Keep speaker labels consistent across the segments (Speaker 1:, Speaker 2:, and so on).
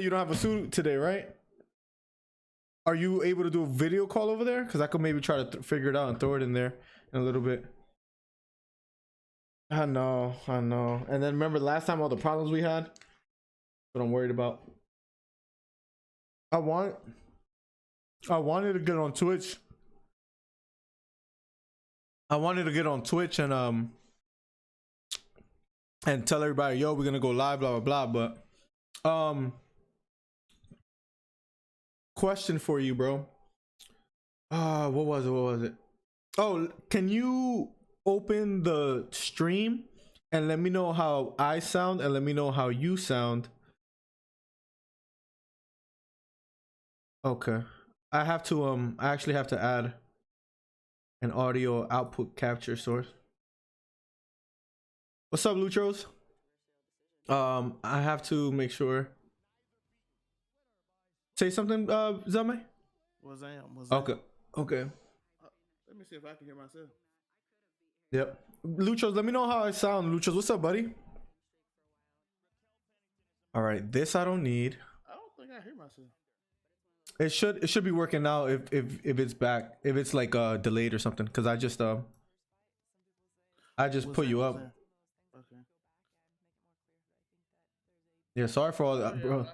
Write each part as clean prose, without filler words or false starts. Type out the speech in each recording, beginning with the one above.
Speaker 1: You don't have a suit today, right? Are you able to do a video call over there? Because I could maybe try to figure it out and throw it in there in a little bit. I know. And then remember last time all the problems we had? What I'm worried about. I wanted to get on Twitch. I wanted to get on Twitch and tell everybody, yo, we're gonna go live, blah blah blah. But question for you, bro. What was it? Oh, can you open the stream and let me know how I sound and let me know how you sound? Okay. I actually have to add an audio output capture source. What's up, Luchos? I have to make sure. Say something, Zame?
Speaker 2: Was I?
Speaker 1: Okay.
Speaker 2: Let me see if I can hear myself.
Speaker 1: Yep. Luchos, let me know how I sound. Luchos, what's up, buddy? All right, this I don't need.
Speaker 2: I don't think I hear myself.
Speaker 1: It should be working now if it's back, if it's like delayed or something, because I just put you up.
Speaker 2: Okay.
Speaker 1: Yeah, sorry for all that, bro.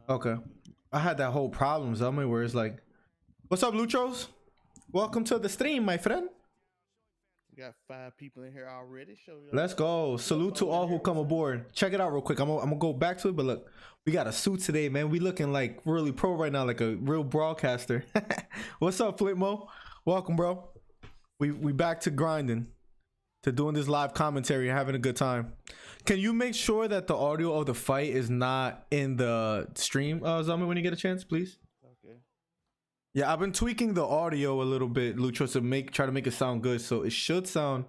Speaker 1: Okay. I had that whole problem, Zame, where it's like, what's up, Luchos? Welcome to the stream, my friend.
Speaker 2: We got 5 people in here already.
Speaker 1: Let's go. Salute to all who come aboard. Check it out real quick. I'm gonna go back to it, but look, we got a suit today, man. We looking like really pro right now, like a real broadcaster. What's up, Flipmo? Welcome, bro. We back to grinding, to doing this live commentary and having a good time. Can you make sure that the audio of the fight is not in the stream, Zami, when you get a chance, please?
Speaker 2: Okay.
Speaker 1: Yeah, I've been tweaking the audio a little bit, Lucho, to try to make it sound good. So it should sound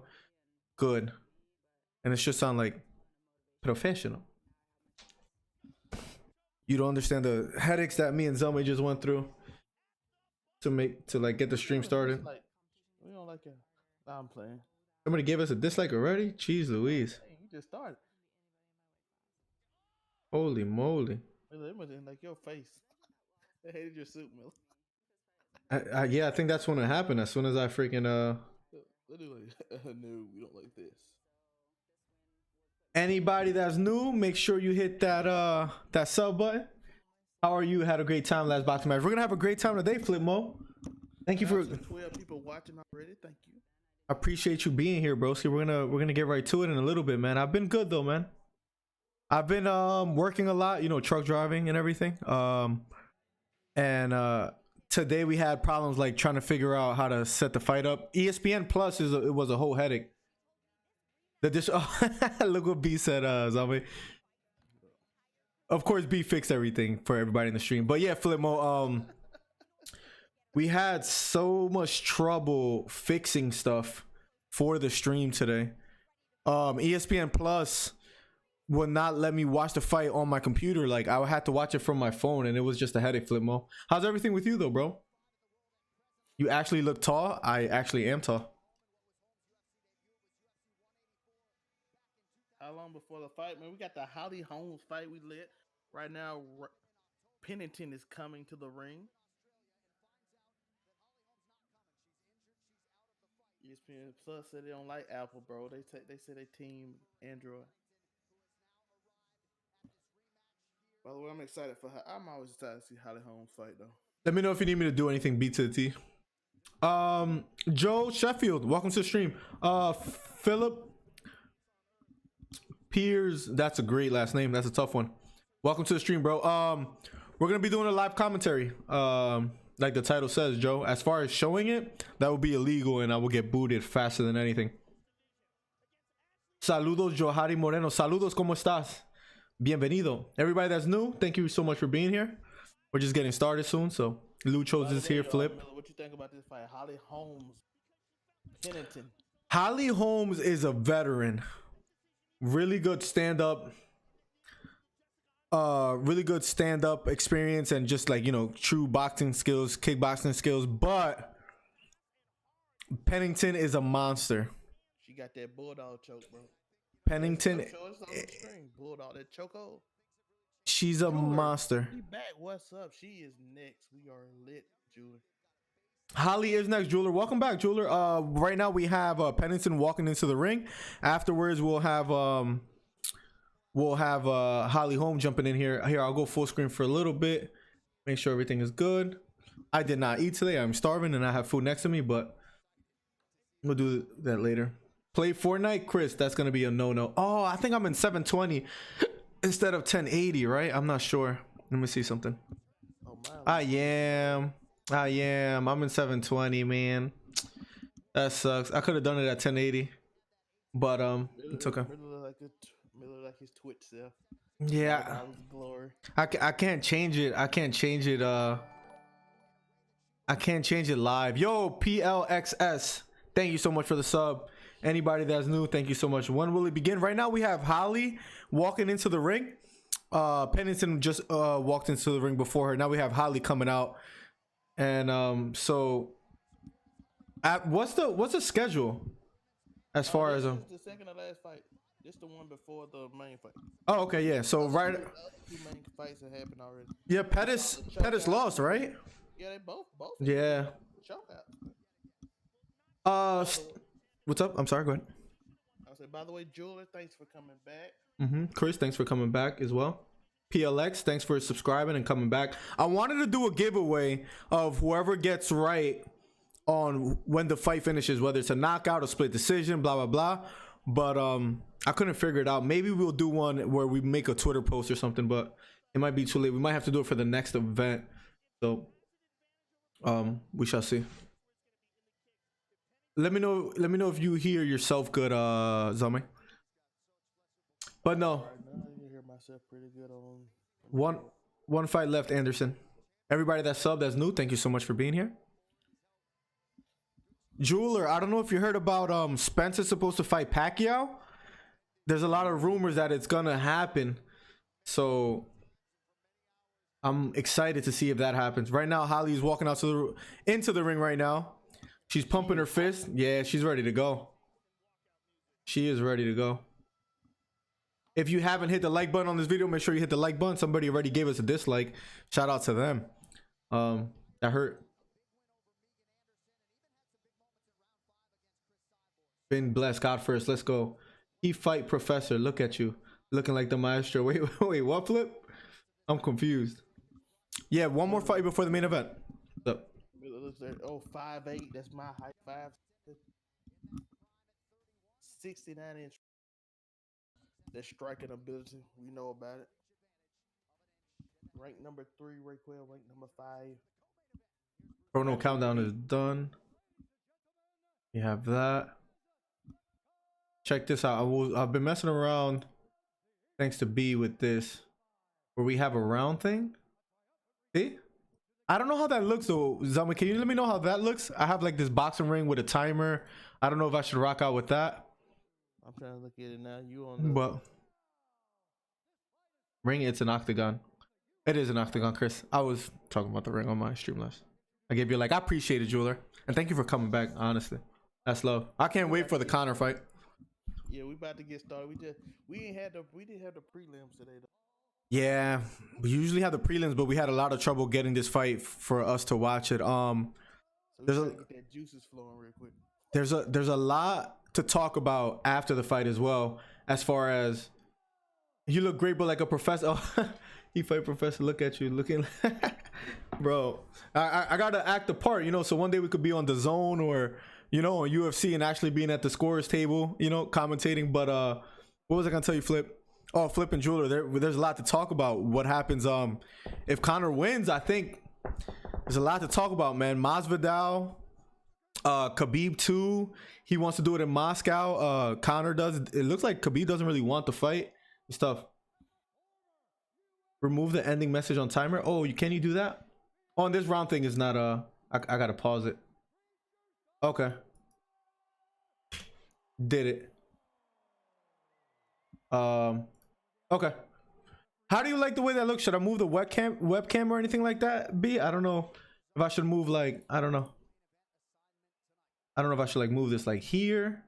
Speaker 1: good, and it should sound like professional. You don't understand the headaches that me and Zami just went through to like get the stream started.
Speaker 2: We don't like it. Nah, I'm playing.
Speaker 1: Somebody gave us a dislike already? Jeez Louise.
Speaker 2: Hey, you just started.
Speaker 1: Holy moly.
Speaker 2: It was in like your face. They hated your suit, Miller.
Speaker 1: Yeah, I think that's when it happened. As soon as I freaking
Speaker 2: They do like, no, we don't like this.
Speaker 1: Anybody that's new, make sure you hit that that sub button. How are you? Had a great time last boxing match. We're gonna have a great time today, Flipmo. Thank you for
Speaker 2: 12 people watching already. Thank you.
Speaker 1: I appreciate you being here, bro. See, we're gonna get right to it in a little bit, man. I've been good though, man. I've been working a lot, you know, truck driving and everything. And today we had problems like trying to figure out how to set the fight up. ESPN Plus it was a whole headache. Look what B said, Zombie. Of course, B fixed everything for everybody in the stream. But yeah, Flipmo, we had so much trouble fixing stuff for the stream today. ESPN Plus would not let me watch the fight on my computer. Like, I had to watch it from my phone, and it was just a headache, Flipmo. How's everything with you though, bro? You actually look tall. I actually am tall.
Speaker 2: How long before the fight, man? We got the Holly Holmes fight we lit. Right now, Pennington is coming to the ring. ESPN Plus said they don't like Apple, bro. They say they team Android. By the way, I'm excited for her. I'm always excited to see Holly Holmes fight, though.
Speaker 1: Let me know if you need me to do anything B to the T. Joe Sheffield, welcome to the stream. Philip Piers, that's a great last name. That's a tough one. Welcome to the stream, bro. We're gonna be doing a live commentary. Like the title says, Joe. As far as showing it, that would be illegal, and I will get booted faster than anything. Saludos, Johari Moreno. Saludos, ¿cómo estás? Bienvenido. Everybody that's new, thank you so much for being here. We're just getting started soon, so Luchos is here. Flip.
Speaker 2: What you think about this fight, Holly Holmes, Pennington?
Speaker 1: Holly Holmes is a veteran. Really good stand-up. Really good stand-up experience and just like, you know, true boxing skills, kickboxing skills. But Pennington is a monster.
Speaker 2: She got that bulldog choke, bro.
Speaker 1: Pennington.
Speaker 2: Bulldog, that chokehold.
Speaker 1: She's a monster.
Speaker 2: Be back. What's up? She is next. We are lit, Julie.
Speaker 1: Holly is next, Jeweler. Welcome back, Jeweler. Right now we have Pennington walking into the ring. Afterwards, we'll have Holly Holm jumping in here. Here, I'll go full screen for a little bit. Make sure everything is good. I did not eat today. I'm starving and I have food next to me, but we'll do that later. Play Fortnite, Chris. That's gonna be a no. Oh, I think I'm in 720 instead of 1080, right? I'm not sure. Let me see something.
Speaker 2: Oh,
Speaker 1: I am. I'm in 720, man. That sucks. I could have done it at 1080, but it's okay.
Speaker 2: Look like his Twitch self.
Speaker 1: Yeah.
Speaker 2: Glory.
Speaker 1: I can't change it. I can't change it. I can't change it live. Yo, PLXS. Thank you so much for the sub. Anybody that's new, thank you so much. When will it begin? Right now we have Holly walking into the ring. Pennington just walked into the ring before her. Now we have Holly coming out. And so what's the schedule as far as
Speaker 2: the second to last fight? This the one before the main fight.
Speaker 1: Oh, okay, yeah. So right,
Speaker 2: two main fights that happened already.
Speaker 1: Yeah, Pettis lost, right?
Speaker 2: Yeah, they both.
Speaker 1: Yeah. What's up? I'm sorry. Go ahead.
Speaker 2: I said, by the way, Jeweler, thanks for coming back.
Speaker 1: Chris, thanks for coming back as well. PLX, thanks for subscribing and coming back. I wanted to do a giveaway of whoever gets right on when the fight finishes, whether it's a knockout or split decision, blah blah blah. But I couldn't figure it out. Maybe we'll do one where we make a Twitter post or something, but it might be too late. We might have to do it for the next event. So we shall see. Let me know if you hear yourself good, Zame. But no.
Speaker 2: Right now, you hear myself pretty good on
Speaker 1: one fight left, Anderson. Everybody that's sub, that's new, thank you so much for being here. Jeweler, I don't know if you heard about Spencer's supposed to fight Pacquiao. There's a lot of rumors that it's gonna happen, so I'm excited to see if that happens. Right now, Holly's walking out into the ring right now. She's pumping her fist. Yeah, she's ready to go. She is ready to go. If you haven't hit the like button on this video, make sure you hit the like button. Somebody already gave us a dislike. Shout out to them. That hurt. Been blessed. God first. Let's go. He fight professor. Look at you. Looking like the maestro. Wait, what, Flip? I'm confused. Yeah, one more fight before the main event. What's up?
Speaker 2: It looks like 5'8". That's my height. 69-inch. That striking ability. We know about it. Rank number 3, Raquel. Rank number 5.
Speaker 1: Chrono countdown is done. You have that. Check this out. I've been messing around, thanks to B, with this, where we have a round thing. See? I don't know how that looks though. Zama, can you let me know how that looks? I have like this boxing ring with a timer. I don't know if I should rock out with that.
Speaker 2: I'm trying to look at it now. You on the
Speaker 1: but ring, it's an octagon. It is an octagon, Chris. I was talking about the ring on my stream last. I gave you like, I appreciate it, Jeweler. And thank you for coming back, honestly. That's love. I can't wait for the Conor fight.
Speaker 2: Yeah, we about to get started. We didn't have the prelims today though.
Speaker 1: Yeah, we usually have the prelims, but we had a lot of trouble getting this fight for us to watch it.
Speaker 2: So there's get that juices flowing real quick.
Speaker 1: There's a lot to talk about after the fight as well. As far as you look great, but like a professor. Oh, he fight professor. Look at you looking, bro. I gotta act the part, you know. So one day we could be on the zone or on UFC and actually being at the scorers table, commentating. But what was I gonna tell you, Flip? Oh, Flip and Jeweler, there's a lot to talk about. What happens if Conor wins? I think there's a lot to talk about, man. Masvidal, Khabib too. He wants to do it in Moscow. Conor does. It looks like Khabib doesn't really want the fight. Stuff. Remove the ending message on timer. Oh, can you do that? Oh, and this round thing is not. I gotta pause it. Okay. Did it. Okay. How do you like the way that looks? Should I move the webcam or anything like that? B, I don't know if I should move like, I don't know if I should like move this like here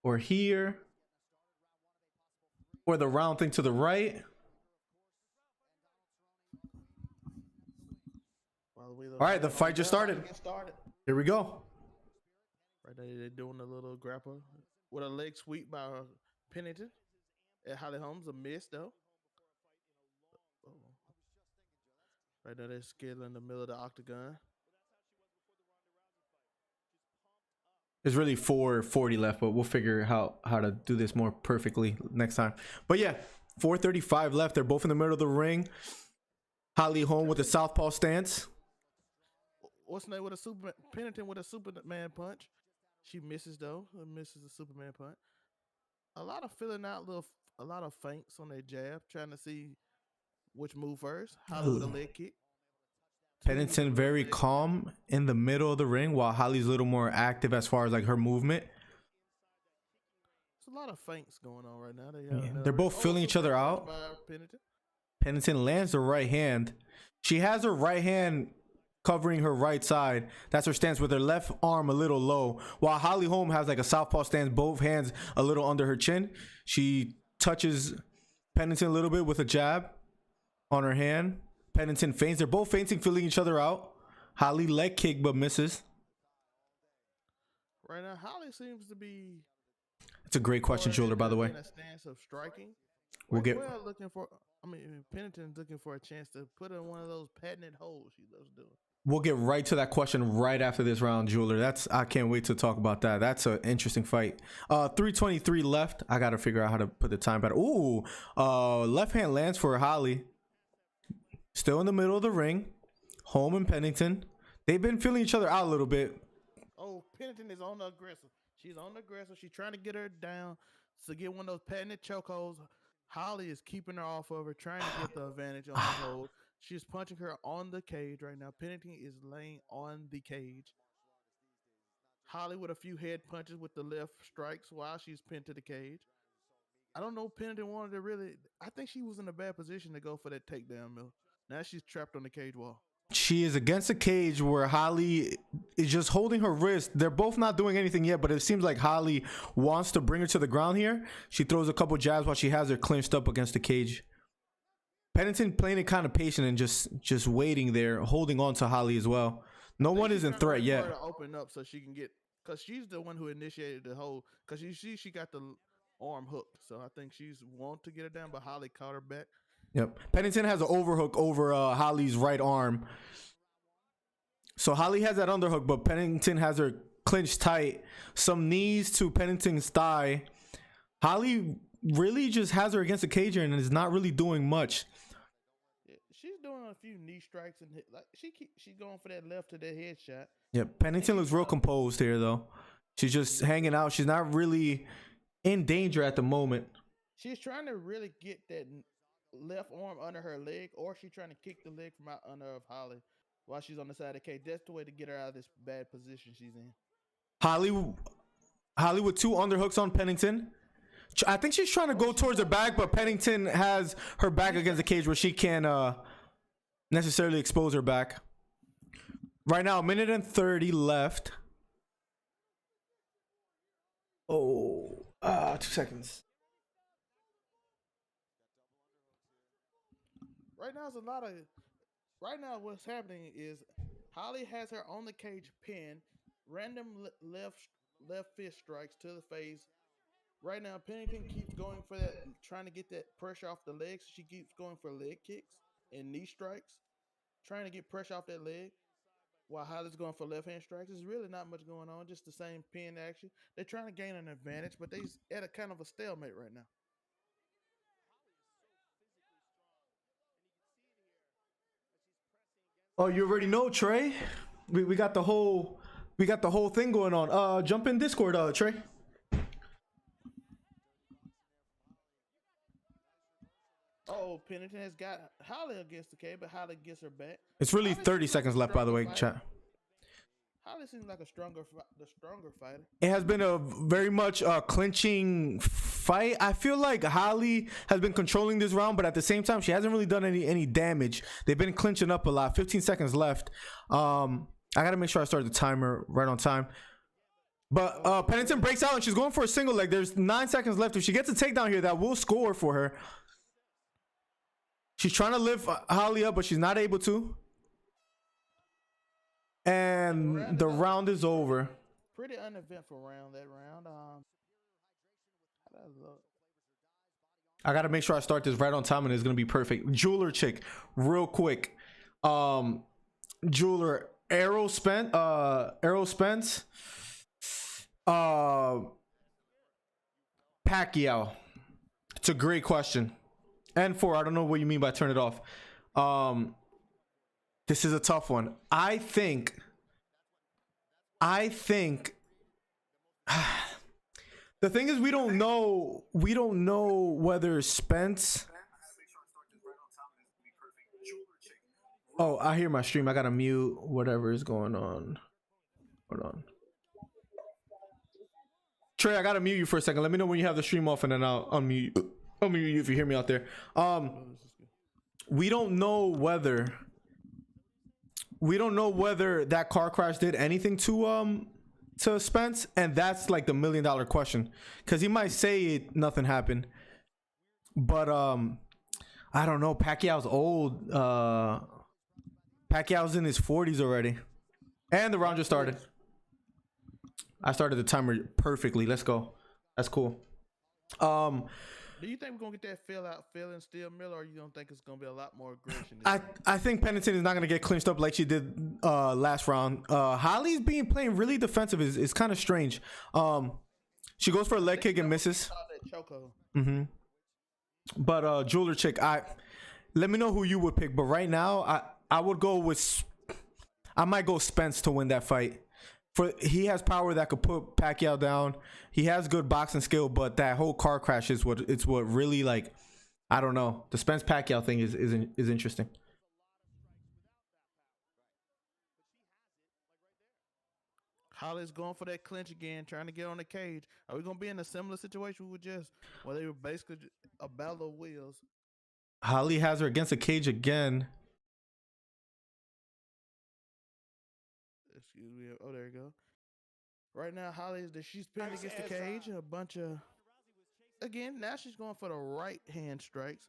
Speaker 1: or the round thing to the right. All right, the fight just started. Here we go.
Speaker 2: Right there, they're doing a little grapple with a leg sweep by Pennington. At Holly Holmes, a miss though. Oh. Right there, they're skill in the middle of the octagon.
Speaker 1: There's really 4:40 left, but we'll figure how to do this more perfectly next time. But yeah, 4:35 left. They're both in the middle of the ring. Holly Holm with a southpaw stance.
Speaker 2: What's name with a Superman? Pennington with a Superman punch. She misses though. Misses the Superman punch. A lot of filling out a lot of feints on their jab, trying to see which move first. Holly with a leg kick.
Speaker 1: Pennington very calm in the middle of the ring, while Holly's a little more active as far as like her movement.
Speaker 2: There's a lot of feints going on right now.
Speaker 1: They're both filling each other out. Pennington lands the right hand. She has her right hand covering her right side. That's her stance, with her left arm a little low, while Holly Holm has like a southpaw stance, both hands a little under her chin. She touches Pennington a little bit with a jab on her hand. Pennington feints. They're both feinting, filling each other out. Holly leg kick but misses.
Speaker 2: Right now, Holly seems to be.
Speaker 1: It's a great question, Jeweler, by the way.
Speaker 2: In a stance of striking.
Speaker 1: We're
Speaker 2: looking for. Pennington's looking for a chance to put in one of those patented holes she loves doing.
Speaker 1: We'll get right to that question right after this round, Jeweler. I can't wait to talk about that. That's an interesting fight. 3:23 left. I gotta figure out how to put the time better. Ooh, left hand lands for Holly. Still in the middle of the ring. Holm and Pennington. They've been feeling each other out a little bit.
Speaker 2: Oh, Pennington is on the aggressive. She's on the aggressive. She's trying to get her down to get one of those patented chokeholds. Holly is keeping her off of her, trying to get the advantage on the hold. She's punching her on the cage right now. Pennington is laying on the cage. Holly with a few head punches with the left strikes while she's pinned to the cage. I don't know. Pennington wanted to really. I think she was in a bad position to go for that takedown, Mill. Now she's trapped on the cage wall.
Speaker 1: She is against the cage where Holly is just holding her wrist. They're both not doing anything yet, but it seems like Holly wants to bring her to the ground here. She throws a couple jabs while she has her clinched up against the cage. Pennington playing it kind of patient and just waiting there, holding on to Holly as well. No one is in threat yet.
Speaker 2: To open up so she can get, because she's the one who initiated the whole. Because you see, she got the arm hooked, so I think she's want to get her down, but Holly caught her back.
Speaker 1: Yep. Pennington has an overhook over Holly's right arm. So Holly has that underhook, but Pennington has her clinched tight. Some knees to Pennington's thigh. Holly really just has her against the cage here and is not really doing much.
Speaker 2: Yeah, she's doing a few knee strikes and like she's going for that left to that head shot.
Speaker 1: Yep. Pennington looks real composed here though. She's just hanging out. She's not really in danger at the moment.
Speaker 2: She's trying to really get that left arm under her leg, or she's trying to kick the leg from out under of Holly while she's on the side of the cage. That's the way to get her out of this bad position she's in.
Speaker 1: Holly with two underhooks on Pennington. I think she's trying to go towards her back, but Pennington has her back against the cage where she can't necessarily expose her back. Right now, 1:30 left. Oh, 2 seconds.
Speaker 2: Right now what's happening is Holly has her on the cage pinned, random left fist strikes to the face. Right now Pennington keeps going for that, trying to get that pressure off the legs. She keeps going for leg kicks and knee strikes, trying to get pressure off that leg, while Holly's going for left hand strikes. There's really not much going on, just the same pin action. They're trying to gain an advantage, but they're at a kind of a stalemate right now.
Speaker 1: Oh, you already know, Trey. We got the whole thing going on. Jump in Discord, Trey.
Speaker 2: Oh, Pennington has got Holly against the cage, but Holly gets her back.
Speaker 1: It's really 30 seconds left, by the way, chat.
Speaker 2: Holly seems like the stronger fighter.
Speaker 1: It has been a very much clinching fight. I feel like Holly has been controlling this round, but at the same time, she hasn't really done any damage. They've been clinching up a lot. 15 seconds left. I gotta make sure I start the timer right on time. But Pennington breaks out and she's going for a single leg. There's 9 seconds left. If she gets a takedown here, that will score for her. She's trying to lift Holly up, but she's not able to. And the round is over.
Speaker 2: Pretty uneventful round. That round. How does it look?
Speaker 1: I gotta make sure I start this right on time, and it's gonna be perfect. Jeweler chick, real quick. Jeweler Errol Spence. Pacquiao. It's a great question. And I don't know what you mean by turn it off. This is a tough one. I think the thing is we don't know whether Spence. Oh, I hear my stream. I gotta mute whatever is going on. Hold on. Trey, I gotta mute you for a second. Let me know when you have the stream off, and then I'll unmute you if you hear me out there. We don't know whether that car crash did anything to Spence, and that's like the $1 million question, because he might say nothing happened, but I don't know. Pacquiao's old. Pacquiao's in his 40s already, and the round just started. I started the timer perfectly. Let's go. That's cool.
Speaker 2: Do you think we're gonna get that feeling still, Miller, or you don't think it's gonna be a lot more aggression?
Speaker 1: I think Pennington is not gonna get clinched up like she did last round. Holly's playing really defensive. Is kind of strange. She goes for a leg kick and misses. But Jeweler chick, let me know who you would pick. But right now, I would go with. I might go Spence to win that fight. He has power that could put Pacquiao down. He has good boxing skill, but that whole car crash is what really, like, I don't know. The Spence Pacquiao thing is interesting.
Speaker 2: Holly's going for that clinch again, trying to get on the cage. Are we gonna be in a similar situation with where they were basically a battle of wills?
Speaker 1: Holly has her against the cage again.
Speaker 2: Excuse me. Oh, there you go. Right now, she's pinned against the cage. A bunch of, again, now she's going for the right hand strikes.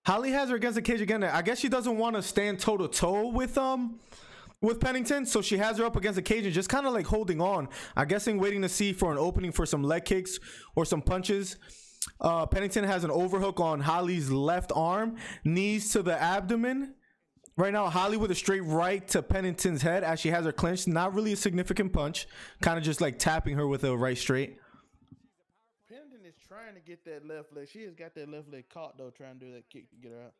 Speaker 1: Holly has her against the cage again. I guess she doesn't want to stand toe to toe with Pennington, so she has her up against the cage and just kind of like holding on. I'm guessing waiting to see for an opening for some leg kicks or some punches. Pennington has an overhook on Holly's left arm, knees to the abdomen. Right now, Holly with a straight right to Pennington's head as she has her clinched. Not really a significant punch. Kind of just like tapping her with a right straight.
Speaker 2: Pennington is trying to get that left leg. She has got that left leg caught, though, trying to do that kick to get her out.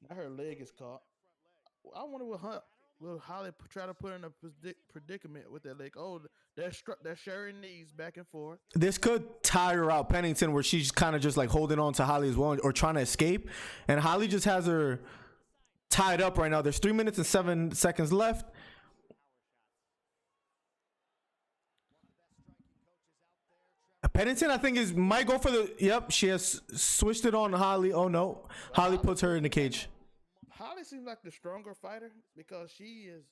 Speaker 2: Now her leg is caught. I wonder will Holly try to put her in a predicament with that leg. Oh, they're sharing knees back and forth.
Speaker 1: This could tire out Pennington, where she's kind of just like holding on to Holly as well, or trying to escape. And Holly just has her tied up right now. There's 3 minutes and 7 seconds left. Pennington, I think, might go for the. Yep, she has switched it on Holly. Oh no, Holly puts her in the cage.
Speaker 2: Holly seems like the stronger fighter because she is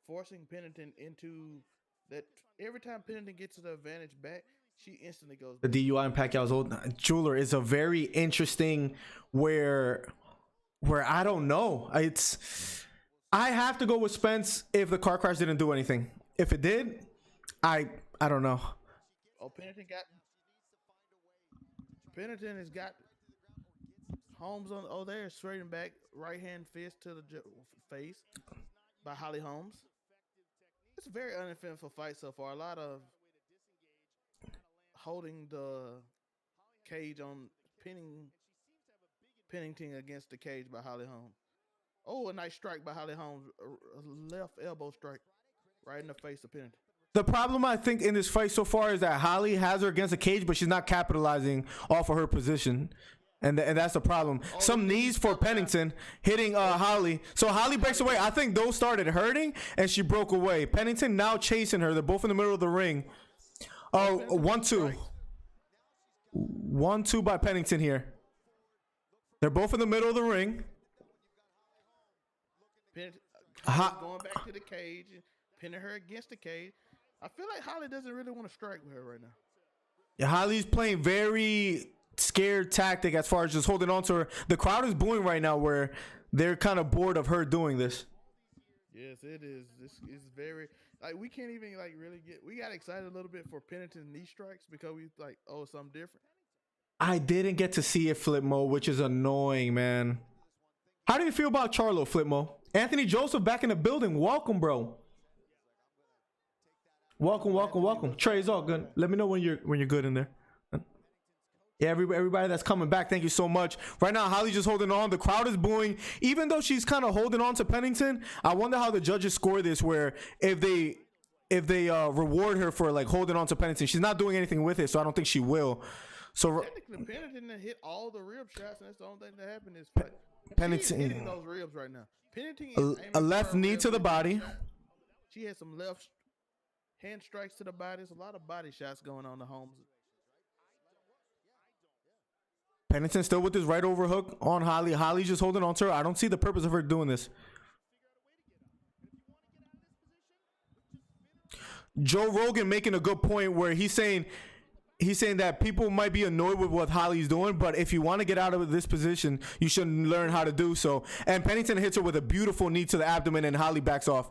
Speaker 2: forcing Pennington into that. Every time Pennington gets the advantage back, she instantly goes back.
Speaker 1: The DUI and Pacquiao's old Jeweler is a very interesting where I don't know. I have to go with Spence if the car crash didn't do anything. If it did, I don't know.
Speaker 2: Oh, Pennington has got Holmes on. Oh, they're straightening back, right hand fist to the face by Holly Holmes. It's a very uneventful fight so far. A lot of holding the cage on Pennington against the cage by Holly Holmes. Oh, a nice strike by Holly Holmes. A left elbow strike right in the face of Pennington.
Speaker 1: The problem, I think, in this fight so far is that Holly has her against the cage, but she's not capitalizing off of her position. And that's the problem. Some knees for Pennington hitting Holly. So Holly breaks away. I think those started hurting, and she broke away. Pennington now chasing her. They're both in the middle of the ring. Oh, 1-2. 1-2 by Pennington here. They're both in the middle of the ring.
Speaker 2: Going back to the cage, pinning her against the cage. I feel like Holly doesn't really want to strike with her right now.
Speaker 1: Yeah, Holly's playing very scared tactic as far as just holding on to her. The crowd is booing right now, where they're kind of bored of her doing this.
Speaker 2: Yes, it is. This is very like we can't even like really get. We got excited a little bit for Pennington knee strikes because we like something different.
Speaker 1: I didn't get to see it, Flipmo, which is annoying, man. How do you feel about Charlo, Flipmo? Anthony Joseph back in the building. Welcome, bro. Welcome. Trey's all good. Let me know when you're good in there. Yeah, everybody that's coming back, thank you so much. Right now, Holly's just holding on. The crowd is booing. Even though she's kind of holding on to Pennington, I wonder how the judges score this, where if they reward her for like holding on to Pennington, she's not doing anything with it, so I don't think she will. So
Speaker 2: technically, Pennington hit all the rib shots, and that's the only thing that happened in this fight.
Speaker 1: Pennington
Speaker 2: hitting those ribs right now. Pennington is
Speaker 1: a left knee to the body.
Speaker 2: She had some left hand strikes to the body. There's a lot of body shots going on to Holmes.
Speaker 1: Pennington still with his right overhook on Holly. Holly's just holding on to her. I don't see the purpose of her doing this. Joe Rogan making a good point where he's saying that people might be annoyed with what Holly's doing, but if you want to get out of this position, you should learn how to do so. And Pennington hits her with a beautiful knee to the abdomen, and Holly backs off.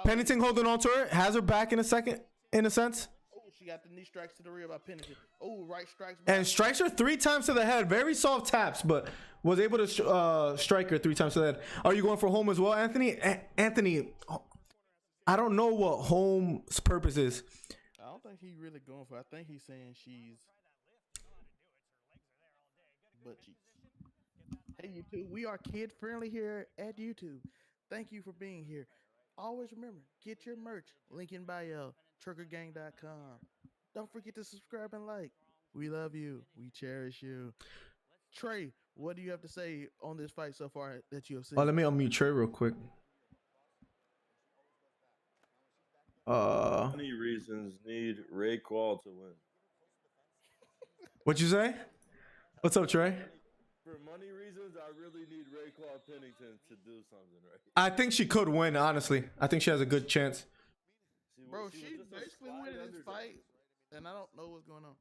Speaker 1: Pennington holding on to her, has her back in a second, in a sense.
Speaker 2: She got the knee strikes to the rear by Pennington. Oh, right strikes.
Speaker 1: And strikes her 3 times to the head. Very soft taps, but was able to strike her 3 times to the head. Are you going for Holm as well, Anthony? Anthony, I don't know what Holm's purpose is.
Speaker 2: I don't think he's really going for it. I think he's saying she's butt cheeks. Hey, YouTube. We are kid friendly here at YouTube. Thank you for being here. Always remember, get your merch. Link in bio. Truckergang.com. Don't forget to subscribe and like. We love you. We cherish you. Trey, what do you have to say on this fight so far that you have seen?
Speaker 1: Oh, let me unmute Trey real quick.
Speaker 3: Many reasons need Ray Qual to win.
Speaker 1: What you say? What's up, Trey?
Speaker 3: For money reasons, I really need Ray Qual Pennington to do something right.
Speaker 1: I think she could win, honestly. I think she has a good chance.
Speaker 2: Bro, she's basically winning this fight, and I don't know what's going on.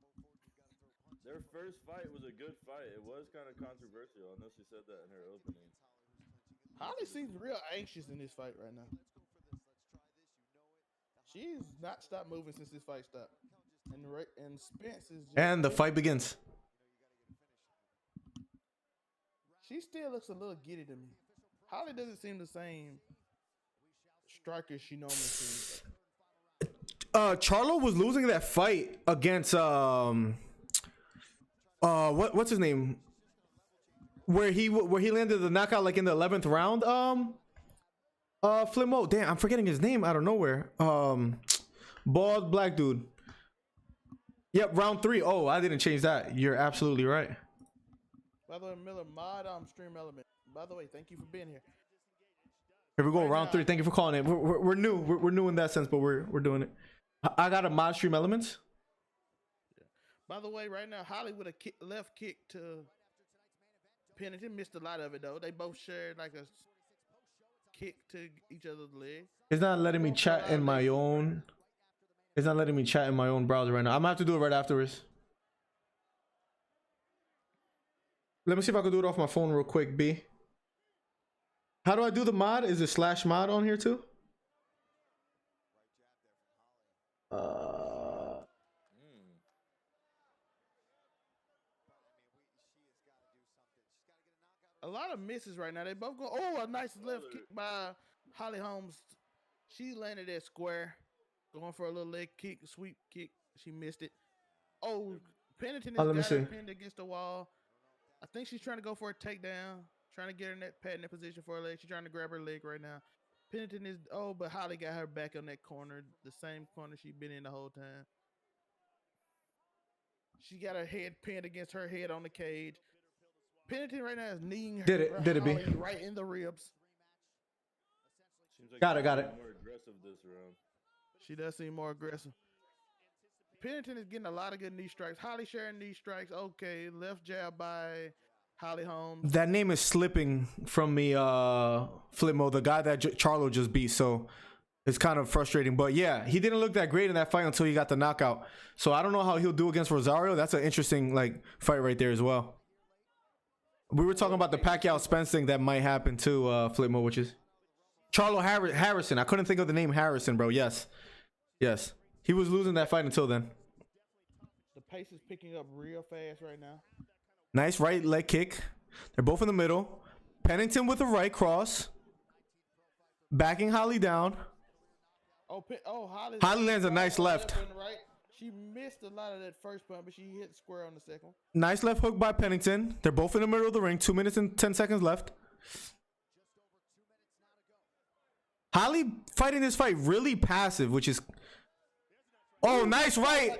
Speaker 3: Their first fight was a good fight. It was kind of controversial. I know she said that in her opening.
Speaker 2: Holly seems real anxious in this fight right now. She's not stopped moving since this fight stopped. And Spence is just...
Speaker 1: And the fight begins.
Speaker 2: She still looks a little giddy to me. Holly doesn't seem the same striker she normally seems.
Speaker 1: Charlo was losing that fight against what's his name? Where he landed the knockout like in the 11th round. Flimo, damn, I'm forgetting his name out of nowhere. Bald black dude. Yep, round 3. Oh, I didn't change that. You're absolutely right.
Speaker 2: By the way, Miller, mod stream element. By the way, thank you for being here.
Speaker 1: Here we go, round 3. Thank you for calling it. We're new. We're new in that sense, but we're doing it. I got a mod stream elements.
Speaker 2: Yeah. By the way, right now, Holly with a left kick to Pennington. Missed a lot of it though. They both shared like a kick to each other's leg.
Speaker 1: It's not letting me chat in my own. It's not letting me chat in my own browser right now. I'm gonna have to do it right afterwards. Let me see if I can do it off my phone real quick, B. How do I do the mod? Is it /mod on here too?
Speaker 2: A lot of misses right now. They both go. Oh, a nice left kick by Holly Holmes. She landed that square, going for a little leg kick, sweep kick. She missed it. Oh, Pennington is got her pinned against the wall. I think she's trying to go for a takedown, trying to get her in that patented position for her leg. She's trying to grab her leg right now. Pennington is, but Holly got her back on that corner, the same corner she's been in the whole time. She got her head pinned against her head on the cage. Pennington right now is kneeing her.
Speaker 1: Did it be
Speaker 2: right in the ribs?
Speaker 3: Seems like
Speaker 1: got it.
Speaker 3: More aggressive this round.
Speaker 2: She does seem more aggressive. Pennington is getting a lot of good knee strikes. Holly sharing knee strikes. Okay, left jab by Holly Holmes.
Speaker 1: That name is slipping from me, Flipmo, the guy that Charlo just beat. So it's kind of frustrating. But yeah, he didn't look that great in that fight until he got the knockout. So I don't know how he'll do against Rosario. That's an interesting fight right there as well. We were talking about the Pacquiao Spence thing that might happen too, Flipmo, which is Harrison. I couldn't think of the name Harrison, bro. Yes. He was losing that fight until then.
Speaker 2: The pace is picking up real fast right now.
Speaker 1: Nice right leg kick. They're both in the middle. Pennington with a right cross. Backing Holly down. Holly lands a nice left.
Speaker 2: Right. She missed a lot of that first punch, but she hit square on the second.
Speaker 1: Nice left hook by Pennington. They're both in the middle of the ring. 2 minutes and 10 seconds left. Holly fighting this fight really passive, which is... Oh, nice right.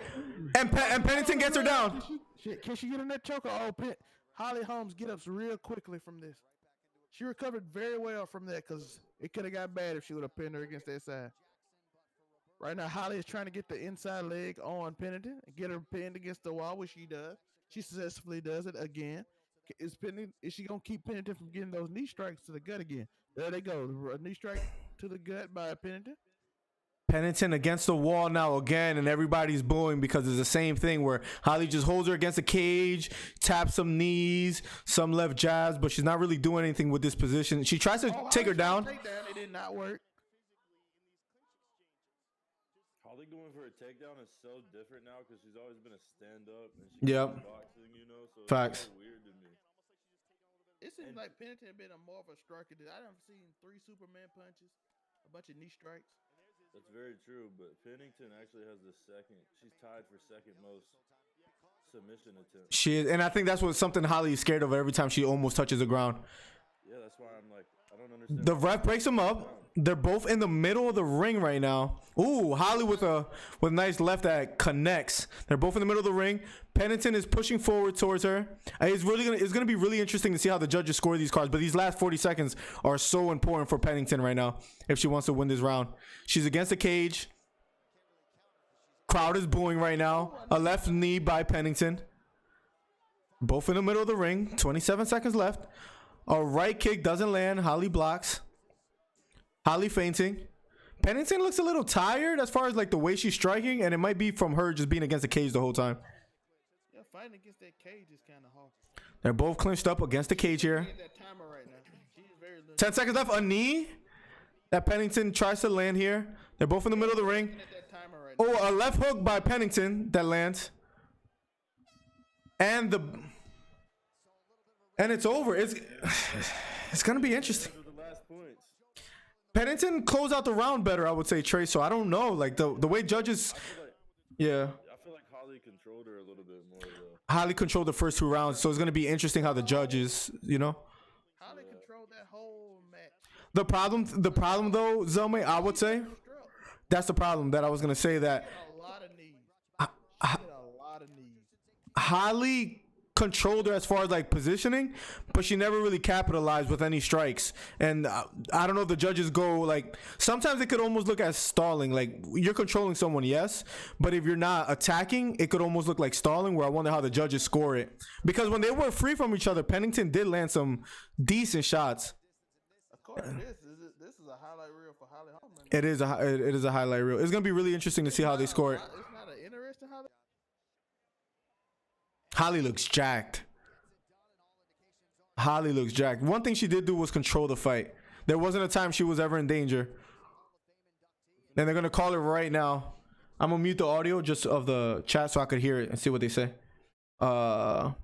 Speaker 1: And Pennington gets her down.
Speaker 2: Can she get in that choker? Holly Holmes get ups real quickly from this. She recovered very well from that because it could have got bad if she would have pinned her against that side. Right now, Holly is trying to get the inside leg on Pennington and get her pinned against the wall, which she does. She successfully does it again. Is she going to keep Pennington from getting those knee strikes to the gut again? There they go. A knee strike to the gut by Pennington.
Speaker 1: Pennington against the wall now again, and everybody's booing because it's the same thing where Holly just holds her against the cage, taps some knees, some left jabs, but she's not really doing anything with this position. She tries to take her down.
Speaker 2: It did not work.
Speaker 3: Holly going for a takedown is so different now because she's always been a stand-up and she's boxing, you know. So
Speaker 1: Facts.
Speaker 3: It's so weird to me.
Speaker 2: It seems like Pennington been more of a striker. I done seen 3 Superman punches, a bunch of knee strikes.
Speaker 3: That's very true, but Pennington actually has the second. She's tied for second most submission attempts.
Speaker 1: She is, and I think that's what something Holly is scared of every time she almost touches the ground.
Speaker 3: Yeah, that's why I'm like, I don't understand.
Speaker 1: The ref breaks them up. They're both in the middle of the ring right now. Ooh, Holly with a nice left that connects. They're both in the middle of the ring. Pennington is pushing forward towards her. It's gonna be really interesting to see how the judges score these cards. But these last 40 seconds are so important for Pennington right now if she wants to win this round. She's against the cage. Crowd is booing right now. A left knee by Pennington. Both in the middle of the ring. 27 seconds left. A right kick doesn't land. Holly blocks. Holly fainting. Pennington looks a little tired as far as like the way she's striking, and it might be from her just being against the cage the whole time.
Speaker 2: Yeah, fighting against that cage is kind of hard.
Speaker 1: They're both clinched up against the cage here. 10 seconds left. A knee that Pennington tries to land here. They're both in the middle of the ring. Oh, a left hook by Pennington that lands. And it's over. It's gonna be interesting. Pennington closed out the round better, I would say, Trey. So I don't know, like the way judges. Yeah.
Speaker 3: I feel like Holly controlled her a little bit more. Though.
Speaker 1: Holly controlled the first 2 rounds, so it's gonna be interesting how the judges, you know.
Speaker 2: Holly controlled that whole match.
Speaker 1: The problem though, Zelme, I would say, that's the problem that I was gonna say that.
Speaker 2: A lot of knees. A lot of knees.
Speaker 1: Holly controlled her as far as like positioning, but she never really capitalized with any strikes. And I don't know if the judges go like, sometimes it could almost look as stalling. Like you're controlling someone, yes, but if you're not attacking, it could almost look like stalling, where I wonder how the judges score it. Because when they were free from each other, Pennington did land some decent shots.
Speaker 2: Of course, this is a highlight reel for Holly Holm.
Speaker 1: It is a highlight reel. It's gonna be really interesting to see how they score it.
Speaker 2: It's not an interesting highlight.
Speaker 1: Holly looks jacked. Holly looks jacked. One thing she did do was control the fight. There wasn't a time she was ever in danger. And they're going to call it right now. I'm going to mute the audio just of the chat so I could hear it and see what they say. All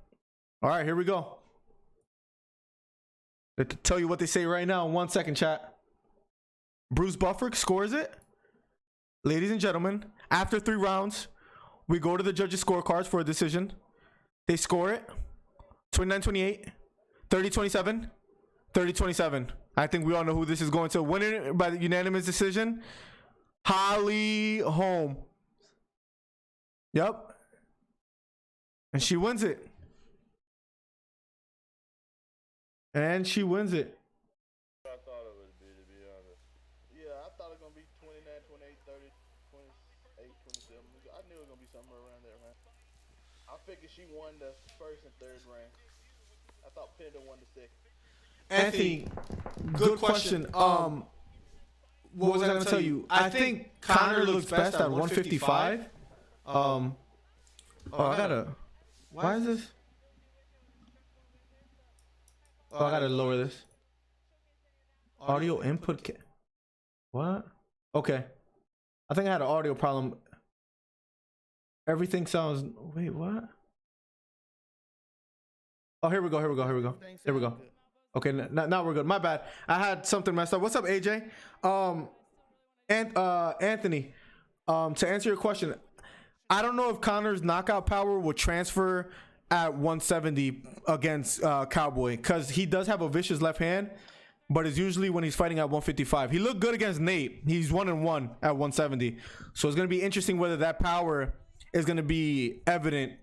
Speaker 1: right, here we go. Let's tell you what they say right now in 1 second, chat. Bruce Buffer scores it. Ladies and gentlemen, after 3 rounds, we go to the judges' scorecards for a decision. They score it 29-28, 30-27, 30-27. I think we all know who this is going to. Winner by the unanimous decision, Holly Holm. Yep. And she wins it. And she wins it.
Speaker 3: I thought it would be, to be honest.
Speaker 2: Yeah, I thought it was going to be 29, 28, 30, 28, 27. I knew it was going to be somewhere around there, man. I figured she won the first and third round. I thought Pennington won the second.
Speaker 1: Anthony, good question. What was I going to tell you? I think Conor looks best at 155. I gotta. Why is this? I gotta lower this. Audio input. What? Okay. I think I had an audio problem. Everything sounds. Wait, what? Oh, here we go. Here we go. Here we go.
Speaker 2: Everything
Speaker 1: Here we
Speaker 2: sounds
Speaker 1: go.
Speaker 2: good.
Speaker 1: Okay, now we're good. My bad. I had something messed up. What's up, AJ? And Anthony. To answer your question, I don't know if Conor's knockout power will transfer at 170 against Cowboy, because he does have a vicious left hand, but it's usually when he's fighting at 155. He looked good against Nate. He's 1-1 at 170. So it's gonna be interesting whether that power is gonna be evident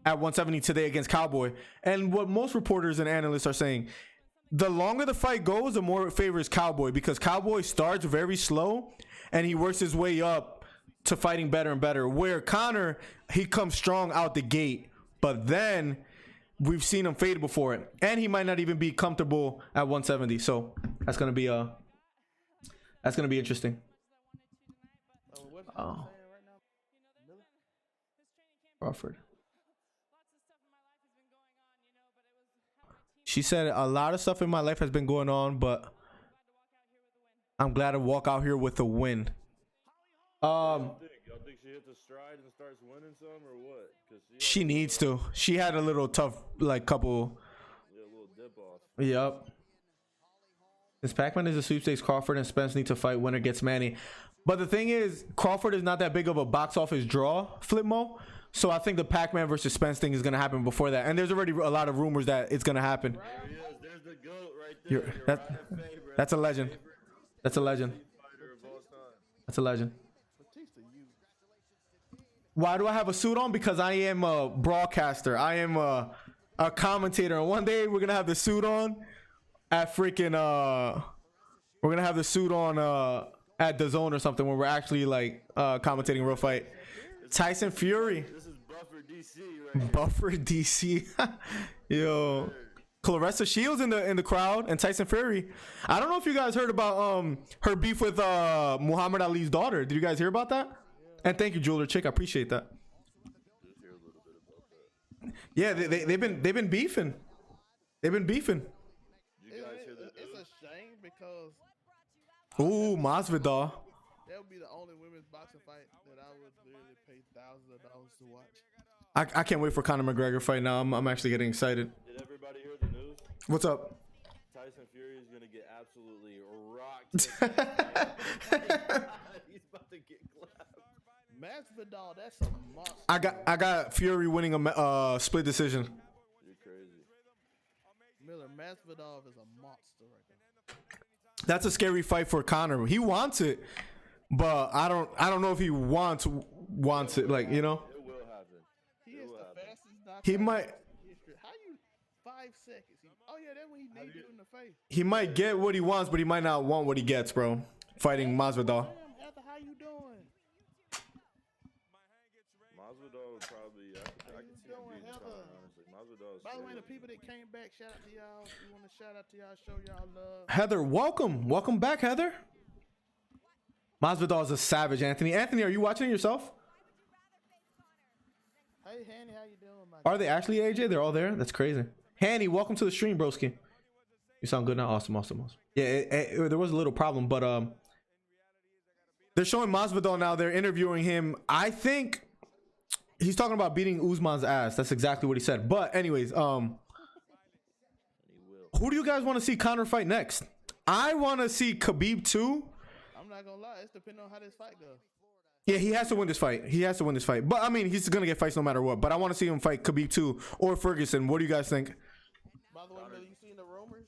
Speaker 1: at 170 today against Cowboy. And what most reporters and analysts are saying, the longer the fight goes, the more it favors Cowboy, because Cowboy starts very slow and he works his way up to fighting better and better. Where Conor, he comes strong out the gate, but then we've seen him fade before it, and he might not even be comfortable at 170. So that's gonna be interesting.
Speaker 2: What's
Speaker 1: Oh,
Speaker 2: saying right now? Miller?
Speaker 1: Crawford. She said a lot of stuff in my life has been going on, but I'm glad to walk out here with a win.
Speaker 3: Y'all think she hits a stride and starts winning some, or what? Cause
Speaker 1: She needs to. She had a little tough, like, couple.
Speaker 3: a little dip off.
Speaker 1: Yep. This Pac-Man is a sweepstakes. Crawford and Spence need to fight. Winner gets Manny. But the thing is, Crawford is not that big of a box office draw, Flipmo. So I think the Pac-Man versus Spence thing is going to happen before that. And there's already a lot of rumors that it's going to happen.
Speaker 3: There he is. There's the GOAT right there.
Speaker 1: That's a legend. That's a legend. That's a legend.
Speaker 2: Batista, you.
Speaker 1: Why do I have a suit on? Because I am a broadcaster. I am a commentator. And one day we're going to have the suit on at freaking, we're going to have the suit on at the Zone or something where we're actually like commentating a real fight. Tyson Fury.
Speaker 3: This is Buffer DC right here.
Speaker 1: Buffer DC. Yo. Clarissa Shields in the crowd, and Tyson Fury. I don't know if you guys heard about her beef with Muhammad Ali's daughter. Did you guys hear about that? And thank you, Jeweler Chick. I appreciate that.
Speaker 3: Just hear a little bit about that.
Speaker 1: Yeah, they've been beefing. They've been beefing.
Speaker 3: Did you guys hear that?
Speaker 2: It's a shame because
Speaker 1: Ooh, Masvidal.
Speaker 2: that would be the only women's boxing fight that I would literally pay thousands of dollars to watch.
Speaker 1: I can't wait for Conor McGregor fight now. I'm actually getting excited.
Speaker 3: Did everybody hear the news?
Speaker 1: What's up?
Speaker 3: Tyson Fury is gonna get absolutely rocked. He's about to get clapped.
Speaker 2: Masvidal, that's a monster.
Speaker 1: I got Fury winning a split decision.
Speaker 3: You're crazy.
Speaker 2: Miller, Masvidal is a monster right there.
Speaker 1: That's a scary fight for Conor. He wants it, but I don't know if he wants it. Like, you know,
Speaker 3: It will happen.
Speaker 2: He is the fastest knockout
Speaker 1: he might
Speaker 2: in history. How you 5 seconds? Oh yeah, that's when he kneed you in the face.
Speaker 1: he might get what he wants, but he might not want what he gets, bro. Fighting Masvidal.
Speaker 2: Damn, Heather, how you doing?
Speaker 3: Masvidal would probably. I can see him
Speaker 2: doing,
Speaker 3: beating
Speaker 2: Heather?
Speaker 3: Conor, honestly. Masvidal is
Speaker 2: By the way,
Speaker 3: scary.
Speaker 2: the people that came back, shout out to y'all. We want to shout out to y'all, show y'all love.
Speaker 1: Heather, welcome back, Heather. Masvidal is a savage, Anthony. Anthony, are you watching it yourself?
Speaker 2: Hey, Hanny, how you doing, my
Speaker 1: Are they actually, AJ? They're all there? That's crazy. Hanny, welcome to the stream, broski. You sound good now. Awesome. Yeah, there was a little problem, but they're showing Masvidal now. They're interviewing him. I think he's talking about beating Usman's ass. That's exactly what he said. But anyways,
Speaker 3: And he will.
Speaker 1: who do you guys want to see Conor fight next? I want to see Khabib too.
Speaker 2: I'm not gonna lie, it's depending on how this fight goes.
Speaker 1: Yeah, he has to win this fight. But I mean, he's gonna get fights no matter what. But I want to see him fight Khabib too or Ferguson. What do you guys think?
Speaker 2: By the way, Miller, you seen the rumors?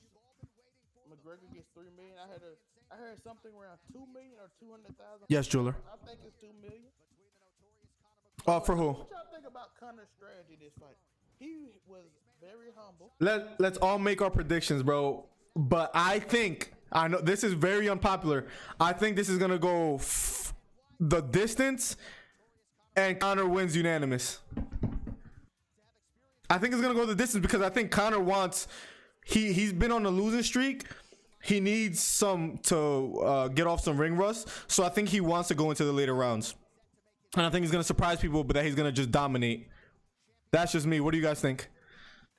Speaker 2: McGregor gets $3 million. I heard something around $2 million or 200,000.
Speaker 1: Yes, jeweler.
Speaker 2: I think it's $2 million.
Speaker 1: For who?
Speaker 2: What y'all think about Conor's strategy this fight? He was very humble.
Speaker 1: Let's all make our predictions, bro. But I know this is very unpopular. I think this is gonna go the distance, and Conor wins unanimous. I think it's gonna go the distance because I think Conor wants. He's been on a losing streak. He needs to get off some ring rust. So I think he wants to go into the later rounds, and I think he's gonna surprise people, but that he's gonna just dominate. That's just me. What do you guys think?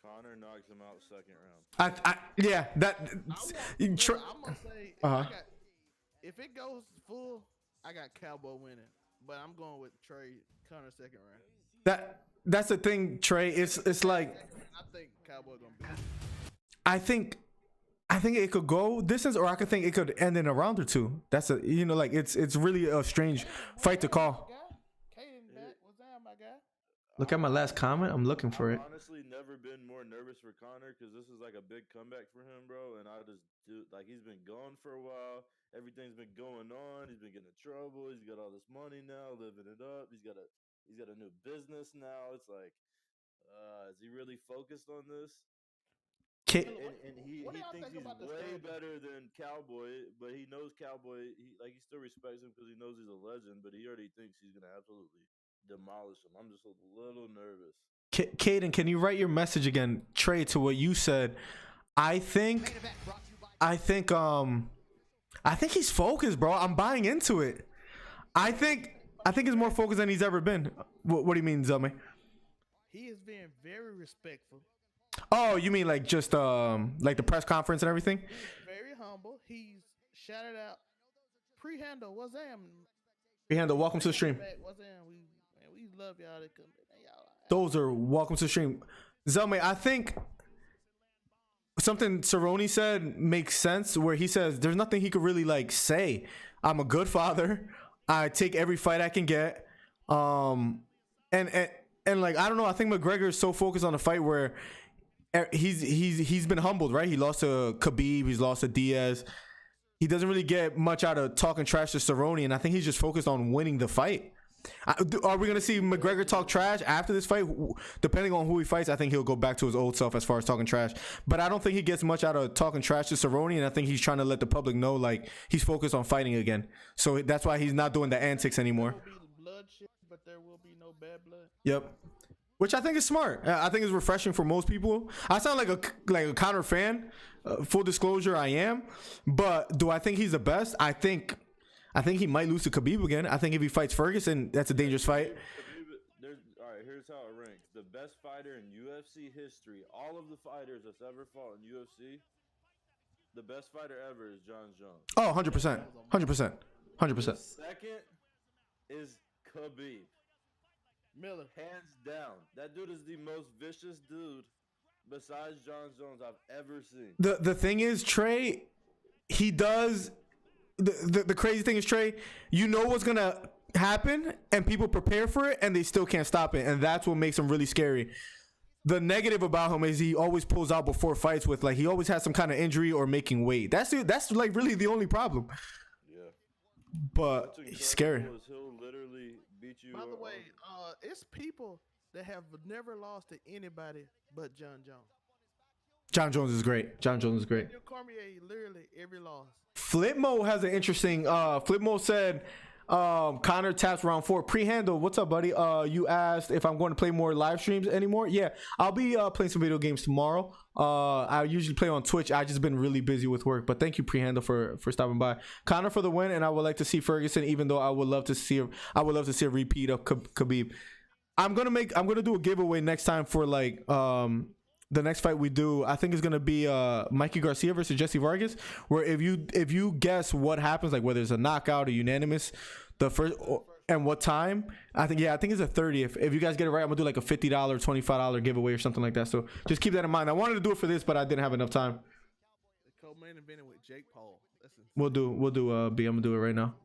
Speaker 3: Conor knocks him out second round.
Speaker 1: Yeah, that.
Speaker 2: I'm gonna say,
Speaker 1: Uh-huh.
Speaker 2: if it goes full, I got Cowboy winning, but I'm going with Trey Conor second round.
Speaker 1: That's the thing, Trey. It's like
Speaker 2: I think Cowboy gonna beat him.
Speaker 1: I think it could go distance, or I could think it could end in a round or two. That's a like it's really a strange fight to call.
Speaker 2: Caden back. What's that, my guy?
Speaker 1: Look at my last comment. I'm looking for it.
Speaker 3: I've honestly never been more nervous for Conor because this is like a big comeback for him, bro. And I just do like he's been gone for a while. Everything's been going on. He's been getting in trouble. He's got all this money now, living it up. He's got a new business now. It's like, is he really focused on this? And he thinks he's way better than Cowboy, but he knows Cowboy. He still respects him because he knows he's a legend. But he already thinks he's gonna absolutely demolish him. I'm just a little nervous.
Speaker 1: Caden, can you write your message again, Trey, to what you said? I think he's focused, bro. I'm buying into it. I think he's more focused than he's ever been. What do you mean, Zelme?
Speaker 2: He is being very respectful.
Speaker 1: Oh, you mean like just like the press conference and everything?
Speaker 2: He's very humble. He's shouted out pre-handle. What's that?
Speaker 1: Pre-handle, welcome to the stream.
Speaker 2: What's that? We love y'all.
Speaker 1: Those are welcome to the stream. Zelme, I think something Cerrone said makes sense, where he says there's nothing he could really like say. I'm a good father. I take every fight I can get. And like, I don't know. I think McGregor is so focused on the fight where he's been humbled, right? He lost to Khabib. He's lost to Diaz. He doesn't really get much out of talking trash to Cerrone, and I think he's just focused on winning the fight. Are we gonna see McGregor talk trash after this fight? Depending on who he fights, I think he'll go back to his old self as far as talking trash. But I don't think he gets much out of talking trash to Cerrone, and I think he's trying to let the public know like he's focused on fighting again. So that's why he's not doing the antics anymore.
Speaker 2: There will be bloodshed, but there will be no bad blood.
Speaker 1: Yep. Which I think is smart. I think it's refreshing for most people. I sound like a Conor fan. Full disclosure, I am. But do I think he's the best? I think he might lose to Khabib again. I think if he fights Ferguson, that's a dangerous fight.
Speaker 3: All right, here's how it ranks. The best fighter in UFC history, all of the fighters that's ever fought in UFC, the best fighter ever is Jon Jones.
Speaker 1: Oh, 100%. 100%. 100%.
Speaker 3: Second is Khabib.
Speaker 2: Miller.
Speaker 3: Hands down. That dude is the most vicious dude besides Jon Jones I've ever seen.
Speaker 1: The thing is, Trey, he does... The crazy thing is, Trey, you know what's going to happen, and people prepare for it, and they still can't stop it, and that's what makes him really scary. The negative about him is he always pulls out before fights with, like, he always has some kind of injury or making weight. That's like, really the only problem.
Speaker 3: Yeah.
Speaker 1: But he's scary.
Speaker 3: He'll literally beat you.
Speaker 2: By the way, it's people that have never lost to anybody but Jon Jones.
Speaker 1: Jon Jones is great. Jon Jones is great.
Speaker 2: Daniel Cormier, literally every loss.
Speaker 1: Flipmo has an interesting. Flipmo said, Conor taps round 4. Pre-handle. What's up, buddy? You asked if I'm going to play more live streams anymore. Yeah, I'll be playing some video games tomorrow. I usually play on Twitch. I just been really busy with work. But thank you, Pre-handle, for stopping by. Conor for the win, and I would like to see Ferguson. Even though I would love to see a repeat of Khabib. I'm gonna do a giveaway next time for like the next fight we do. I think is gonna be Mikey Garcia versus Jesse Vargas, where if you guess what happens, like whether it's a knockout or unanimous, the first and what time, I think it's a 30th. If you guys get it right, I'm gonna do like a $50, $25 giveaway or something like that. So just keep that in mind. I wanted to do it for this, but I didn't have enough time.
Speaker 2: The co-main event with Jake Paul.
Speaker 1: We'll do B. I'm gonna do it right now.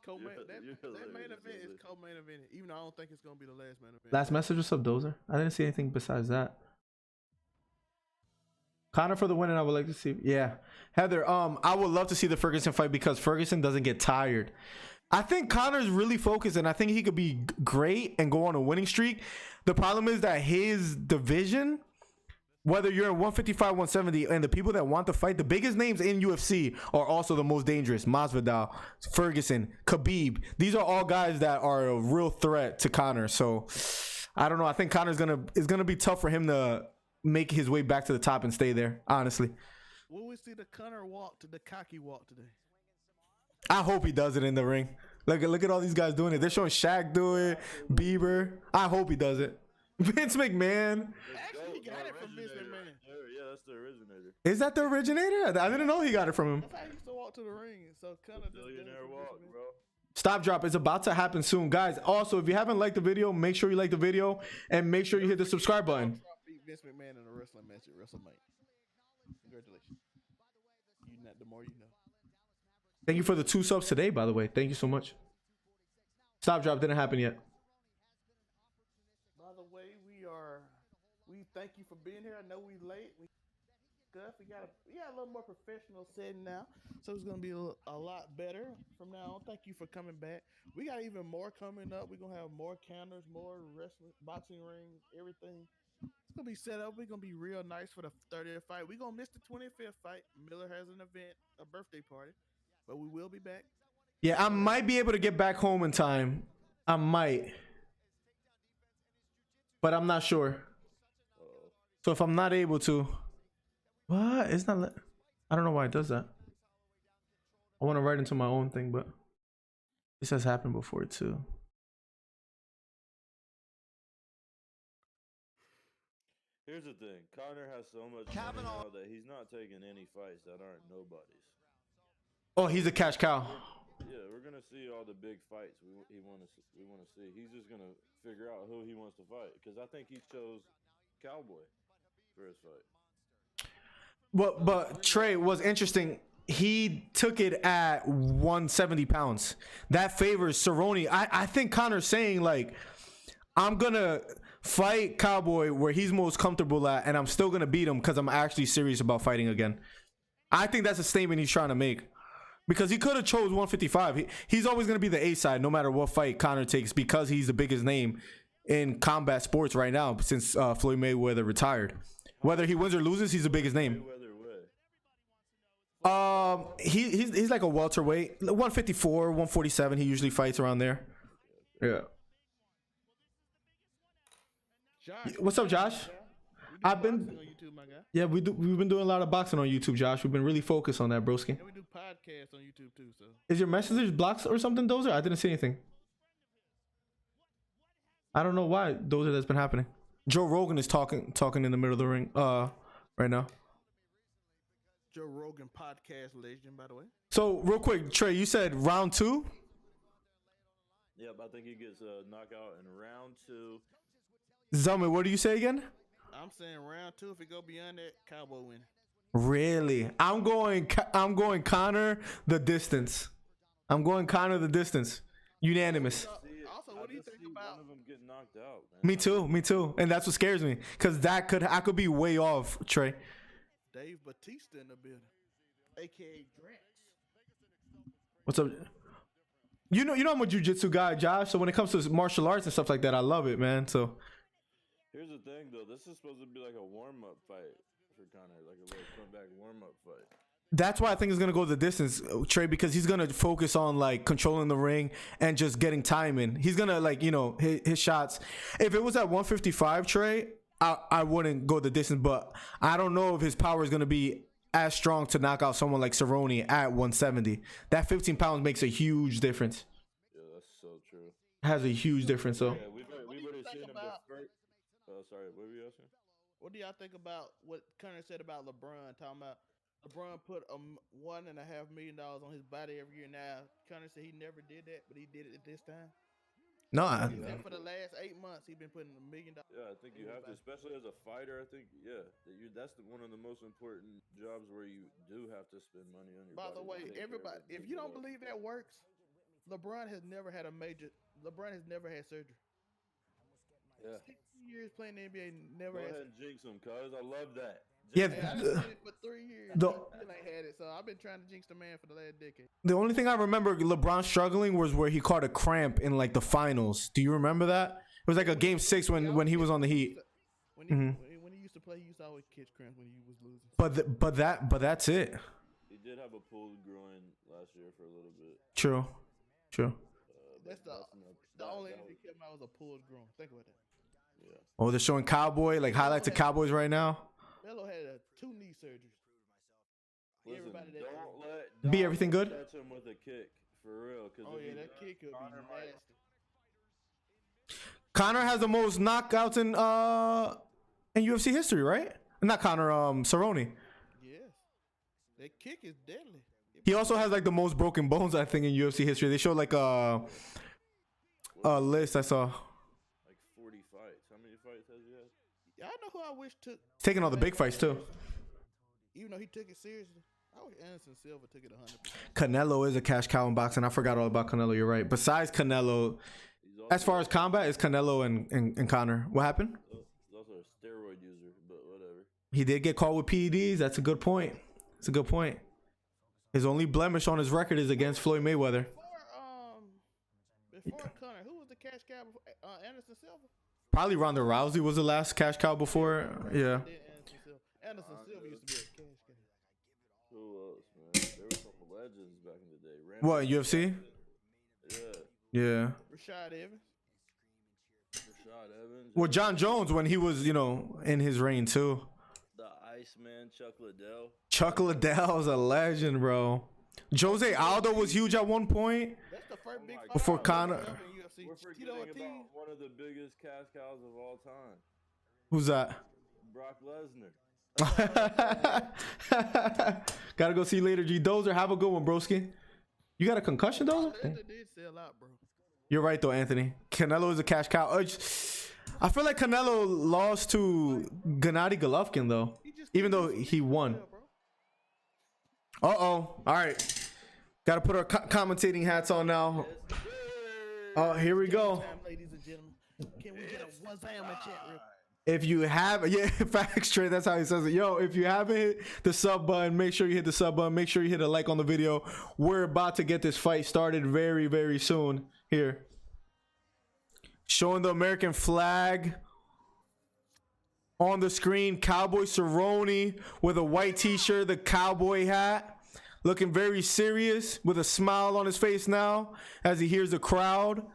Speaker 2: That main event is co-main event, even though I don't think it's gonna be the last main event.
Speaker 1: Last message, what's up, Dozer? I didn't see anything besides that. Conor for the win, and I would like to see. Yeah, Heather. I would love to see the Ferguson fight because Ferguson doesn't get tired. I think Conor's really focused, and I think he could be great and go on a winning streak. The problem is that his division, whether you're in 155, 170, and the people that want to fight, the biggest names in UFC are also the most dangerous. Masvidal, Ferguson, Khabib. These are all guys that are a real threat to Conor. So I don't know. I think Conor's it's gonna be tough for him to make his way back to the top and stay there. Honestly.
Speaker 2: Will we see the Conor walk to the cocky walk today?
Speaker 1: I hope he does it in the ring. Look at all these guys doing it. They're showing Shaq do it, Bieber. I hope he does it. Vince McMahon.
Speaker 2: Actually, he got it from Vince McMahon.
Speaker 3: Yeah, that's the originator.
Speaker 1: Is that the originator? I didn't know he got it from him.
Speaker 2: That's how he used to walk to the ring. So Conor just
Speaker 3: Billionaire walk, bro.
Speaker 1: Stop drop is about to happen soon, guys. Also, if you haven't liked the video, make sure you like the video and make sure you hit the subscribe button.
Speaker 2: Trump beat Vince McMahon in a wrestling match at WrestleMania. Congratulations. The more you know.
Speaker 1: Thank you for the 2 subs today, by the way. Thank you so much. Stop drop didn't happen yet.
Speaker 2: By the way, we thank you for being here. I know we late. We got a little more professional setting now, so it's gonna be a lot better from now on. Thank you for coming back. We got even more coming up. We're gonna have more counters, more wrestling, boxing rings, everything. It's gonna be set up. We're gonna be real nice for the 30th fight. We're gonna miss the 25th fight. Miller has an event, a birthday party, but we will be back.
Speaker 1: Yeah, I might be able to get back home in time. I might, but I'm not sure. So if I'm not able to, what? It's not. I don't know why it does that. I want to write into my own thing, but this has happened before too.
Speaker 3: Here's the thing. Conor has so much money now that he's not taking any fights that aren't nobody's.
Speaker 1: Oh, he's a cash cow.
Speaker 3: Yeah, we're gonna see all the big fights we want to see. He's just gonna figure out who he wants to fight because I think he chose Cowboy for his fight.
Speaker 1: But Trey was interesting. He took it at 170 pounds. That favors Cerrone. I think Conor's saying like, I'm gonna fight Cowboy where he's most comfortable at, and I'm still gonna beat him because I'm actually serious about fighting again. I think that's a statement he's trying to make. Because he could have chose 155. He's always going to be the A side no matter what fight Conor takes because he's the biggest name in combat sports right now since Floyd Mayweather retired. Whether he wins or loses, he's the biggest name. He's like a welterweight. 154, 147. He usually fights around there. Yeah.
Speaker 2: Josh,
Speaker 1: What's up, Josh? I've been
Speaker 2: on YouTube, my guy.
Speaker 1: Yeah, we've been doing a lot of boxing on YouTube, Josh. We've been really focused on that, broski.
Speaker 2: And we do podcasts on YouTube too. So
Speaker 1: Is your message blocked or something, Dozer? I didn't see anything. I don't know why, Dozer, that's been happening. Joe Rogan is talking in the middle of the ring right now.
Speaker 2: Joe Rogan podcast legend, by the way.
Speaker 1: So real quick, Trey, you said round 2?
Speaker 3: Yep, I think he gets a knockout in round 2.
Speaker 1: Zelman, what do you say again?
Speaker 2: I'm saying round 2. If it go beyond that, Cowboy winning.
Speaker 1: Really? I'm going Conor the distance. I'm going Conor the distance. Unanimous.
Speaker 2: Also, what do you think about?
Speaker 3: One of them getting knocked out, man.
Speaker 1: Me too. And that's what scares me, because I could be way off, Trey.
Speaker 2: Dave Batista in the building, aka Drax.
Speaker 1: What's up? You know I'm a jiu-jitsu guy, Josh. So when it comes to martial arts and stuff like that, I love it, man. So
Speaker 3: here's the thing, though. This is supposed to be like a warm-up fight for Conor, like a little comeback warm-up fight.
Speaker 1: that's why I think he's gonna go the distance, Trey, because he's gonna focus on like controlling the ring and just getting time in. He's gonna hit his shots. If it was at 155, Trey, I wouldn't go the distance, but I don't know if his power is gonna be as strong to knock out someone like Cerrone at 170. That 15 pounds makes a huge difference.
Speaker 3: Yeah, that's so true.
Speaker 1: Has a huge difference. So
Speaker 3: Yeah, we would have seen him the first. Oh, sorry, what were you asking?
Speaker 2: What do y'all think about what Conor said about LeBron? Talking about LeBron put $1.5 million on his body every year. Now Conor said he never did that, but he did it at this time.
Speaker 1: no,
Speaker 2: He said for the last 8 months, he's been putting $1 million.
Speaker 3: Yeah, I think you have to, especially as a fighter. I think that's one of the most important jobs where you do have to spend money on your
Speaker 2: By
Speaker 3: body.
Speaker 2: the way, everybody, if you don't believe that works, LeBron has never had surgery.
Speaker 3: Yeah.
Speaker 2: 6 years playing the NBA, never
Speaker 3: Go
Speaker 2: had
Speaker 3: ahead and jinx him, cuz I love that.
Speaker 1: yeah.
Speaker 2: surgery. I've been it for 3 years. Still ain't had it, so I've been trying to jinx the man for the last decade.
Speaker 1: The only thing I remember LeBron struggling was where he caught a cramp in like the finals. Do you remember that? It was like a game 6 when he was on the Heat.
Speaker 2: When he used to play, he used to always catch cramps when he was losing.
Speaker 1: But that's it.
Speaker 3: He did have a pulled groin last year for a little bit.
Speaker 1: True.
Speaker 2: That's the only thing that came out was a pulled groin. Think about that.
Speaker 3: Yeah.
Speaker 1: Oh, they're showing Cowboy, like highlights of Cowboys right now.
Speaker 2: Melo had 2 knee surgeries.
Speaker 3: Listen,
Speaker 2: Everybody that
Speaker 3: don't
Speaker 1: Be everything good?
Speaker 3: Catch him with a kick for real.
Speaker 2: Oh yeah, that kick could be nasty.
Speaker 1: Conor has the most knockouts in UFC history, right? Not Conor. Cerrone.
Speaker 2: Yes. That kick is deadly.
Speaker 1: He also has like the most broken bones, I think, in UFC history. They showed like a list I saw.
Speaker 3: Like 40 fights. How many fights has he had?
Speaker 2: I know who I wish took.
Speaker 1: He's taking all the big fights too.
Speaker 2: Even though he took it seriously, I wish Anderson Silva took it 100%.
Speaker 1: Canelo is a cash cow in boxing. I forgot all about Canelo. You're right. Besides Canelo, as far as combat, it's Canelo and Conor. What happened?
Speaker 3: He's also a steroid user, but whatever.
Speaker 1: He did get caught with PEDs. That's a good point. It's a good point. His only blemish on his record is against Floyd Mayweather.
Speaker 2: Before Conor, who was the cash cow before Anderson Silva?
Speaker 1: Probably Ronda Rousey was the last cash cow before. Yeah.
Speaker 2: Anderson Silva used to be a cash cow.
Speaker 3: Who else, man? There were some legends back in the day.
Speaker 1: What, UFC? Yeah.
Speaker 2: Rashad Evans.
Speaker 1: Well, John Jones when he was, in his reign too.
Speaker 3: The Iceman, Chuck Liddell.
Speaker 1: Chuck Liddell's a legend, bro. Jose Aldo was huge at one point.
Speaker 2: That's the first big fight
Speaker 1: before Conor.
Speaker 3: We're forgetting about one of the biggest cash cows of all time.
Speaker 1: Who's that?
Speaker 3: Brock Lesnar.
Speaker 1: Gotta go see you later, G. Dozer, have a good one, broski. You got a concussion, Dozer?
Speaker 2: They did sell out, bro.
Speaker 1: You're right, though, Anthony. Canelo is a cash cow. I feel like Canelo lost to Gennady Golovkin, though. Even though he won. Uh-oh. All right. Got to put our commentating hats on now. Oh, here we go.
Speaker 2: Ladies and gentlemen, can we get a Wazam in chat real quick?
Speaker 1: If you have, facts straight, that's how he says it. Yo, if you haven't hit the sub button, make sure you hit the sub button. Make sure you hit a like on the video. We're about to get this fight started very, very soon. Here. Showing the American flag on the screen. Cowboy Cerrone with a white t-shirt, the cowboy hat. Looking very serious with a smile on his face now as he hears the crowd.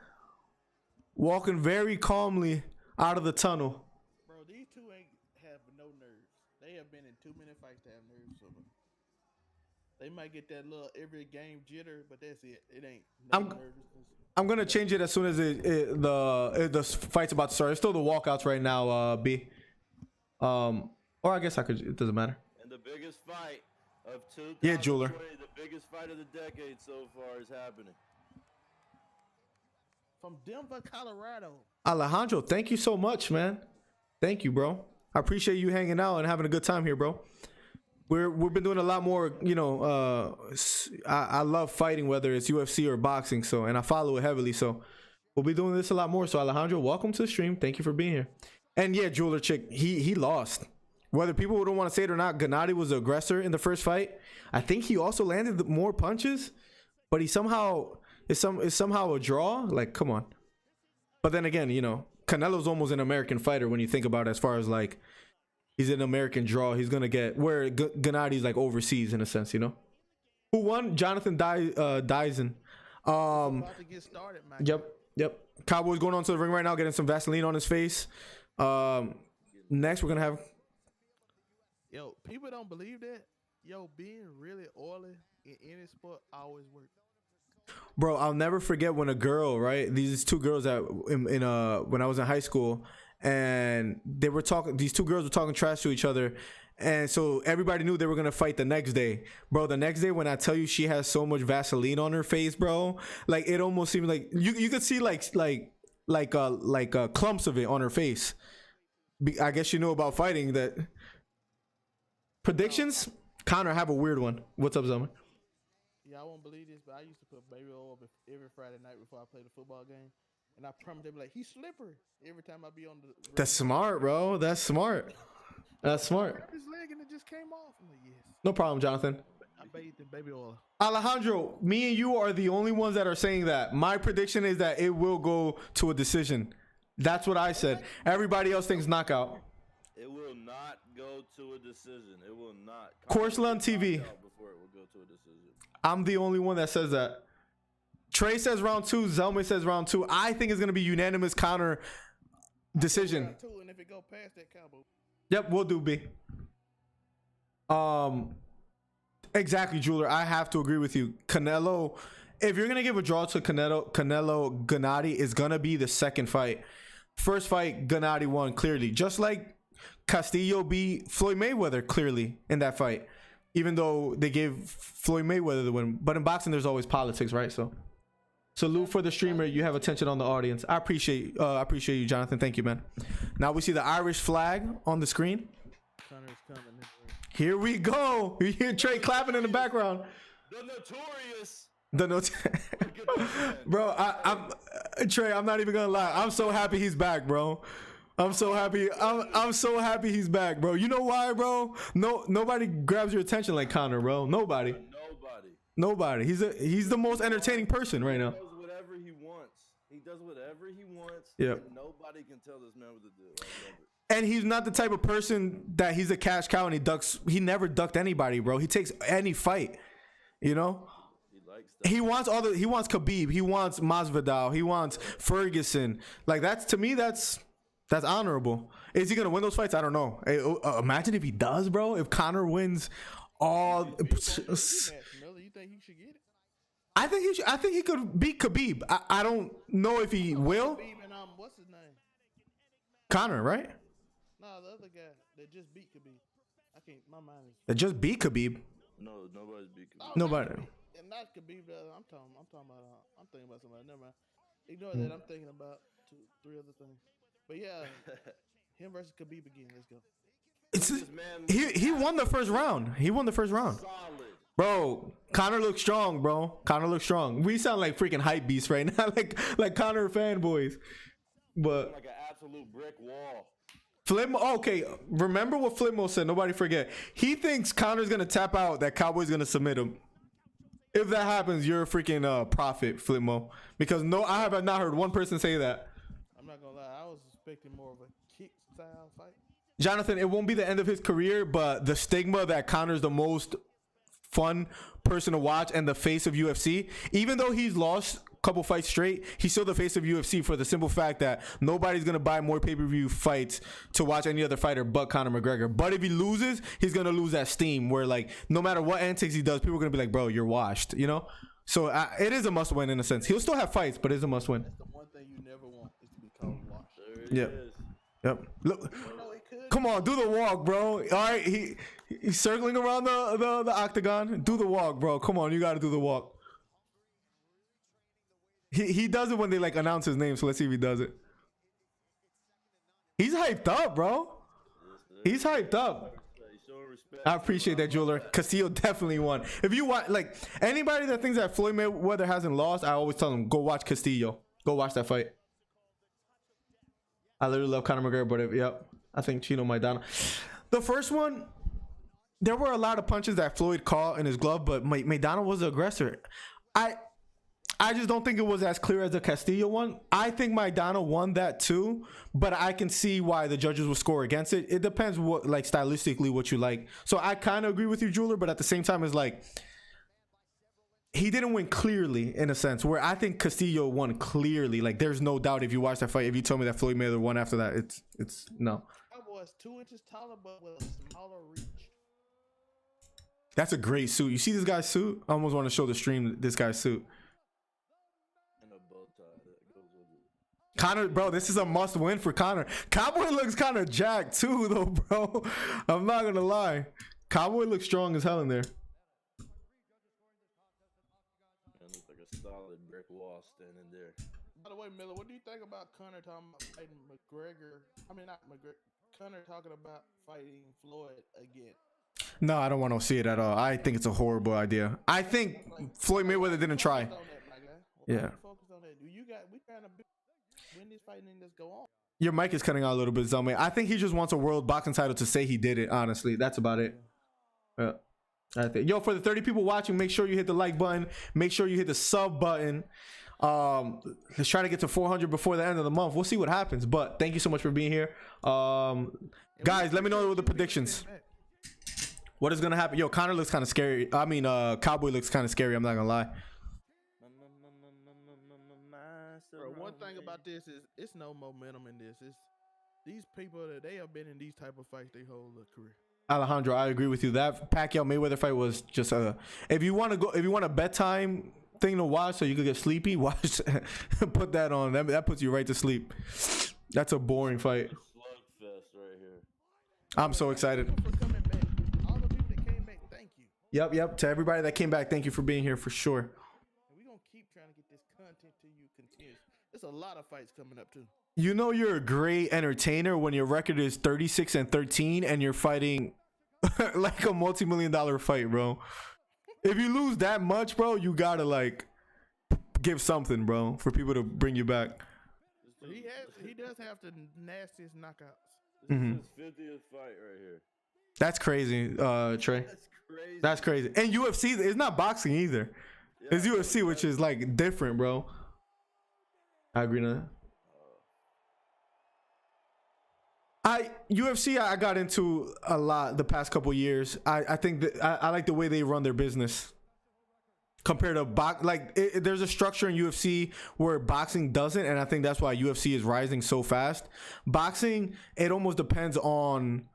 Speaker 1: Walking very calmly out of the tunnel.
Speaker 2: Bro, these two ain't have no nerves. They have been in too many fights to have nerves. So they might get that little every game jitter, but that's it. It ain't no nervousness.
Speaker 1: I'm gonna change it as soon as the fight's about to start. It's still the walkouts right now, B. Or I guess I could. It doesn't matter.
Speaker 3: And the biggest fight of 2020,
Speaker 1: yeah, Jeweler.
Speaker 3: The biggest fight of the decade so far is happening.
Speaker 2: From Denver, Colorado.
Speaker 1: Alejandro, thank you so much, man. Thank you, bro. I appreciate you hanging out and having a good time here, bro. We've been doing a lot more, I love fighting, whether it's UFC or boxing, and I follow it heavily, so we'll be doing this a lot more. So Alejandro, welcome to the stream. Thank you for being here. And yeah, Jeweler Chick, he lost. Whether people don't want to say it or not, Gennady was the aggressor in the first fight. I think he also landed more punches, but he somehow is somehow a draw. Like, come on. But then again, Canelo's almost an American fighter when you think about it, as far as like he's an American draw. He's gonna get where Gennady's like overseas in a sense, Who won? Jonathan Dyson.
Speaker 2: About to get started, man.
Speaker 1: Yep. Cowboy's going on to the ring right now, getting some Vaseline on his face. Next we're gonna have.
Speaker 2: Yo, people don't believe that. Yo, being really oily in any sport always works.
Speaker 1: Bro, I'll never forget when a girl, right? These two girls when I was in high school, and they were talking. These two girls were talking trash to each other, and so everybody knew they were gonna fight the next day, bro. The next day, when I tell you she has so much Vaseline on her face, bro, like it almost seemed like you could see like clumps of it on her face. I guess you know about fighting that. Predictions? Conor, have a weird one. What's up, Zelman?
Speaker 2: Yeah, I won't believe this, but I used to put baby oil every Friday night before I played a football game. And I promise they'd be like, he's slippery every time I be on the.
Speaker 1: That's smart, bro. That's smart. That's smart.
Speaker 2: I grabbed his leg and it just came off. I'm like, yes.
Speaker 1: No problem, Jonathan.
Speaker 2: I bathed in baby oil.
Speaker 1: Alejandro, me and you are the only ones that are saying that. My prediction is that it will go to a decision. That's what I said. Everybody else thinks knockout.
Speaker 3: It will not go to a decision. It will not.
Speaker 1: Coursland TV.
Speaker 3: Before it will go to a decision.
Speaker 1: I'm the only one that says that. Trey says round 2. Zelma says round 2. I think it's going to be unanimous Conor decision.
Speaker 2: Round 2, and if it go past that combo.
Speaker 1: Yep, we'll do B. Exactly, Jeweler. I have to agree with you. Canelo, if you're going to give a draw to Canelo Gennady is going to be the second fight. First fight, Gennady won clearly. Just like Castillo beat Floyd Mayweather clearly in that fight, even though they gave Floyd Mayweather the win. But in boxing, there's always politics, right? So, salute for the streamer. You have attention on the audience. I appreciate you, Jonathan. Thank you, man. Now we see the Irish flag on the screen.
Speaker 2: Connor's coming.
Speaker 1: Here we go. You hear Trey clapping in the background.
Speaker 3: The notorious.
Speaker 1: Bro, I'm Trey. I'm not even gonna lie. I'm so happy he's back, bro. I'm so happy. I'm so happy he's back, bro. You know why, bro? Nobody grabs your attention like Conor, bro. Nobody. He's the most entertaining person right now.
Speaker 3: He does whatever he wants.
Speaker 1: Yep.
Speaker 3: And nobody can tell this man what to do. I love it.
Speaker 1: And he's not the type of person that he's a cash cow and he never ducked anybody, bro. He takes any fight, you know? He wants Khabib, he wants Masvidal, he wants Ferguson. Like that's honorable. Is he gonna win those fights? I don't know. Hey, imagine if he does, bro. If Conor wins all,
Speaker 2: You think he should get it?
Speaker 1: I think he could beat Khabib. I don't know if he will.
Speaker 2: Khabib and what's his name?
Speaker 1: Conor, right?
Speaker 2: No, the other guy that just beat Khabib. I can't. My mind is.
Speaker 1: That just beat Khabib.
Speaker 3: No, nobody's beat Khabib.
Speaker 1: Nobody.
Speaker 2: And not Khabib. I'm talking about. I'm thinking about somebody. Never mind. Ignore that. I'm thinking about 3 other things. But yeah, him versus Khabib again. Let's go.
Speaker 1: He won the first round.
Speaker 3: Solid.
Speaker 1: Bro, Conor looks strong, bro. Conor looks strong. We sound like freaking hype beasts right now, like Conor fanboys. But
Speaker 3: Like an absolute brick wall.
Speaker 1: Flipmo, okay, remember what Flipmo said. Nobody forget. He thinks Conor's gonna tap out, that Cowboy's gonna submit him. If that happens, you're a freaking prophet, Flipmo. Because I have not heard one person say that.
Speaker 2: I'm not gonna lie. I was expecting more of a kick style fight.
Speaker 1: Jonathan, it won't be the end of his career, but the stigma that Conor's the most fun person to watch and the face of UFC, even though he's lost a couple fights straight, he's still the face of UFC for the simple fact that nobody's gonna buy more pay-per-view fights to watch any other fighter but Conor McGregor. But if he loses, he's gonna lose that steam where, like, no matter what antics he does, people are gonna be like, bro, you're washed, you know? So it is a must win in a sense. He'll still have fights, but it's a must win.
Speaker 2: That's the one thing you never want is to be called washed.
Speaker 1: Yep. Look, come on, do the walk, bro. All right, he's circling around the octagon. Do the walk, bro. Come on, you got to do the walk. He does it when they like announce his name, so let's see if he does it. He's hyped up, bro. He's hyped up. I appreciate that, jeweler. Castillo definitely won. If you watch, like, anybody that thinks that Floyd Mayweather hasn't lost, I always tell them, go watch Castillo. Go watch that fight. I literally love Conor McGregor, but yep, I think Chino Maidana. The first one, there were a lot of punches that Floyd caught in his glove, but Maidana was the aggressor. I just don't think it was as clear as the Castillo one. I think Maidana won that too, but I can see why the judges will score against it. It depends what, like, stylistically what you like. So I kind of agree with you, jeweler, but at the same time, it's like he didn't win clearly in a sense, where I think Castillo won clearly. Like, there's no doubt if you watch that fight, if you told me that Floyd Mayweather won after that, it's no.
Speaker 2: That was 2 inches taller, but with a smaller reach.
Speaker 1: That's a great suit. You see this guy's suit? I almost want to show the stream this guy's suit.
Speaker 3: And a bow tie that goes with it.
Speaker 1: Conor, bro, this is a must win for Conor. Cowboy looks kind of jacked too, though, bro. I'm not gonna lie. Cowboy looks strong as hell in there.
Speaker 3: And looks like a solid brick wall standing there.
Speaker 2: By the way, Miller, what do you think about Conor talking about fighting McGregor? I mean, not McGregor. Conor talking about fighting Floyd again.
Speaker 1: No, I don't want to see it at all. I think it's a horrible idea. I think Floyd Mayweather didn't try.
Speaker 2: Focus on that, my guy.
Speaker 1: Yeah.
Speaker 2: Focus on that. We trying to win this fight and just go on.
Speaker 1: Your mic is cutting out a little bit, Zelmay. I think he just wants a world boxing title to say he did it, honestly. That's about it. Yeah. I think. Yo, for the 30 people watching, make sure you hit the like button. Make sure you hit the sub button. Let's try to get to 400 before the end of the month. We'll see what happens. But thank you so much for being here. Guys, let me know the predictions. What is gonna happen? Yo, Conor looks kind of scary. I mean, Cowboy looks kind of scary. I'm not gonna lie.
Speaker 2: Bro, one thing about this is it's no momentum in this. It's these people that they have been in these type of fights their whole career.
Speaker 1: Alejandro, I agree with you. That Pacquiao Mayweather fight was just a. If you want a bedtime thing to watch so you could get sleepy, watch. Put that on. That puts you right to sleep. That's a boring fight.
Speaker 3: Slugfest right here.
Speaker 1: I'm so excited.
Speaker 2: Thank you for coming back. All the people that came back, thank you.
Speaker 1: Yep. To everybody that came back, thank you for being here for sure.
Speaker 2: And we're gonna keep trying to get this content to you continuous. There's a lot of fights coming up too.
Speaker 1: You know you're a great entertainer when your record is 36-13 and you're fighting like a multi-million-dollar fight, bro. If you lose that much, bro, you gotta like give something, bro, for people to bring you back.
Speaker 2: He does have the nastiest knockouts.
Speaker 3: This is his 50th fight right here.
Speaker 1: That's crazy, Trey.
Speaker 3: That's crazy.
Speaker 1: That's crazy. And UFC, it's not boxing either. It's UFC, which is like different, bro. I agree on that. UFC I got into a lot the past couple years. I think that I like the way they run their business compared to box. Like there's a structure in UFC where boxing doesn't, and I think that's why UFC is rising so fast. Boxing, it almost depends on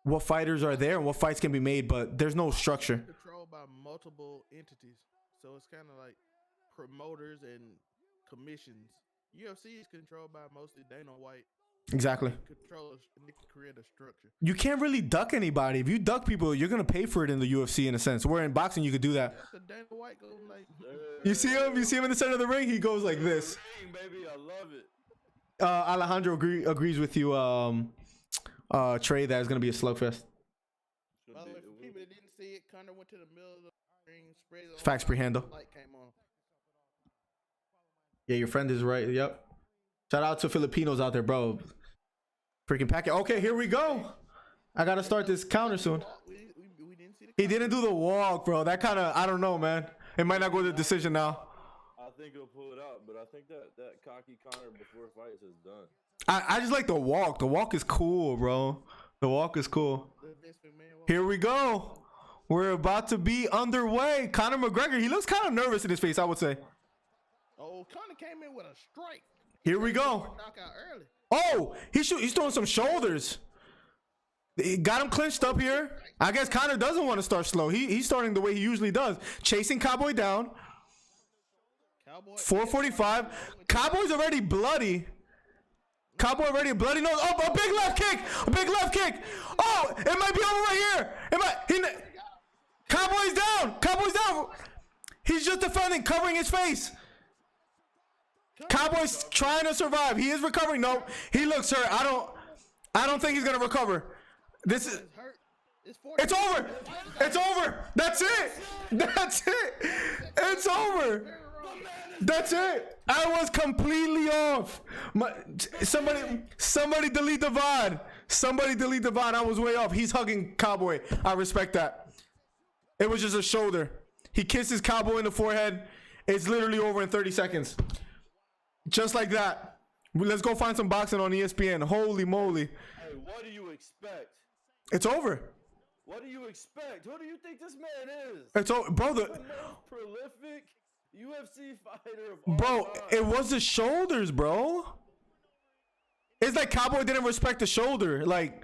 Speaker 1: what fighters are there and what fights can be made, but there's no structure.
Speaker 2: Controlled by multiple entities, so it's kind of like promoters and commissions. UFC is controlled by mostly Dana White.
Speaker 1: Exactly.
Speaker 2: Controllers and they can create a structure.
Speaker 1: You can't really duck anybody. If you duck people, you're gonna pay for it in the UFC in a sense. Where in boxing you could do that.
Speaker 2: So Dana White goes like,
Speaker 1: You see him? You see him in the center of the ring? He goes like this.
Speaker 3: Baby, I love it.
Speaker 1: Alejandro agrees with you, Trey, that it's gonna be a slugfest.
Speaker 2: by the way, for people that didn't see it, Conor went to the middle of the ring, sprayed the
Speaker 1: Facts pre-handle.
Speaker 2: light came on.
Speaker 1: Yeah, your friend is right. Yep. Shout out to Filipinos out there, bro. Freaking packet. Okay, here we go. I gotta start this counter soon.
Speaker 2: We didn't see the
Speaker 1: He didn't do the walk, bro. That kind of, I don't know, man. It might not go to the decision now.
Speaker 3: I think he'll pull it out, but I think that cocky Conor before fights is done.
Speaker 1: I just like the walk. The walk is cool, bro. The walk is cool. Here we go. We're about to be underway. Conor McGregor, he looks kind of nervous in his face, I would say.
Speaker 2: Oh, Conor came in with a strike.
Speaker 1: Here we go.
Speaker 2: Knockout early.
Speaker 1: Oh, he's throwing some shoulders. He got him clinched up here. I guess Conor doesn't want to start slow. He's starting the way he usually does. Chasing Cowboy down.
Speaker 2: Cowboy
Speaker 1: 445. Cowboy's already bloody. Cowboy already bloody nose. Oh, a big left kick. A big left kick. Oh, it might be over right here. Cowboy's down. Cowboy's down. He's just defending, covering his face. Cowboy's trying to survive. He is recovering. No, he looks hurt. I don't think he's gonna recover. This is.
Speaker 2: hurt.
Speaker 1: It's over. It's over. That's it. That's it. It's over. That's it. I was completely off. Somebody delete the VOD. Somebody delete the VOD. I was way off. He's hugging Cowboy. I respect that. It was just a shoulder. He kisses Cowboy in the forehead. It's literally over in 30 seconds. Just like that. Let's go find some boxing on ESPN. Holy moly.
Speaker 3: Hey, what do you expect?
Speaker 1: It's over.
Speaker 3: What do you expect? Who do you think this man is?
Speaker 1: It's over. Bro,
Speaker 3: The most prolific UFC fighter of all
Speaker 1: Bro,
Speaker 3: time.
Speaker 1: it was the shoulders, bro. It's like Cowboy didn't respect the shoulder. Like,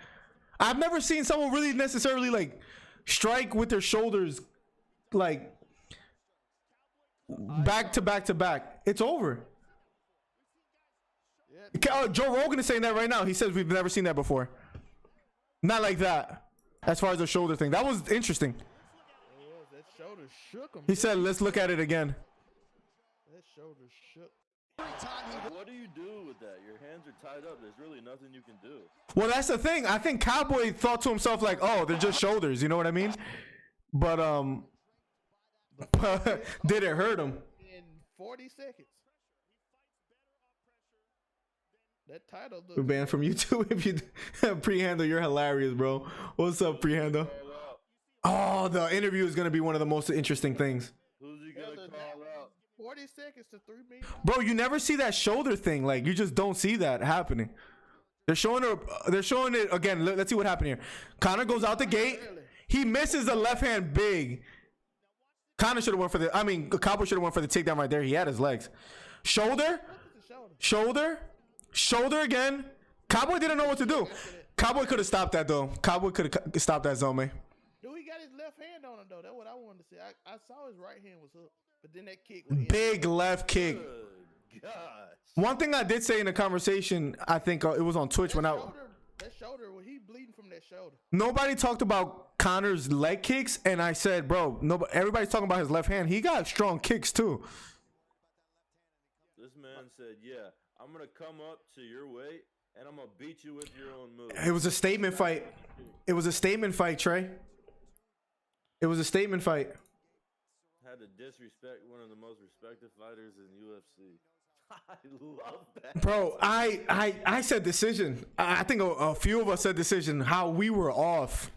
Speaker 1: I've never seen someone really necessarily like strike with their shoulders like back to back to back. It's over. Joe Rogan is saying that right now. He says we've never seen that before. Not like that. As far as the shoulder thing. That was interesting.
Speaker 2: That shoulder shook him.
Speaker 1: He said, let's look at it again.
Speaker 2: That shoulder shook.
Speaker 3: What do you do with that? Your hands are tied up. There's really nothing you can do.
Speaker 1: Well, that's the thing. I think Cowboy thought to himself like, oh, they're just shoulders. You know what I mean? But, did it hurt him?
Speaker 2: In 40 seconds. That title.
Speaker 1: We're banned from YouTube if you pre-handle. You're hilarious, bro. What's up, pre-handle? Oh, the interview is going to be one of the most interesting things.
Speaker 3: Who's he going to call out?
Speaker 2: 40 seconds to 3 million.
Speaker 1: Bro, you never see that shoulder thing. Like, you just don't see that happening. They're showing it again. Let's see what happened here. Conor goes out the gate. He misses the left hand big. Conor should have went for Cowboy should have went for the takedown right there. He had his legs. Shoulder. Shoulder again. Cowboy didn't know what to do. Cowboy could have stopped that though. Cowboy could have stopped that Zome.
Speaker 2: Dude, he got his left hand on him though. That's what I wanted to see. I saw his right hand was up, but then that kick was
Speaker 1: Big left kick.
Speaker 3: Good gosh.
Speaker 1: One thing I did say in the conversation, I think it was on Twitch when I.
Speaker 2: That That shoulder, well, he bleeding from that shoulder.
Speaker 1: Nobody talked about Conor's leg kicks, and I said, bro, nobody. Everybody's talking about his left hand. He got strong kicks too.
Speaker 3: This man said, "Yeah, I'm gonna come up to your weight, and I'm gonna beat you with your own move."
Speaker 1: It was a statement fight. It was a statement fight, Trey. It was a statement fight.
Speaker 3: Had to disrespect one of the most respected fighters in UFC. I love that,
Speaker 1: Bro, I said decision. I think a few of us said decision. How we were off.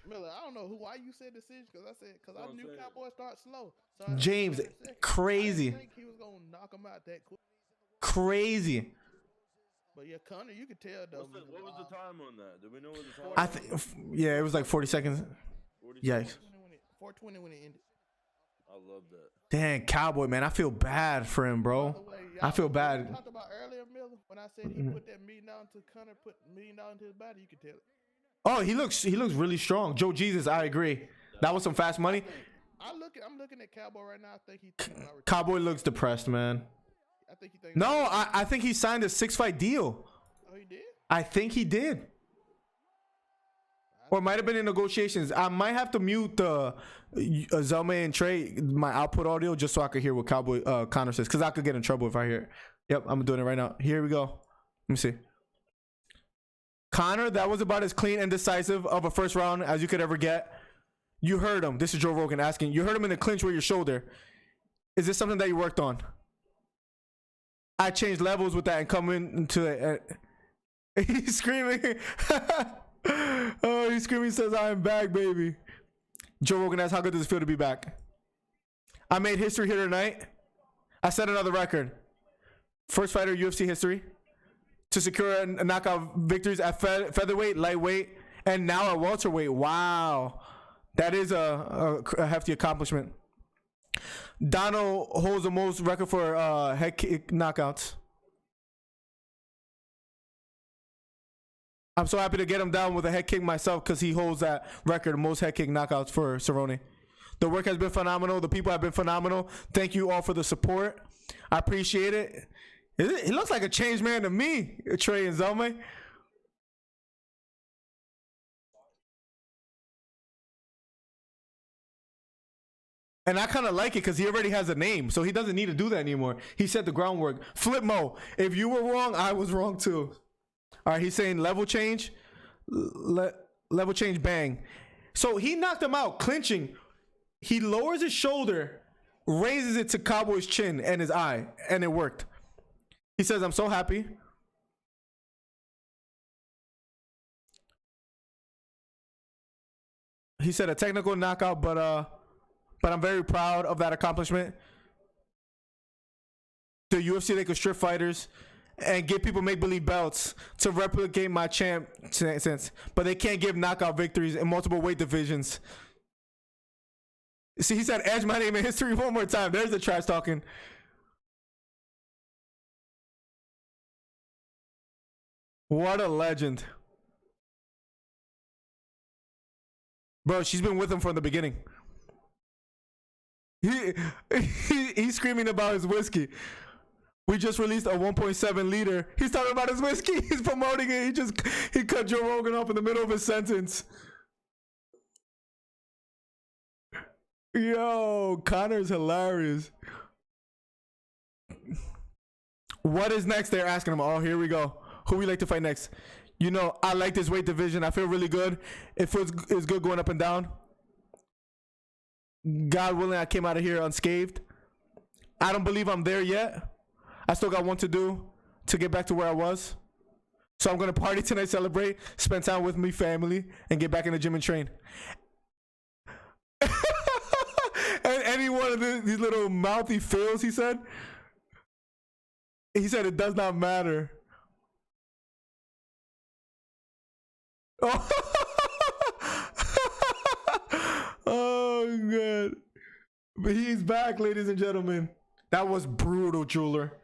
Speaker 2: Miller, I don't know why you said decision because I knew
Speaker 3: saying.
Speaker 2: Cowboy start slow. So I
Speaker 1: James,
Speaker 2: said, I
Speaker 1: crazy,
Speaker 2: didn't think he was gonna knock him out that quick.
Speaker 1: crazy.
Speaker 2: But yeah, Conor, you could tell though.
Speaker 3: What was the time on that? Do we know what the time?
Speaker 1: I think, yeah, it was like 40 seconds.
Speaker 3: 40
Speaker 1: Yeah.
Speaker 3: seconds?
Speaker 2: 4:20 when it ended.
Speaker 3: I love that.
Speaker 1: Dang, Cowboy, man, I feel bad for him, bro.
Speaker 2: By the way,
Speaker 1: I feel
Speaker 2: what
Speaker 1: bad.
Speaker 2: we talked about earlier, Miller, when I said he put that $1 million to Conor, put $1 million into his body, you could tell it.
Speaker 1: Oh, he looks really strong. Joe Jesus, I agree. That was some fast money.
Speaker 2: I'm looking at Cowboy right now. I think he thinking about retiring.
Speaker 1: Cowboy looks depressed, man.
Speaker 2: I think he thinks.
Speaker 1: No, I think he signed a 6-fight deal.
Speaker 2: Oh, he did.
Speaker 1: I think he did. Or it might have been in negotiations. I might have to mute the Zelme and Trey, my output audio, just so I could hear what Conor says. Because I could get in trouble if I hear it. Yep, I'm doing it right now. Here we go. Let me see. Conor, that was about as clean and decisive of a first round as you could ever get. You heard him. This is Joe Rogan asking. You heard him in the clinch with your shoulder. Is this something that you worked on? I changed levels with that and come into it. He's screaming. Oh, he's screaming, says, I am back, baby. Joe Rogan asks, how good does it feel to be back? I made history here tonight. I set another record. First fighter in UFC history to secure a knockout victories at featherweight, lightweight, and now at welterweight. Wow. That is a hefty accomplishment. Dono holds the most record for head kick knockouts. I'm so happy to get him down with a head kick myself because he holds that record, most head kick knockouts for Cerrone. The work has been phenomenal. The people have been phenomenal. Thank you all for the support. I appreciate it. He looks like a changed man to me, Trey and Zelme. And I kind of like it because he already has a name, so he doesn't need to do that anymore. He set the groundwork. Flip Mo, if you were wrong, I was wrong too. All right, he's saying level change. Level change, bang. So he knocked him out, clinching. He lowers his shoulder, raises it to Cowboy's chin and his eye, and it worked. He says, I'm so happy. He said a technical knockout, but I'm very proud of that accomplishment. The UFC, they could strip fighters and give people make-believe belts to replicate my champ sense, but they can't give knockout victories in multiple weight divisions. See, he said, Edge my name in history one more time. There's the trash talking. What a legend. Bro, she's been with him from the beginning. He's screaming about his whiskey. We just released a 1.7 liter. He's talking about his whiskey. He's promoting it. He cut Joe Rogan off in the middle of his sentence. Yo, Conor's hilarious. What is next? They're asking him. Oh, here we go. Who we like to fight next? You know, I like this weight division. I feel really good. It's good going up and down. God willing, I came out of here unscathed. I don't believe I'm there yet. I still got one to do to get back to where I was. So I'm going to party tonight, celebrate, spend time with me family, and get back in the gym and train. And any one of these little mouthy fills, he said it does not matter. Oh, oh God. But he's back, ladies and gentlemen. That was brutal, jeweler.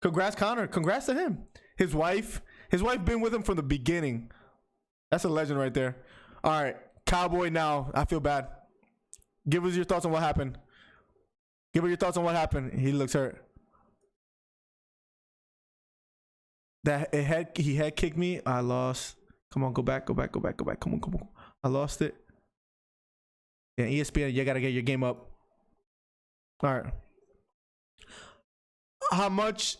Speaker 1: Congrats, Conor. Congrats to him. His wife been with him from the beginning. That's a legend right there. All right, Cowboy now. I feel bad. Give us your thoughts on what happened. Give us your thoughts on what happened. He looks hurt. He head kicked me. I lost. Come on, go back. Come on. I lost it. Yeah, ESPN, you gotta get your game up. All right. How much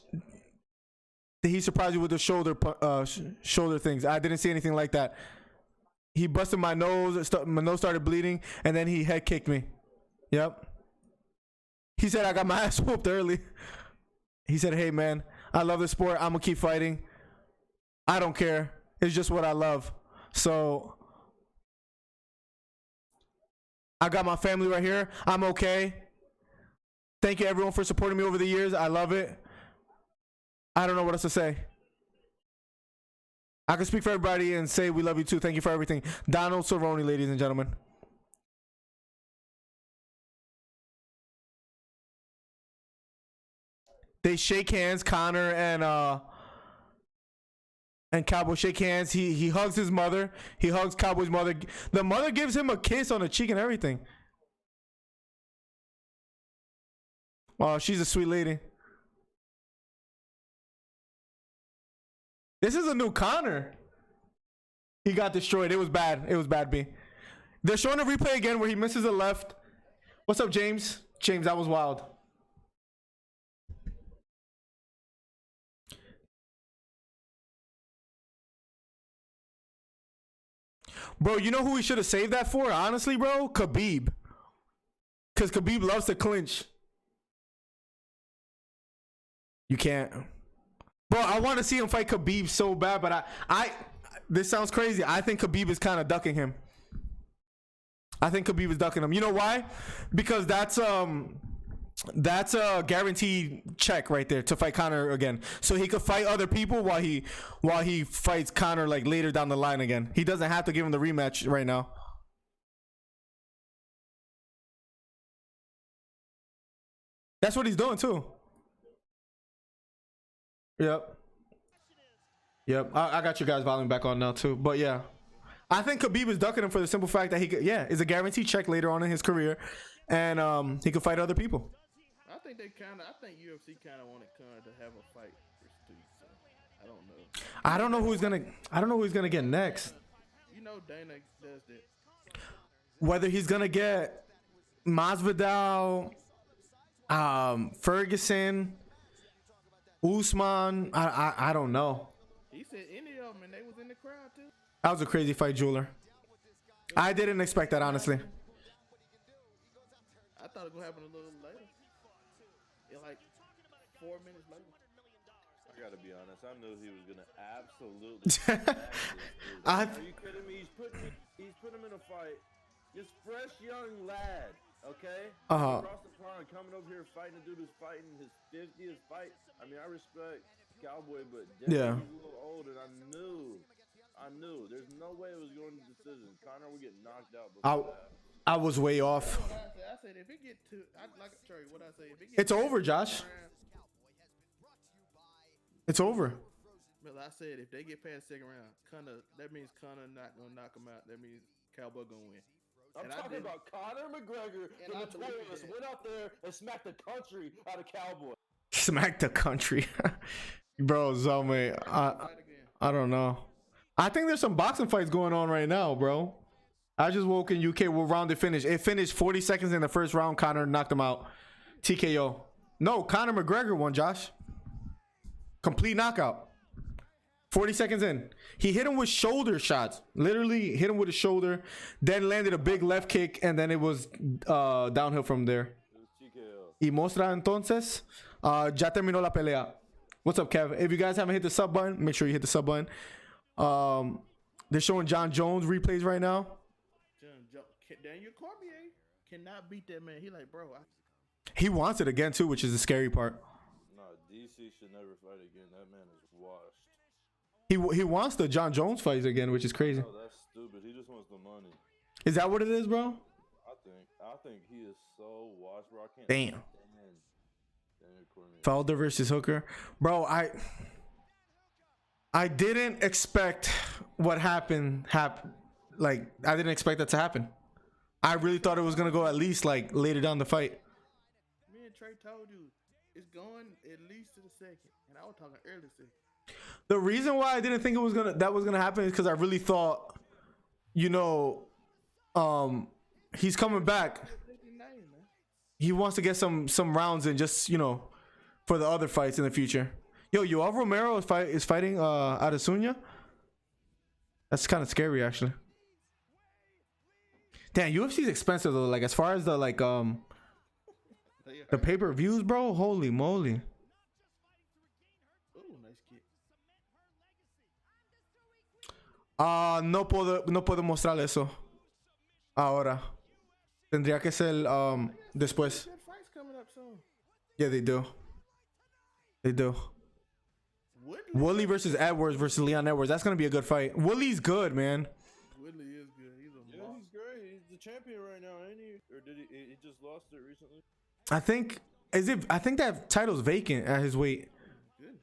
Speaker 1: did he surprise you with the shoulder things? I didn't see anything like that. He busted my nose. My nose started bleeding, and then he head kicked me. Yep. He said I got my ass whooped early. He said, "Hey man, I love the sport. I'm gonna keep fighting. I don't care. It's just what I love." So I got my family right here. I'm okay. Thank you everyone for supporting me over the years. I love it. I don't know what else to say. I can speak for everybody and say we love you too. Thank you for everything. Donald Cerrone, ladies and gentlemen. They shake hands, Conor and Cowboy shake hands. He hugs his mother. He hugs Cowboy's mother. The mother gives him a kiss on the cheek and everything. Oh, she's a sweet lady. This is a new Conor. He got destroyed. It was bad. It was bad, B. They're showing a replay again where he misses a left. What's up, James? James, that was wild. Bro, you know who we should have saved that for? Honestly, bro? Khabib. Because Khabib loves to clinch. You can't. Bro, I want to see him fight Khabib so bad, but I this sounds crazy. I think Khabib is kind of ducking him. I think Khabib is ducking him. You know why? Because that's a guaranteed check right there to fight Conor again. So he could fight other people while he fights Conor like later down the line again. He doesn't have to give him the rematch right now. That's what he's doing too. Yep. I got you guys volume back on now too. But yeah, I think Khabib is ducking him for the simple fact that it's a guaranteed check later on in his career, and he could fight other people.
Speaker 2: I think UFC kind of wanted Conor to have a fight for Stu. So I don't know.
Speaker 1: I don't know who he's gonna get next.
Speaker 2: You know Dana does that.
Speaker 1: Whether he's gonna get Masvidal, Ferguson, Usman, I don't know.
Speaker 2: He said any of them, and they was in the crowd too.
Speaker 1: That was a crazy fight, jeweler. I didn't expect that, honestly.
Speaker 2: I thought it was gonna happen a little later. Like 4 minutes later.
Speaker 3: I gotta be honest. I knew he was gonna absolutely. Are you kidding me? He's put him in a fight. This fresh young lad, okay? Across the pond, coming over here fighting a dude who's fighting his 50th fight. I mean, I respect Cowboy, but
Speaker 1: yeah,
Speaker 3: he's a little old, and I knew. There's no way it was going to decision. Conor would get knocked out before that.
Speaker 1: I was way off.
Speaker 2: I said if it get to, what I say, if it
Speaker 1: it's over, Josh. It's over.
Speaker 2: But I said if they get past second round, that means Conor not gonna knock him out. That means Cowboy gonna win.
Speaker 3: I'm talking about Conor McGregor, the notorious, went out there and smacked the country out of Cowboy.
Speaker 1: Smack the country. Bro, Zalme, I don't know. I think there's some boxing fights going on right now, bro. I just woke in UK. What round it finished? It finished 40 seconds in the first round. Conor knocked him out. TKO. No, Conor McGregor won, Josh. Complete knockout. 40 seconds in. He hit him with shoulder shots. Literally hit him with his shoulder. Then landed a big left kick. And then it was downhill from there. Y mostra entonces. Ya terminó la pelea. What's up, Kev? If you guys haven't hit the sub button, make sure you hit the sub button. They're showing John Jones replays right now.
Speaker 2: Daniel Cormier cannot beat that man. He like, bro.
Speaker 1: He wants it again too, which is the scary part.
Speaker 3: No, DC should never fight again. That man is washed.
Speaker 1: He wants the John Jones fights again, which is crazy.
Speaker 3: No, that's stupid. He just wants the money.
Speaker 1: Is that what it is, bro?
Speaker 3: I think he is so washed, bro. I can't.
Speaker 1: Damn. Felder versus Hooker, bro. I didn't expect what happened. Like I didn't expect that to happen. I really thought it was gonna go at least like later down the fight.
Speaker 2: Me and Trey told you it's going at least to the second, and I was talking early second.
Speaker 1: The reason why I didn't think that was gonna happen is because I really thought, you know, he's coming back. He wants to get some rounds in, just, you know, for the other fights in the future. Yo, Yoel Romero is fighting Adesanya. That's kind of scary, actually. Damn, UFC's expensive though. Like, as far as the the pay-per-views, bro. Holy moly.
Speaker 2: Ooh, nice kick.
Speaker 1: No puedo mostrar eso ahora. Tendría que ser después.
Speaker 2: Good fights coming up soon.
Speaker 1: Yeah, they do. They do. Woodley versus Edwards versus Leon Edwards. That's gonna be a good fight. Woodley's good, man.
Speaker 2: Woodley is good. He's a
Speaker 3: Yeah, he's great. He's the champion right now, ain't he? Or did he just lost it recently?
Speaker 1: I think that title's vacant at his weight.
Speaker 2: good.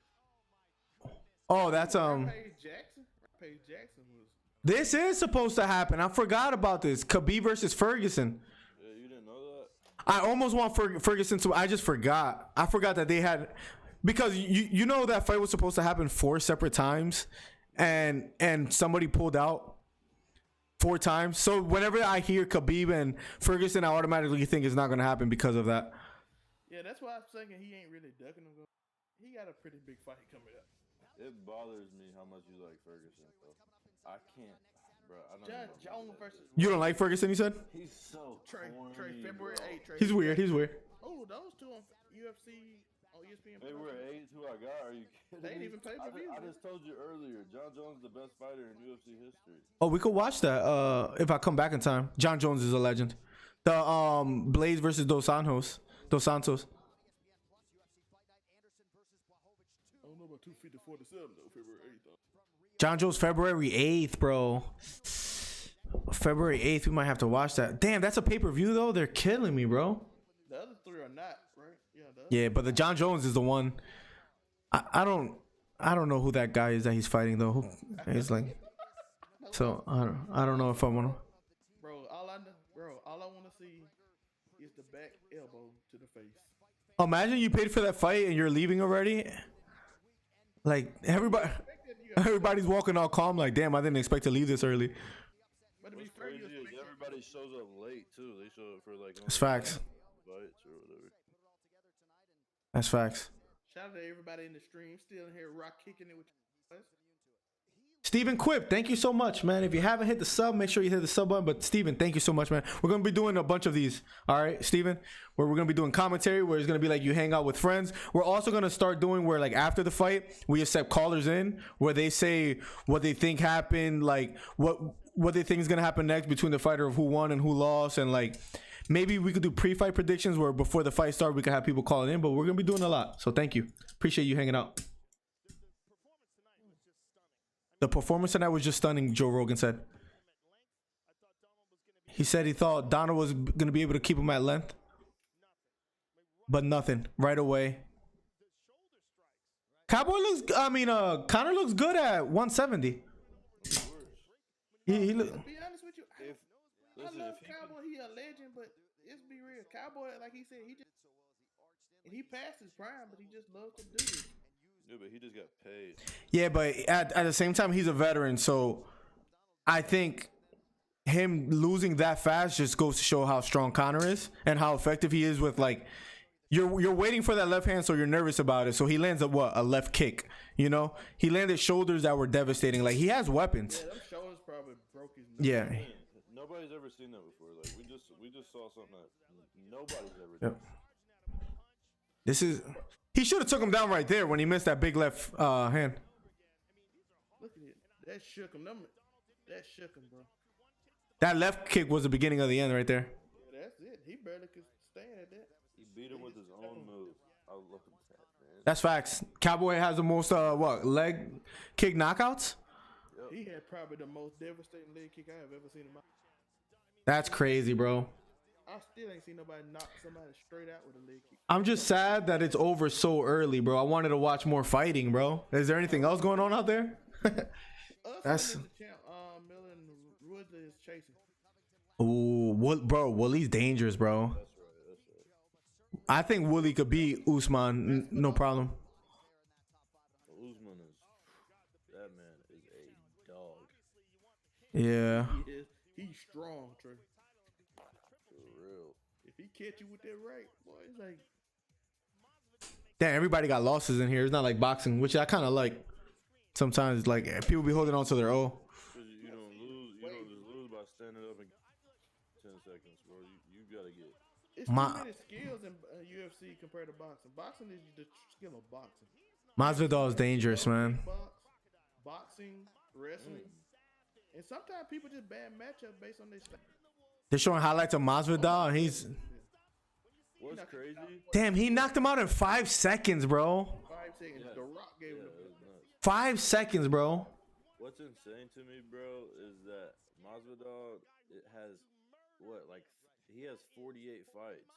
Speaker 1: Oh, that's
Speaker 2: Paige Jackson was.
Speaker 1: This is supposed to happen. I forgot about this. Khabib versus Ferguson.
Speaker 3: Yeah, you didn't know that?
Speaker 1: I almost want Ferguson to. I just forgot. I forgot that they had, because you know that fight was supposed to happen 4 separate times, and somebody pulled out 4 times. So whenever I hear Khabib and Ferguson, I automatically think it's not gonna happen because of that.
Speaker 2: Yeah, that's why I'm thinking he ain't really ducking him. He got a pretty big fight coming up.
Speaker 3: It bothers me how much you like Ferguson, bro. I can't, bro. I don't
Speaker 2: Judge
Speaker 3: know.
Speaker 2: Jones versus.
Speaker 1: You don't like Ferguson, you said?
Speaker 3: He's so
Speaker 2: Trey,
Speaker 3: corny,
Speaker 2: February
Speaker 3: bro.
Speaker 2: 8th. Trey.
Speaker 1: He's weird. He's weird.
Speaker 2: Oh, those two on UFC on ESPN.
Speaker 3: February 8th, who I got? Are you kidding
Speaker 2: They ain't
Speaker 3: me?
Speaker 2: even pay-per-view,
Speaker 3: I
Speaker 2: man.
Speaker 3: just told you earlier, John Jones is the best fighter in UFC history.
Speaker 1: Oh, we could watch that if I come back in time. John Jones is a legend. The Blaze versus Dos Santos.
Speaker 2: I don't know about 250-47 though. February 8th. Though.
Speaker 1: John Jones February 8th, bro. February 8th, we might have to watch that. Damn, that's a pay-per-view though. They're killing me, bro.
Speaker 2: The other 3 are not, right? Yeah.
Speaker 1: Yeah, but the John Jones is the one. I don't know who that guy is that he's fighting though. He's like, so I don't know if I want to.
Speaker 2: Bro, all I want to see is the back elbow to the face.
Speaker 1: Imagine you paid for that fight and you're leaving already. Like everybody's walking all calm. Like, damn, I didn't expect to leave this early.
Speaker 2: But to be
Speaker 3: What's
Speaker 2: fair,
Speaker 3: crazy
Speaker 2: you
Speaker 3: is everybody shows up late too. They show up for like
Speaker 1: That's
Speaker 3: only
Speaker 1: facts.
Speaker 3: fights or whatever.
Speaker 1: That's facts.
Speaker 2: shout out to everybody in the stream still in here rock kicking it with you.
Speaker 1: Steven Quip, thank you so much, man. If you haven't hit the sub, make sure you hit the sub button. But Steven, thank you so much, man. We're going to be doing a bunch of these. All right, Steven, where we're going to be doing commentary, where it's going to be like you hang out with friends. We're also going to start doing where, like, after the fight, we accept callers in where they say what they think happened, like what they think is going to happen next between the fighter of who won and who lost. And like, maybe we could do pre-fight predictions where before the fight starts, we could have people calling in, but we're going to be doing a lot. So thank you. Appreciate you hanging out. The performance tonight was just stunning, Joe Rogan said. He said he thought Donald was going to be able to keep him at length. But nothing. Right away. Conor looks good at 170. He look.
Speaker 2: To be honest with you, I love Cowboy. He a legend, but let's be real. Cowboy, like he said, he passed his prime, but he just loves to do this.
Speaker 3: Yeah, but he just got paid.
Speaker 1: Yeah, but at the same time, he's a veteran, so I think him losing that fast just goes to show how strong Conor is and how effective he is with, like, you're waiting for that left hand, so you're nervous about it. So he lands a left kick, you know? He landed shoulders that were devastating. Like, he has weapons.
Speaker 2: Yeah, them shoulders probably broke his neck.
Speaker 1: Yeah.
Speaker 3: Nobody's ever seen that before. Like we just saw something that nobody's ever done.
Speaker 1: Yep. He should have took him down right there when he missed that big left hand.
Speaker 2: Look at it. That shook him. That shook him, bro.
Speaker 1: That left kick was the beginning of the end right there.
Speaker 2: Yeah, that's it. He barely could stand at that.
Speaker 3: He beat him with his own move. I love that, man.
Speaker 1: That's facts. Cowboy has the most leg kick knockouts.
Speaker 3: Yep.
Speaker 2: He had probably the most devastating leg kick I have ever seen in my.
Speaker 1: That's crazy, bro.
Speaker 2: I still ain't seen nobody knock somebody straight out with a leg kick.
Speaker 1: I'm just sad that it's over so early, bro. I wanted to watch more fighting, bro. Is there anything else going on out there? That's
Speaker 2: the champ. Miller and Woodley is chasing.
Speaker 1: ooh, bro. Wooley's dangerous, bro.
Speaker 3: That's right.
Speaker 1: I think Wooley could beat Usman, no problem.
Speaker 3: Usman is
Speaker 1: Yeah.
Speaker 2: He's strong, Trey.
Speaker 3: For real.
Speaker 2: If he catch you with that right, boy, it's like
Speaker 1: Damn, everybody got losses in here. It's not like boxing, which I kind of like. Sometimes, like, people be holding on to their O.
Speaker 3: Cause you don't lose. You don't just lose by standing up in 10 seconds, bro. You gotta get.
Speaker 2: it's too many skills in UFC compared to boxing. Boxing is the skill of boxing.
Speaker 1: Masvidal is dangerous, man.
Speaker 2: Boxing, wrestling, and sometimes people just bad matchup based on their style.
Speaker 1: They're showing highlights of Masvidal, and he's
Speaker 3: What's crazy?
Speaker 1: damn. He knocked him out in 5 seconds, bro.
Speaker 2: 5 seconds. The Rock gave him
Speaker 3: It
Speaker 2: the
Speaker 3: was nuts.
Speaker 1: 5 seconds, bro.
Speaker 3: What's insane to me, bro, is that Masvidal has what, like he has 48 fights,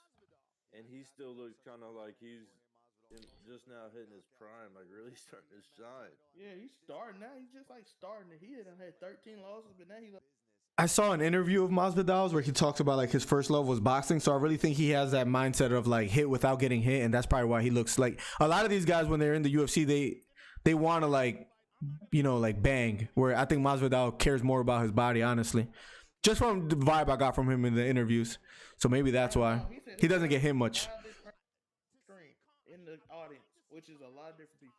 Speaker 3: and he still looks kind of like he's just now hitting his prime, like really starting to shine.
Speaker 2: Yeah, he's starting now. He's just like starting. He had 13 losses, but now he's like,
Speaker 1: I saw an interview of Masvidal's where he talks about like his first love was boxing. So I really think he has that mindset of like hit without getting hit, and that's probably why he looks like a lot of these guys when they're in the UFC. They want to like, you know, like bang. Where I think Masvidal cares more about his body, honestly, just from the vibe I got from him in the interviews. So maybe that's why he doesn't get hit much.
Speaker 2: in the audience, which is a lot of different people.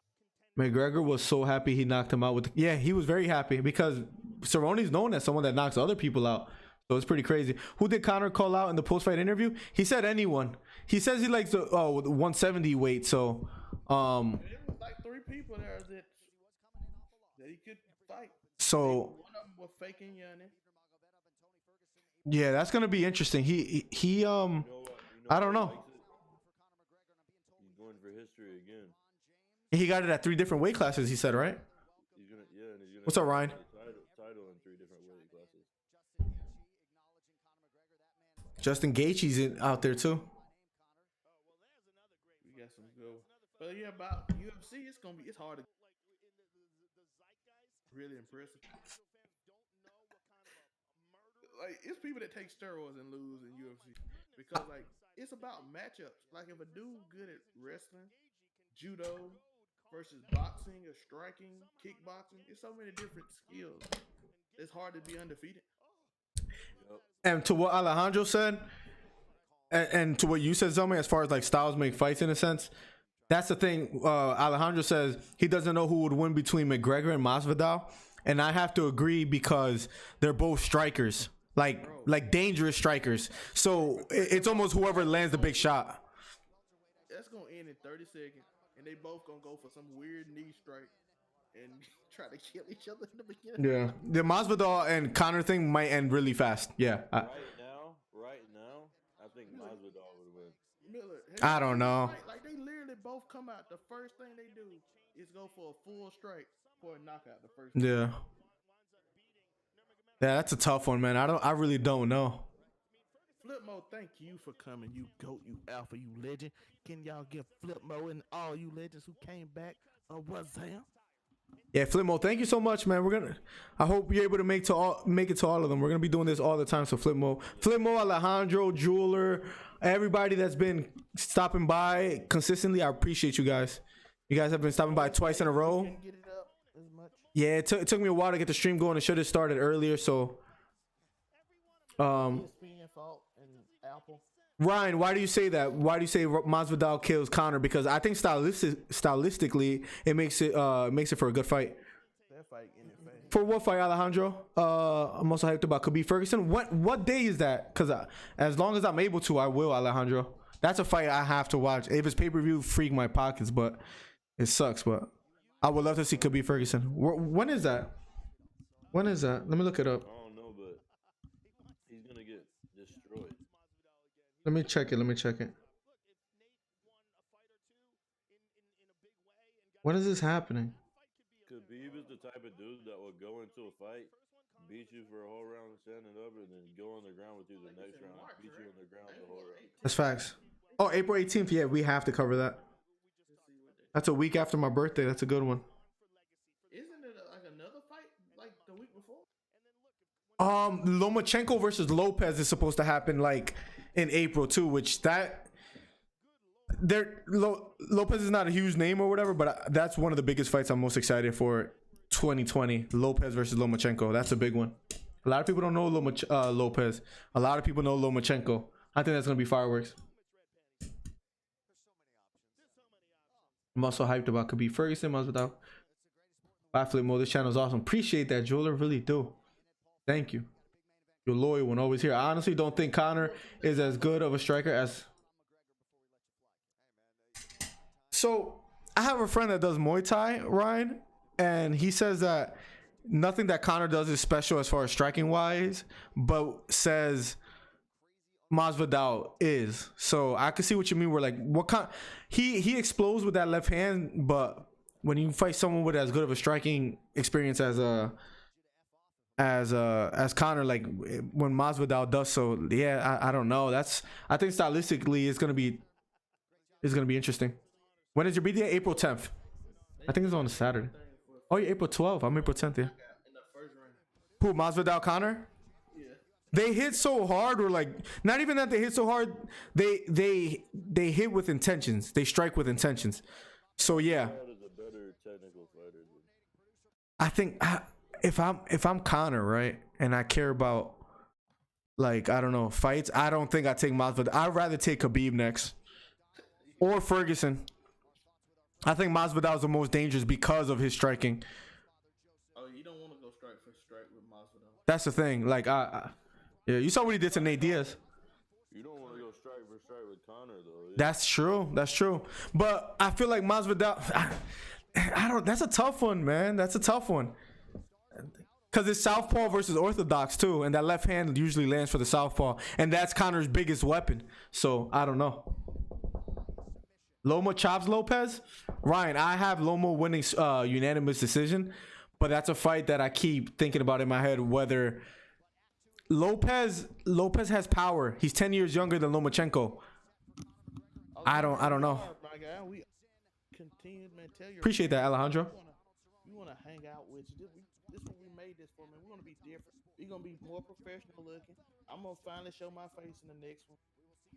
Speaker 1: McGregor was so happy he knocked him out with. Yeah, he was very happy because Cerrone's known as someone that knocks other people out. So it's pretty crazy. Who did Conor call out in the post-fight interview? He said anyone. He says he likes the 170 weight. So
Speaker 2: There was like 3 people there that he could fight.
Speaker 1: So
Speaker 2: One of them was faking Yanni.
Speaker 1: yeah, that's gonna be interesting. He
Speaker 3: You know
Speaker 1: I don't
Speaker 3: who
Speaker 1: know.
Speaker 3: likes it? He's going for history again.
Speaker 1: He got it at 3 different weight classes. He said, right?
Speaker 3: He's gonna, yeah, and he's gonna
Speaker 1: What's up,
Speaker 3: get
Speaker 1: Ryan?
Speaker 3: the title in 3 different weight classes.
Speaker 1: Justin Gaethje's out there too.
Speaker 2: We got some good. But yeah, about UFC, it's hard to really impressive. Like it's people that take steroids and lose in UFC because like it's about matchups. Like if a dude good at wrestling, judo versus boxing or striking, kickboxing, it's so many different skills. It's hard to be undefeated.
Speaker 1: And to what Alejandro said, and to what you said, Zelman, as far as like styles make fights in a sense, that's the thing. Alejandro says he doesn't know who would win between McGregor and Masvidal, and I have to agree because they're both strikers, like dangerous strikers. So it's almost whoever lands the big shot.
Speaker 2: That's gonna end in 30 seconds, and they both gonna go for some weird knee strike and try to kill each other in the beginning.
Speaker 1: Yeah, the Masvidal and Conor thing might end really fast. Yeah,
Speaker 3: Right now, I think Masvidal would win.
Speaker 2: Miller,
Speaker 1: I don't know.
Speaker 2: Like they literally both come out. The first thing they do is go for a full strike for a knockout. The first.
Speaker 1: Yeah, that's a tough one, man. I really don't know.
Speaker 2: Flipmo, thank you for coming. You goat, you alpha, you legend. Can y'all give Flipmo and all you legends who came back a what's him?
Speaker 1: Yeah, Flipmo, thank you so much, man. I hope you're able to make it to all of them. We're gonna be doing this all the time. So Flipmo, Alejandro, Jeweler, everybody that's been stopping by consistently, I appreciate you guys. You guys have been stopping by twice in a row.
Speaker 2: Couldn't get it up as much.
Speaker 1: Yeah, it took me a while to get the stream going. It should have started earlier. So,
Speaker 2: ESPN fault and Apple.
Speaker 1: Ryan, why do you say that? Why do you say Masvidal kills Conor? Because I think stylistically, it makes it for a good fight.
Speaker 2: That fight ended fast.
Speaker 1: For what fight, Alejandro? I'm also hyped about Khabib Ferguson. What day is that? Because as long as I'm able to, I will, Alejandro. That's a fight I have to watch. If it's pay-per-view, freak my pockets, but it sucks. But I would love to see Khabib Ferguson. When is that? When is that? Let me look it up.
Speaker 3: I don't know, but he's gonna get destroyed.
Speaker 1: Let me check it. When is this happening?
Speaker 3: Khabib is the type of dude that will go into a fight, beat you for a whole round standing up, and then go on the ground with you the next round, beat you on the ground the whole round.
Speaker 1: That's facts. Oh, April 18th. Yeah, we have to cover that. That's a week after my birthday. That's a good one.
Speaker 2: Isn't it like another fight like the week before?
Speaker 1: Lomachenko versus Lopez is supposed to happen like in April too, which Lopez is not a huge name or whatever, but that's one of the biggest fights I'm most excited for 2020. Lopez versus Lomachenko. That's a big one. A lot of people don't know Lopez. A lot of people know Lomachenko. I think that's gonna be fireworks. I'm also hyped about Khabib Ferguson. Masvidal. Bye, Flip Mode. This channel is awesome. Appreciate that, Jeweler. Really do. Thank you. You're loyal one, always here. I honestly don't think Conor is as good of a striker as. So I have a friend that does Muay Thai, Ryan, and he says that nothing that Conor does is special as far as striking wise, but says Masvidal is. So I can see what you mean. We're like, what kind? He explodes with that left hand, but when you fight someone with as good of a striking experience as Conor, like when Masvidal does so, yeah, I don't know. I think stylistically it's gonna be interesting. When is your birthday? April 10th. I think it's on a Saturday. Oh, yeah, April 12th. I'm April 10th. Yeah. Who, Masvidal, Conor?
Speaker 2: Yeah.
Speaker 1: They hit so hard, or like not even that they hit so hard. They hit with intentions. They strike with intentions. So yeah. I think if I'm Conor, right, and I care about, like, I don't know, fights, I don't think I take Masvidal. I'd rather take Khabib next or Ferguson. I think Masvidal is the most dangerous because of his striking.
Speaker 2: Oh, you don't want to go strike for strike with Masvidal.
Speaker 1: That's the thing. Like, yeah, you saw what he did to Nate Diaz.
Speaker 3: You don't want to go strike for strike with Conor, though. Yeah.
Speaker 1: That's true. That's true. But I feel like Masvidal. I don't. That's a tough one, man. That's a tough one. Because it's southpaw versus orthodox too, and that left hand usually lands for the southpaw, and that's Conor's biggest weapon. So I don't know. Loma chops Lopez. Ryan, I have Loma winning unanimous decision, but that's a fight that I keep thinking about in my head. Whether Lopez has power. He's 10 years younger than Lomachenko. I don't know.
Speaker 2: My guy, we continue, man.
Speaker 1: Appreciate that, Alejandro.
Speaker 2: We want to hang out with you. This what we made this for, man. We want to be different. We're gonna be more professional looking. I'm gonna finally show my face in the next one.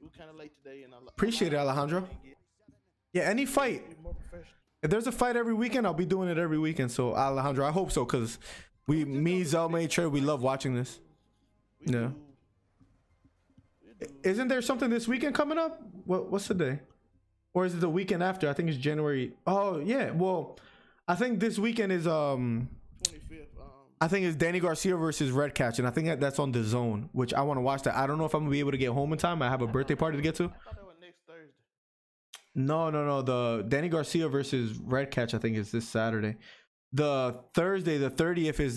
Speaker 2: We were kind of late today, and I
Speaker 1: appreciate it, Alejandro. Yeah, any fight. If there's a fight every weekend, I'll be doing it every weekend. So Alejandro, I hope so, because me, Zelma, Trey, we love watching this. Yeah. Isn't there something this weekend coming up? What's the day? Or is it the weekend after? I think it's January. Oh yeah. Well, I think this weekend is
Speaker 2: 25th.
Speaker 1: I think it's Danny Garcia versus Red Catch, and I think that's on the Zone, which I want to watch that. I don't know if I'm gonna be able to get home in time. I have a birthday party to get to.
Speaker 2: I thought that was next Thursday.
Speaker 1: No. The Danny Garcia versus Red Catch, I think, is this Saturday. The Thursday, the 30th, is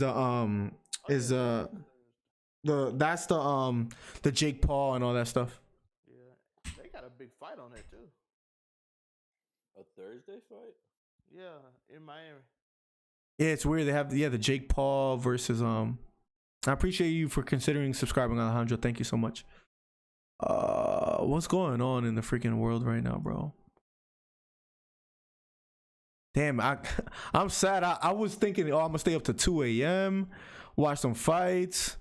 Speaker 1: the Jake Paul and all that stuff.
Speaker 2: Yeah, they got a big fight on there too.
Speaker 3: A Thursday fight?
Speaker 2: Yeah, in Miami.
Speaker 1: Yeah, it's weird. They have the Jake Paul versus I appreciate you for considering subscribing, Alejandro. Thank you so much. What's going on in the freaking world right now, bro? Damn, I'm sad. I was thinking, I'm gonna stay up to 2 a.m. watch some fights,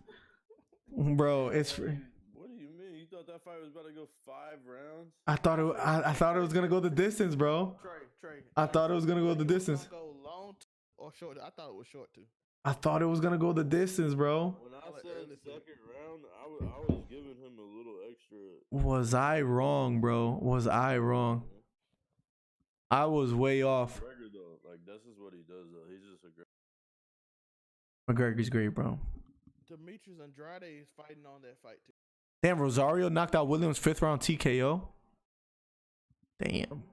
Speaker 1: bro. It's.
Speaker 3: What do you mean? You thought that fight was about to go 5 rounds?
Speaker 1: I thought it was gonna go the distance, bro.
Speaker 2: Trey.
Speaker 1: I thought it was gonna go the distance.
Speaker 2: Go long or short? I thought it was short too.
Speaker 1: I thought it was gonna go the distance, bro.
Speaker 3: When I said second round, I was giving him a little extra.
Speaker 1: Was I wrong, bro? Was I wrong? I was way off.
Speaker 3: McGregor, though, like this is what he does, though. He's just a great.
Speaker 1: McGregor's great, bro.
Speaker 2: Demetrius Andrade is fighting on that fight too.
Speaker 1: Damn, Rosario knocked out Williams 5th round TKO. Damn.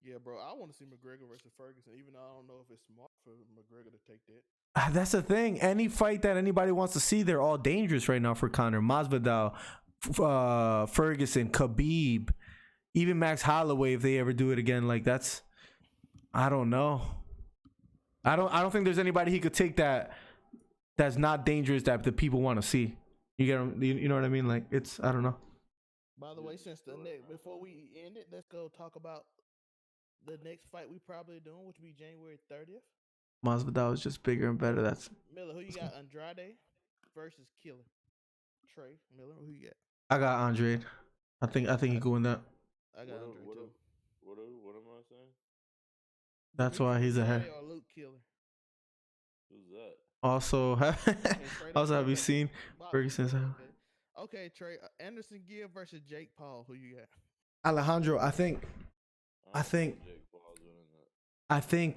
Speaker 2: Yeah, bro. I want to see McGregor versus Ferguson, even though I don't know if it's smart for McGregor to take that.
Speaker 1: That's the thing. Any fight that anybody wants to see, they're all dangerous right now for Conor. Masvidal, Ferguson, Khabib, even Max Holloway, if they ever do it again. Like, that's, I don't know. I don't think there's anybody he could take that's not dangerous that the people want to see. You know what I mean? Like, it's, I don't know.
Speaker 2: By the way, before we end it, let's go talk about the next fight we probably doing, which will be January 30th.
Speaker 1: Masvidal is just bigger and better. That's
Speaker 2: Miller. Who you got? Andrade versus Killer. Trey Miller. Who you got?
Speaker 1: I got Andre. I think he could win that.
Speaker 2: I got Andre too.
Speaker 3: What am I saying?
Speaker 1: That's why he's ahead.
Speaker 2: Or Luke Killer.
Speaker 3: Who's that?
Speaker 1: Also,
Speaker 2: Trey,
Speaker 1: also have you
Speaker 2: that's
Speaker 1: seen
Speaker 2: boxing,
Speaker 1: Ferguson's
Speaker 2: bro. Okay, Trey. Anderson Gill versus Jake Paul. Who you got?
Speaker 1: Alejandro? I think
Speaker 3: I don't think Jake Paul's winning that.
Speaker 1: I think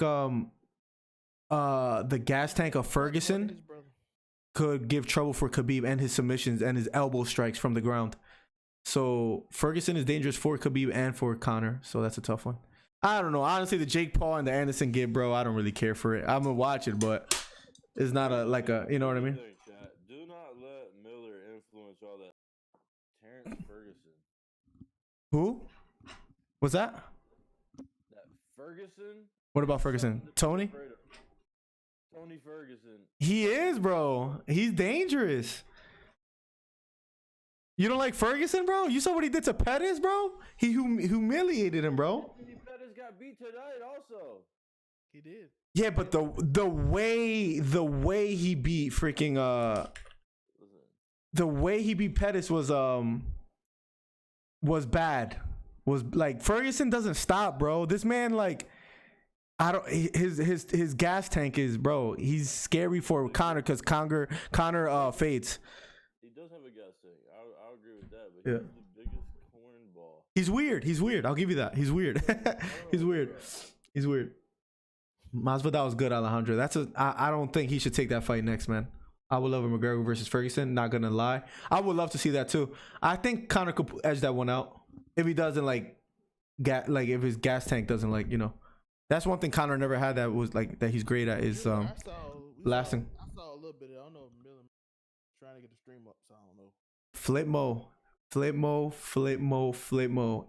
Speaker 1: the gas tank of
Speaker 2: His
Speaker 1: Ferguson
Speaker 2: brother.
Speaker 1: could give trouble for Khabib and his submissions and his elbow strikes from the ground. So Ferguson is dangerous for Khabib and for Conor. So that's a tough one. I don't know. Honestly, the Jake Paul and the Anderson Gibb, bro, I don't really care for it. I'm gonna watch it, but it's not a like a, you know what I mean?
Speaker 3: Do not let Miller influence all that. Terrence Ferguson.
Speaker 1: Who? What's that?
Speaker 3: That Ferguson?
Speaker 1: What about Ferguson? Tony?
Speaker 3: Tony Ferguson.
Speaker 1: He is, bro. He's dangerous. You don't like Ferguson, bro? You saw what he did to Pettis, bro? He humiliated him, bro.
Speaker 3: Pettis got beat tonight also.
Speaker 2: He did.
Speaker 1: Yeah, but the way he beat freaking the way he beat Pettis was bad. Was like Ferguson doesn't stop, bro. This man like I don't his gas tank is, bro. He's scary for Conor because Conor fades.
Speaker 3: He does have a gas tank. I'll agree with that, but
Speaker 1: Yeah.
Speaker 3: he's the biggest cornball.
Speaker 1: He's weird. He's weird. I'll give you that. He's weird. He's weird. He's weird. Masvidal was good, Alejandro. I don't think he should take that fight next, man. I would love a McGregor versus Ferguson. Not gonna lie, I would love to see that too. I think Conor could edge that one out if he doesn't if his gas tank doesn't That's one thing Conor never had that was like that he's great at is lasting.
Speaker 2: I saw a little bit. I don't know if Miller trying to get the stream up, so I don't know.
Speaker 1: Flip mo.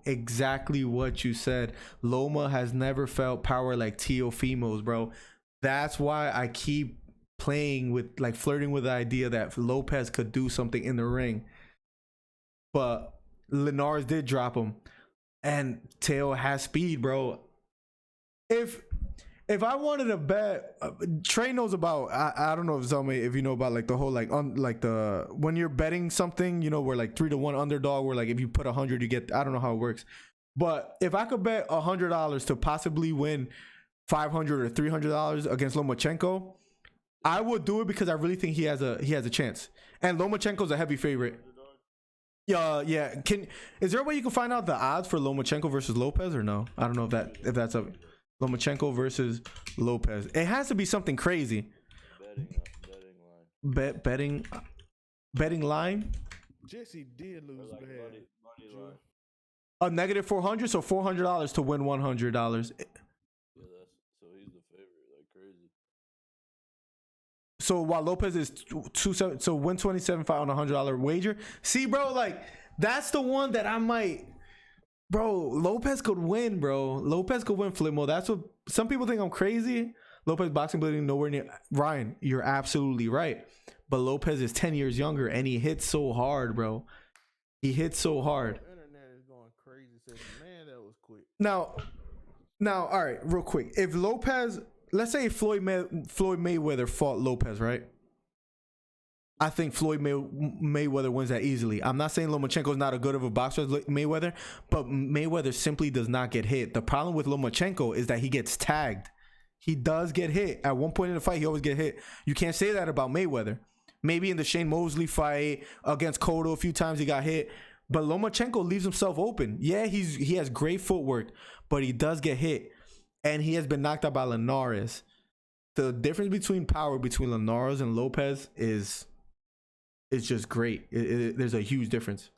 Speaker 1: Exactly what you said. Loma has never felt power like Teofimo's, bro. That's why I keep playing with flirting with the idea that Lopez could do something in the ring. But Linares did drop him. And Teo has speed, bro. If I wanted to bet, Trey knows about. I don't know if you know about the whole when you're betting something, where 3-1 underdog, where if you put 100 you get. I don't know how it works, but if I could bet $100 to possibly win $500 or $300 against Lomachenko, I would do it because I really think he has a chance. And Lomachenko's a heavy favorite. Yeah. Is there a way you can find out the odds for Lomachenko versus Lopez or no? I don't know if that's a. Lomachenko versus Lopez. It has to be something crazy. Betting line.
Speaker 2: Jesse did lose bad.
Speaker 1: A negative 400, so $400 to win $100.
Speaker 3: Yeah, so he's the favorite, like crazy.
Speaker 1: So while Lopez is 27, so win 27 on a $100 wager. See, bro, that's the one that I might. Bro, Lopez could win, bro. Lopez could win Flipmo. That's what some people think I'm crazy. Lopez boxing building nowhere near. Ryan, you're absolutely right. But Lopez is 10 years younger and he hits so hard, bro. He hits so hard.
Speaker 2: The internet is going crazy. Man, that was quick.
Speaker 1: Now, all right, real quick. If Lopez, let's say Floyd Mayweather fought Lopez, right? I think Floyd Mayweather wins that easily. I'm not saying Lomachenko's not as good of a boxer as Mayweather, but Mayweather simply does not get hit. The problem with Lomachenko is that he gets tagged. He does get hit. At one point in the fight, he always get hit. You can't say that about Mayweather. Maybe in the Shane Mosley fight against Cotto a few times he got hit. But Lomachenko leaves himself open. Yeah, he has great footwork, but he does get hit. And he has been knocked out by Linares. The difference between power between Linares and Lopez is... It's just great. There's a huge difference.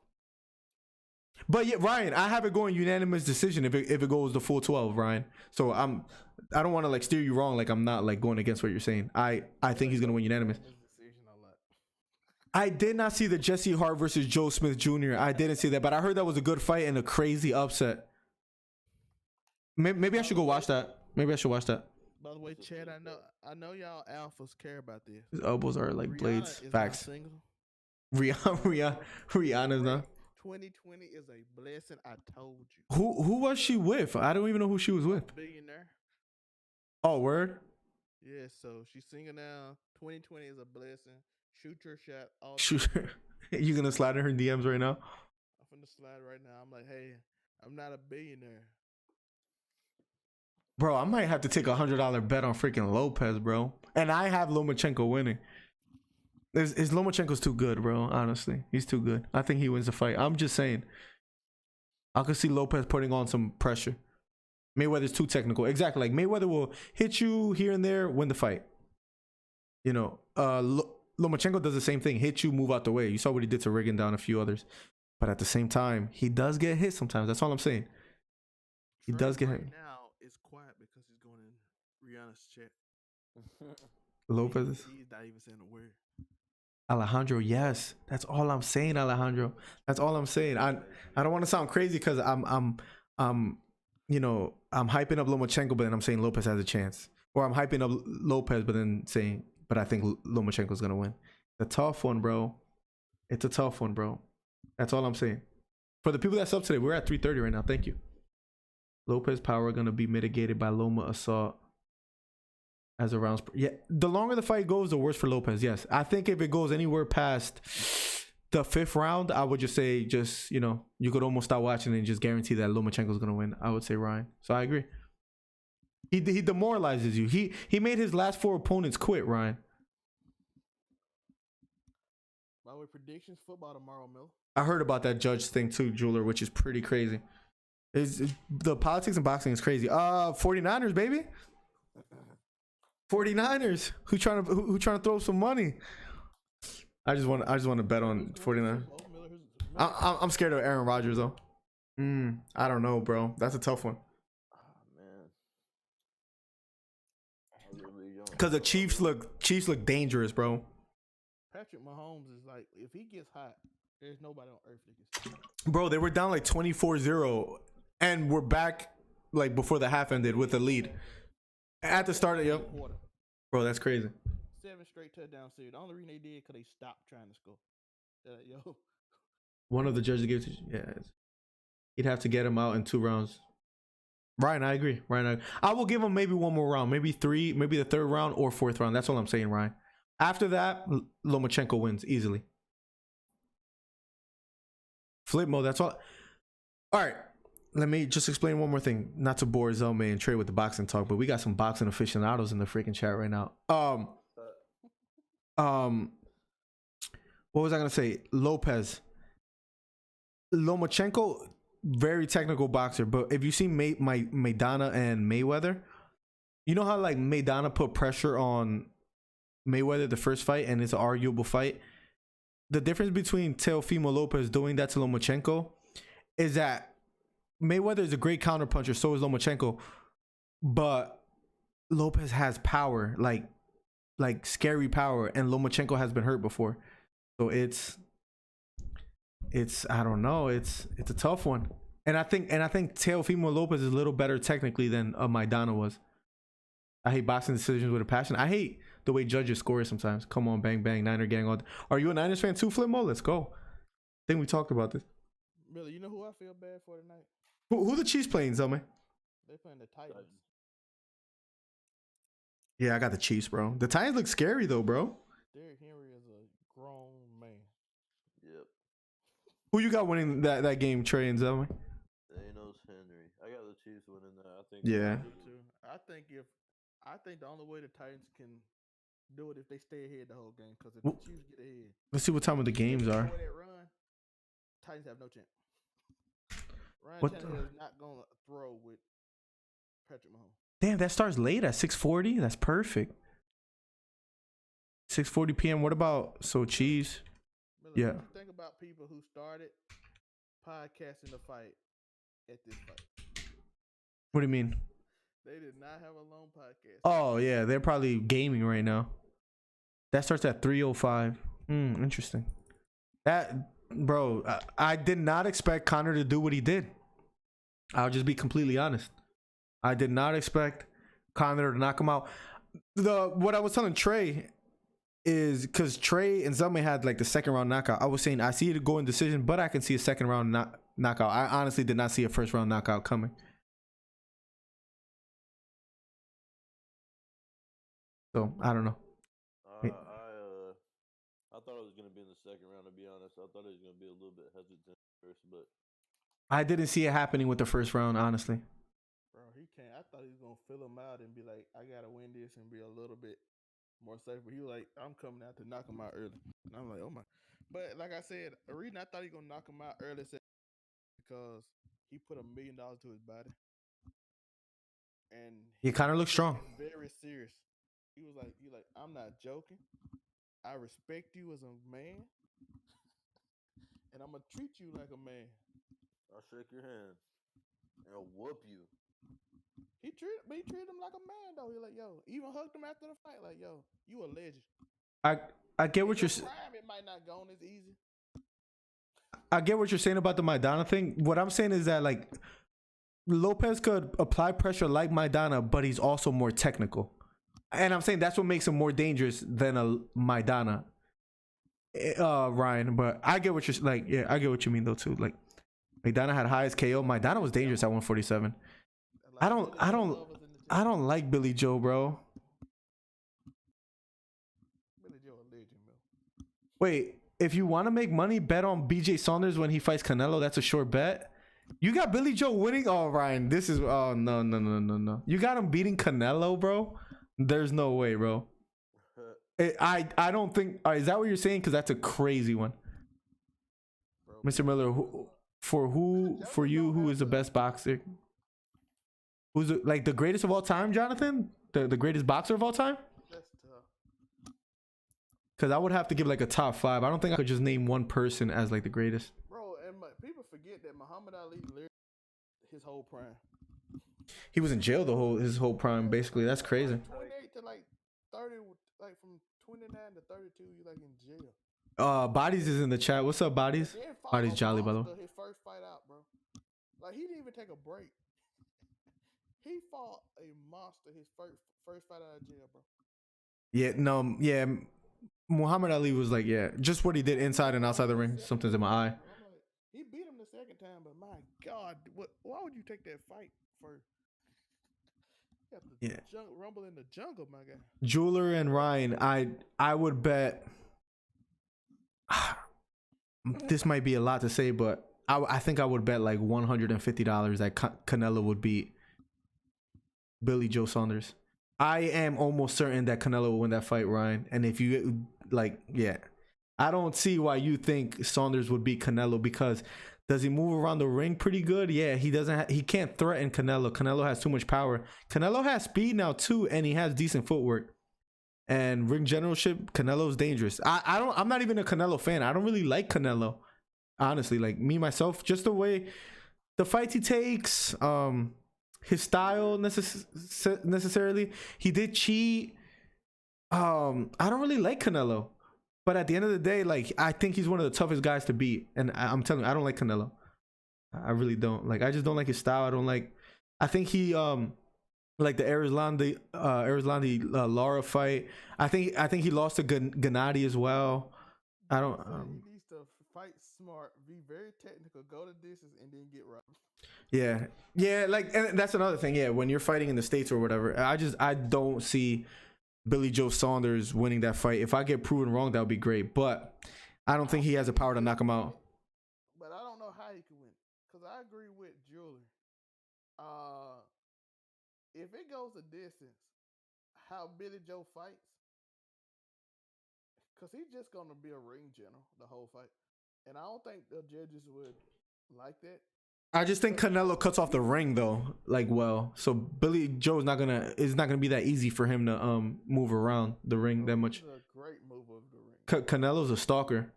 Speaker 1: But yeah, Ryan, I have it going unanimous decision if it goes the full 12, Ryan. So I don't want to steer you wrong. I'm not going against what you're saying. I think he's gonna win unanimous. I did not see the Jesse Hart versus Joe Smith Jr. I didn't see that, but I heard that was a good fight and a crazy upset. Maybe I should go watch that. Maybe I should watch that.
Speaker 2: By the way, Chad, I know y'all alphas care about this.
Speaker 1: His elbows are like
Speaker 2: Rihanna
Speaker 1: blades.
Speaker 2: is
Speaker 1: Facts.
Speaker 2: not single.
Speaker 1: Rihanna's not.
Speaker 2: 2020 is a blessing. I told you.
Speaker 1: Who was she with? I don't even know who she was with.
Speaker 2: Billionaire.
Speaker 1: Oh, word.
Speaker 2: Yeah, so she's single now. 2020 is a blessing. Shoot your shot.
Speaker 1: Shoot. You gonna slide in her DMs right now?
Speaker 2: I'm finna slide right now. I'm like, hey, I'm not a billionaire.
Speaker 1: Bro, I might have to take $100 bet on freaking Lopez, bro. And I have Lomachenko winning. Is Lomachenko's too good, bro? Honestly, he's too good. I think he wins the fight. I'm just saying. I could see Lopez putting on some pressure. Mayweather's too technical. Exactly. Like Mayweather will hit you here and there, win the fight. You know, Lomachenko does the same thing. Hit you, move out the way. You saw what he did to Riggin down a few others. But at the same time, he does get hit sometimes. That's all I'm saying. He does get hit.
Speaker 2: Right now, it's quiet because he's going in Rihanna's chat.
Speaker 1: Lopez.
Speaker 2: He's not even saying a word.
Speaker 1: Alejandro, yes. That's all I'm saying, Alejandro. That's all I'm saying. I don't want to sound crazy because I'm you know, I'm hyping up Lomachenko, but then I'm saying Lopez has a chance. Or I'm hyping up Lopez, but then saying, but I think Lomachenko's gonna win. It's a tough one, bro. It's a tough one, bro. That's all I'm saying. For the people that sub today, we're at 3:30 right now. Thank you. Lopez power gonna be mitigated by Loma assault as a rounds. Yeah, the longer the fight goes, the worse for Lopez. Yes, I think if it goes anywhere past the 5th round, I would just say, you know, you could almost stop watching and just guarantee that Lomachenko's gonna win. I would say Ryan. So I agree. He demoralizes you. He made his last 4 opponents quit. Ryan.
Speaker 2: By the way, predictions football tomorrow, Miller.
Speaker 1: I heard about that judge thing too, Jeweler, which is pretty crazy. The politics in boxing is crazy. 49ers, baby. 49ers. Who trying to throw some money? I just want to bet on 49. I'm scared of Aaron Rodgers though. I don't know, bro. That's a tough one.
Speaker 3: Oh man.
Speaker 1: Because the Chiefs look dangerous, bro.
Speaker 2: Patrick Mahomes is like, if he gets hot, there's nobody on earth that gets hot.
Speaker 1: Bro, they were down like 24-0 and we're back like before the half ended with a lead. At the start of
Speaker 2: quarter.
Speaker 1: Bro, that's crazy.
Speaker 2: 7 straight touchdown series. The only reason they did because they stopped trying to score.
Speaker 1: One of the judges gave it to he'd have to get him out in 2 rounds. Ryan, I agree. I will give him maybe one more round, maybe 3, maybe the 3rd round or 4th round. That's all I'm saying, Ryan. After that, Lomachenko wins easily. Flip mode, that's all. All right, let me just explain one more thing. Not to bore Zelme and Trey with the boxing talk, but we got some boxing aficionados in the freaking chat right now. What was I gonna say? Lomachenko, very technical boxer, but if you see Maidana and Mayweather, you know how like Maidana put pressure on Mayweather the first fight and it's an arguable fight. The difference between Teofimo Lopez doing that to Lomachenko is that Mayweather is a great counterpuncher, so is Lomachenko, but Lopez has power, like scary power, and Lomachenko has been hurt before, so it's I don't know, it's a tough one, and I think Teofimo Lopez is a little better technically than Maidana was. I hate boxing decisions with a passion. I hate the way judges score sometimes. Come on, bang bang, Niner gang. Are you a Niners fan too, Flipmo? Let's go. I think we talked about this.
Speaker 2: Really, you know who I feel bad for tonight?
Speaker 1: Who the Chiefs playing, Zelme?
Speaker 2: They're playing the Titans.
Speaker 1: Yeah, I got the Chiefs, bro. The Titans look scary though, bro.
Speaker 2: Derrick Henry is a grown man.
Speaker 3: Yep.
Speaker 1: Who you got winning that game, Trey and Zelme?
Speaker 3: Thanos Henry. I got the Chiefs winning that. I think.
Speaker 1: Yeah.
Speaker 2: I think the only way the Titans can do it if they stay ahead the whole game. Because if the Chiefs get ahead,
Speaker 1: let's see what time of the games are.
Speaker 2: Titans have no chance. Ryan
Speaker 1: What
Speaker 2: Tannehill is not gonna throw with Patrick Mahomes.
Speaker 1: Damn, that starts late at 6:40. That's perfect. 6:40 p.m. What about Chiefs? Yeah.
Speaker 2: What you think about people who started podcasting the fight at this fight?
Speaker 1: What do you mean?
Speaker 2: They did not have a long podcast.
Speaker 1: Oh yeah, they're probably gaming right now. That starts at 3:05. Interesting. That, bro, I did not expect Conor to do what he did. I'll just be completely honest. I did not expect Conor to knock him out. What I was telling Trey is because Trey and Zelme had like the 2nd round knockout. I was saying I see it go in decision, but I can see a 2nd round knockout. I honestly did not see a 1st round knockout coming. So I don't know.
Speaker 3: I thought it was gonna be in the 2nd round. To be honest, I thought it was gonna be a little bit hesitant first, but
Speaker 1: I didn't see it happening with the 1st round, honestly.
Speaker 2: Bro, he can't. I thought he was gonna fill him out and be like, I gotta win this and be a little bit more safer. He was like, I'm coming out to knock him out early. And I'm like, oh my. But like I said, the reason I thought he was gonna knock him out early is because he put $1 million to his body. And
Speaker 1: He kind of looks strong.
Speaker 2: Very serious. He was like, I'm not joking. I respect you as a man. And I'm gonna treat you like a man.
Speaker 3: I'll shake your hand and whoop you.
Speaker 2: He treated him like a man though. He like, yo, even hugged him after the fight. Like, yo, you a legend.
Speaker 1: I get what you're saying.
Speaker 2: It might not go on as easy.
Speaker 1: I get what you're saying about the Maidana thing. What I'm saying is that like Lopez could apply pressure like Maidana, but he's also more technical. And I'm saying that's what makes him more dangerous than a Maidana. Ryan, but I get what you're like. Yeah, I get what you mean though too. Like Maidana had highest KO. Maidana was dangerous at 147. I don't like Billy Joe, bro.
Speaker 2: Billy Joe a legend, bro.
Speaker 1: Wait, if you want to make money, bet on BJ Saunders when he fights Canelo. That's a short bet. You got Billy Joe winning. Oh, Ryan, this is no. You got him beating Canelo, bro. There's no way, bro. I don't think. Is that what you're saying? Because that's a crazy one, bro, Mr. Miller. For you, who is the best boxer? Who's like the greatest of all time, Jonathan? The greatest boxer of all time?
Speaker 2: That's tough.
Speaker 1: Because I would have to give like a top 5. I don't think I could just name one person as like the greatest.
Speaker 2: Bro, and people forget that Muhammad Ali lived his whole prime.
Speaker 1: He was in jail his whole prime, basically. That's crazy.
Speaker 2: 28 to like 30, like from 29 to 32, you like in jail.
Speaker 1: Bodies is in the chat. What's up, Bodies? Bodies Jolly, by the way.
Speaker 2: His first fight out, bro. Like he didn't even take a break. He fought a monster his first fight out of jail, bro.
Speaker 1: Yeah, no, yeah. Muhammad Ali was like, yeah, just what he did inside and outside the ring. Something's in my eye.
Speaker 2: He beat him the second time, but my God, why would you take that fight first? You have to rumble in the jungle, my guy.
Speaker 1: Jeweler and Ryan, I would bet. This might be a lot to say, but I think I would bet like $150 that Canelo would beat Billy Joe Saunders. I am almost certain that Canelo will win that fight, Ryan. And if you like, yeah, I don't see why you think Saunders would beat Canelo, because does he move around the ring pretty good? Yeah, he doesn't. He can't threaten Canelo. Canelo has too much power. Canelo has speed now too, and he has decent footwork and ring generalship. Canelo's dangerous. I'm not even a Canelo fan. I don't really like Canelo, honestly. Like me myself, just the way the fights he takes, his style necessarily. He did cheat. I don't really like Canelo. But at the end of the day, like, I think he's one of the toughest guys to beat. And I'm telling you, I don't like Canelo. I really don't. Like, I just don't like his style. I think he like the Arislandi Lara fight. I think he lost to Gennady as well. I don't
Speaker 2: he needs to fight smart, be very technical, go the distance, and then get right.
Speaker 1: Yeah, like, and that's another thing. Yeah, when you're fighting in the States or whatever, I don't see Billy Joe Saunders winning that fight. If I get proven wrong, that would be great. But I don't think he has the power to knock him out.
Speaker 2: But I don't know how he can win. Because I agree with Julie. If it goes a distance, how Billy Joe fights, because he's just going to be a ring general the whole fight. And I don't think the judges would like that.
Speaker 1: I just think Canelo cuts off the ring though, like, well, so Billy Joe is not gonna be that easy for him to move around the ring that much.
Speaker 2: He's a great move of the ring.
Speaker 1: Canelo's a stalker.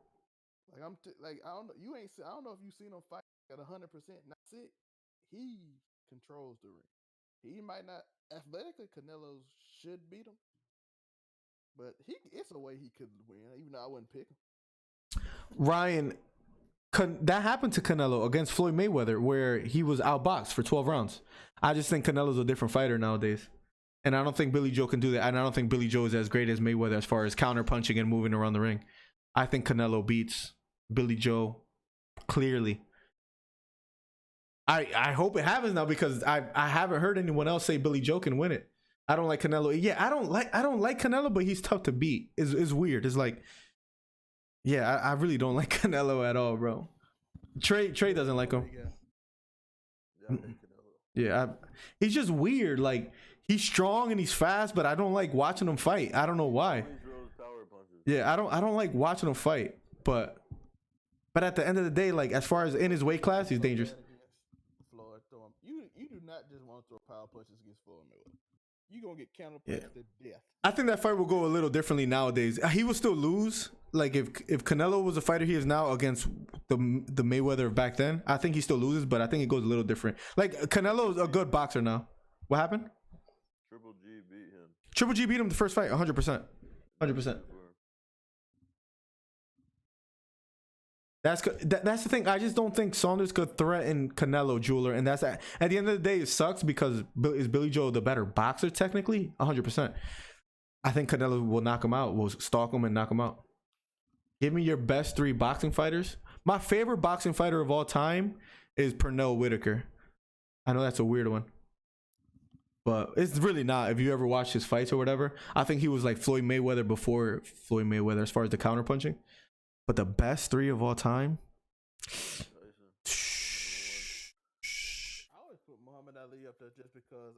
Speaker 2: Like I don't know, I don't know if you've seen him fight at 100%. That's it. He controls the ring. He might not athletically. Canelo should beat him, but it's a way he could win. Even though I wouldn't pick him.
Speaker 1: Ryan. That happened to Canelo against Floyd Mayweather, where he was outboxed for 12 rounds. I just think Canelo's a different fighter nowadays. And I don't think Billy Joe can do that. And I don't think Billy Joe is as great as Mayweather as far as counter punching and moving around the ring. I think Canelo beats Billy Joe clearly. I hope it happens now, because I haven't heard anyone else say Billy Joe can win it. I don't like Canelo. Yeah, I don't like Canelo, but he's tough to beat. It's weird. It's like, yeah, I really don't like Canelo at all, bro. Trey doesn't like him. Yeah, he's just weird. Like he's strong and he's fast, but I don't like watching him fight. I don't know why.
Speaker 3: He throws power punches.
Speaker 1: Yeah, I don't like watching him fight. But at the end of the day, like as far as in his weight class, he's dangerous.
Speaker 2: Floyd, you do not just want to throw power punches against Floyd Mayweather. You gonna get counterpunched to death.
Speaker 1: I think that fight will go a little differently nowadays. He will still lose. Like if Canelo was a fighter he is now against the Mayweather of back then, I think he still loses, but I think it goes a little different. Like Canelo's a good boxer now. What happened?
Speaker 3: Triple G beat him.
Speaker 1: Triple G beat him the first fight, 100%. 100%. That's the thing. I just don't think Saunders could threaten Canelo, Jeweler, and that's at the end of the day, it sucks because is Billy Joe the better boxer technically? 100%. I think Canelo will knock him out. Will stalk him and knock him out. Give me your best 3 boxing fighters. My favorite boxing fighter of all time is Pernell Whitaker. I know that's a weird one, but it's really not. If you ever watched his fights or whatever, I think he was like Floyd Mayweather before Floyd Mayweather as far as the counter punching. But the best 3 of all time.
Speaker 2: I always put Muhammad Ali up there just because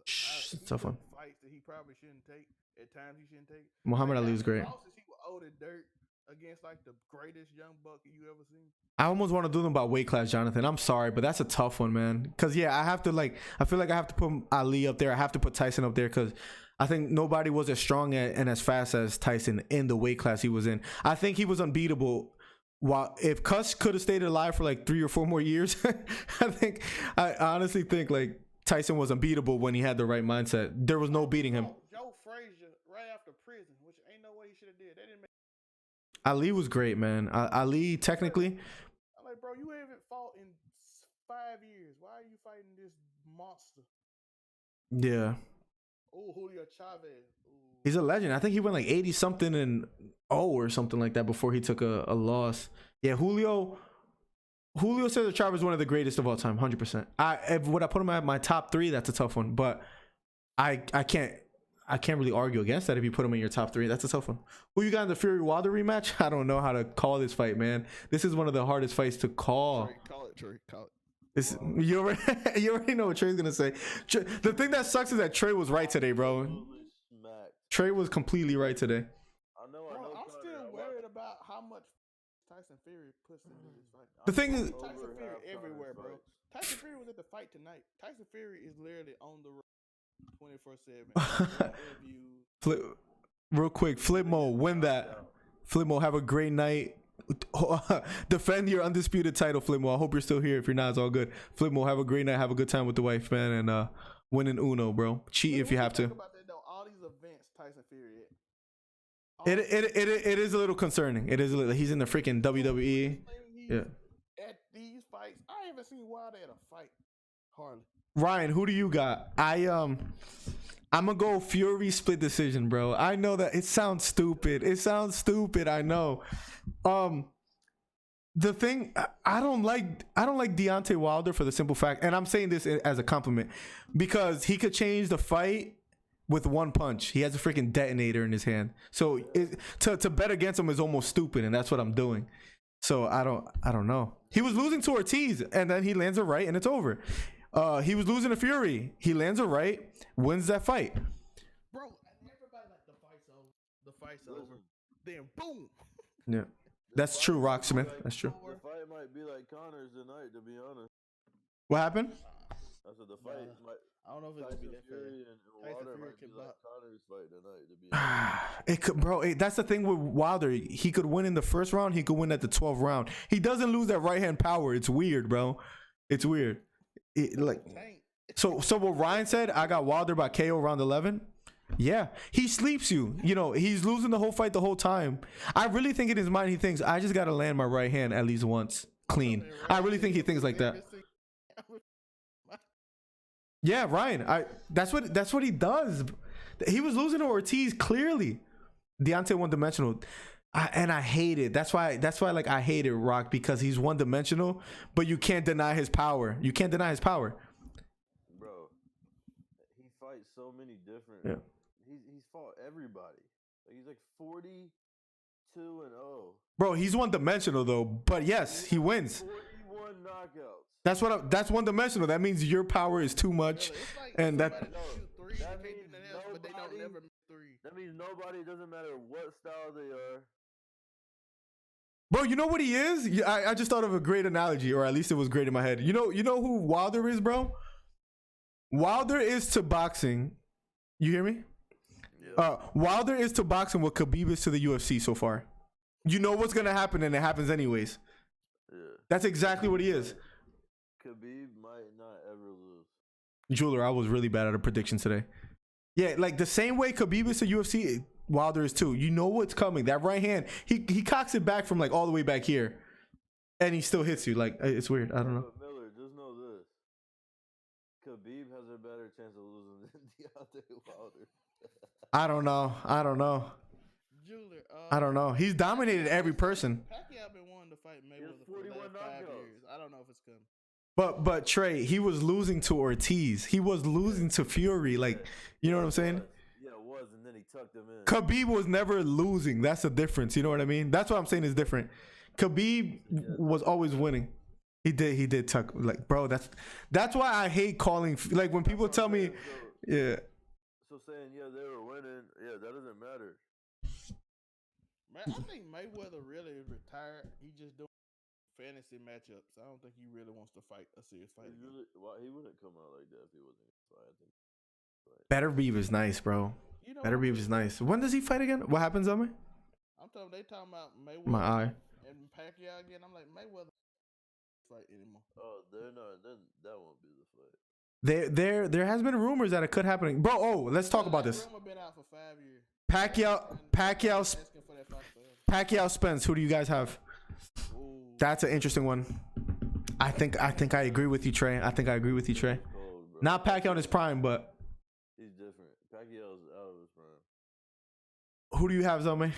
Speaker 1: It's a tough one.
Speaker 2: Fights that he probably shouldn't take. At times he shouldn't take.
Speaker 1: Muhammad Ali was great.
Speaker 2: Losses, he was old and dirt against like the greatest young buck you ever seen.
Speaker 1: I almost want to do them about weight class, Jonathan. I'm sorry, but that's a tough one, man. Cause yeah, I feel like I have to put Ali up there. I have to put Tyson up there because I think nobody was as strong and as fast as Tyson in the weight class he was in. I think he was unbeatable. While if Cuss could have stayed alive for like 3 or 4 more years, I honestly think like Tyson was unbeatable when he had the right mindset. There was no beating him.
Speaker 2: Joe Frazier right after prison, which ain't no way he should have did. That didn't make.
Speaker 1: Ali was great, man. Ali technically.
Speaker 2: I'm like, bro, you haven't fought in 5 years. Why are you fighting this monster?
Speaker 1: Yeah.
Speaker 2: Oh, Julio Chavez. Ooh.
Speaker 1: He's a legend. I think he went like 80 something and or something like that before he took a loss. Yeah, Julio Cesar Chavez is one of the greatest of all time, 100%. Would I put him at my top 3? That's a tough one, but I can't really argue against that if you put him in your top 3. That's a tough one. Who you got in the Fury Wilder rematch? I don't know how to call this fight, man. This is one of the hardest fights to call.
Speaker 2: Trey, call it.
Speaker 1: This, you already know what Trey's gonna say. The thing that sucks is that Trey was right today, bro. Trey was completely right today.
Speaker 2: I know. I'm still worried about how much Tyson Fury puts into this fight.
Speaker 1: The thing is,
Speaker 2: Tyson Fury everywhere, bro. Tyson Fury was at the fight tonight. Tyson Fury is literally on the road 24/7.
Speaker 1: Real quick, Flipmo, win that. Flipmo, have a great night. Defend your undisputed title, Flipmo. I hope you're still here. If you're not, it's all good. Flipmo, have a great night. Have a good time with the wife, man, and win an Uno, bro. Cheat if you have to.
Speaker 2: About that, though, all these events Tyson Fury
Speaker 1: It is a little concerning. It is a little. He's in the freaking WWE. Yeah.
Speaker 2: At these fights, I haven't seen Wilder at a fight. Hardly.
Speaker 1: Ryan, who do you got? I'm gonna go Fury split decision, bro. I know that it sounds stupid. I know. The thing I don't like Deontay Wilder for the simple fact, and I'm saying this as a compliment, because he could change the fight with one punch. He has a freaking detonator in his hand. So to bet against him is almost stupid, and that's what I'm doing. So I don't know. He was losing to Ortiz, and then he lands a right, and it's over. He was losing to Fury. He lands a right, wins that fight.
Speaker 2: Bro, everybody like the fight's over. Then boom.
Speaker 1: Yeah. That's true, Rocksmith. That's true.
Speaker 3: The fight might be like Conor's tonight, to be honest.
Speaker 1: What happened?
Speaker 3: I said the fight might.
Speaker 2: I don't know if it's gonna be that
Speaker 3: Fury
Speaker 2: fast.
Speaker 3: and Wilder
Speaker 2: Fury
Speaker 3: might be
Speaker 2: can
Speaker 3: like
Speaker 2: block.
Speaker 3: Conor's fight tonight, to be honest.
Speaker 1: It could, bro. That's the thing with Wilder. He could win in the first round. He could win at the 12th round. He doesn't lose that right hand power. It's weird, bro. It's weird. So what Ryan said, I got Wilder by KO round 11. Yeah, he sleeps you. You know, he's losing the whole fight the whole time. I really think in his mind he thinks, I just got to land my right hand at least once clean. I really think he thinks like that. Yeah, Ryan. That's what he does. He was losing to Ortiz clearly. Deontay one-dimensional. And I hate it. That's why like I hate it, Rock, because he's one-dimensional, but you can't deny his power.
Speaker 3: Bro, he fights so many different.
Speaker 1: Yeah.
Speaker 3: He's fought everybody. Like, he's like 42-0.
Speaker 1: Bro, he's one-dimensional though. But yes, he wins.
Speaker 3: 41 knockouts.
Speaker 1: That's one dimensional. That means your power is too much,
Speaker 2: It's like
Speaker 1: and that.
Speaker 2: somebody that shoot threes, they can't do
Speaker 3: means
Speaker 2: nothing else, but they don't never miss three.
Speaker 3: That means nobody. It doesn't matter what style they are.
Speaker 1: Bro, you know what he is? I just thought of a great analogy, or at least it was great in my head. You know who Wilder is, bro? Wilder is to boxing. You hear me?
Speaker 3: Yeah.
Speaker 1: Wilder is to boxing what Khabib is to the UFC so far. You know what's gonna happen, and it happens anyways.
Speaker 3: Yeah.
Speaker 1: That's exactly what he is.
Speaker 3: Khabib might not ever lose.
Speaker 1: Jeweler, I was really bad at a prediction today. Yeah, like the same way Khabib is to UFC, Wilder is too. You know what's coming. That right hand, he cocks it back from like all the way back here, and he still hits you. Like it's weird. I don't know.
Speaker 3: But Miller, just know this: Khabib has a better chance of losing than Deontay Wilder.
Speaker 1: I don't know.
Speaker 2: Jeweler,
Speaker 1: I don't know. He's dominated every person.
Speaker 2: Pacquiao been wanting to fight Mayweather for the
Speaker 3: 41
Speaker 2: last 5
Speaker 3: knockouts.
Speaker 2: years. I don't know if it's coming.
Speaker 1: But Trey, he was losing to Ortiz. He was losing to Fury. Like, you know what I'm saying?
Speaker 3: Yeah, it was, and then he tucked him in.
Speaker 1: Khabib was never losing. That's the difference. You know what I mean? That's what I'm saying is different. Khabib was always winning. He did tuck. Like, bro, that's why I hate calling. Like when people tell me, yeah.
Speaker 3: So saying they were winning, that doesn't matter.
Speaker 2: Man, I think Mayweather really is retired. He just doing fantasy matchups. I don't think he really wants to fight a serious fight.
Speaker 3: He wouldn't come out like that if he wasn't gonna fight. I think.
Speaker 1: Better Beef is nice, bro.
Speaker 2: You know
Speaker 1: Better
Speaker 2: what?
Speaker 1: Beef is nice. When does he fight again? What happens on me?
Speaker 2: I'm talking. They talking about Mayweather
Speaker 1: My eye.
Speaker 2: and Pacquiao again. I'm like Mayweather fight anymore.
Speaker 3: Oh, they're not. Then that won't be the fight.
Speaker 1: There has been rumors that it could happen. Bro, let's talk about this.
Speaker 2: Rumor been out for 5 years.
Speaker 1: Pacquiao,
Speaker 2: Asking for that fight forever.
Speaker 1: Pacquiao Spence. Who do you guys have?
Speaker 2: Ooh.
Speaker 1: That's an interesting one. I think I agree with you, Trey. I think I agree with you, Trey.
Speaker 3: Cold, bro.
Speaker 1: Not Pacquiao in his prime, but
Speaker 3: He's different. Pacquiao's out of his prime.
Speaker 1: who do you have, Zome?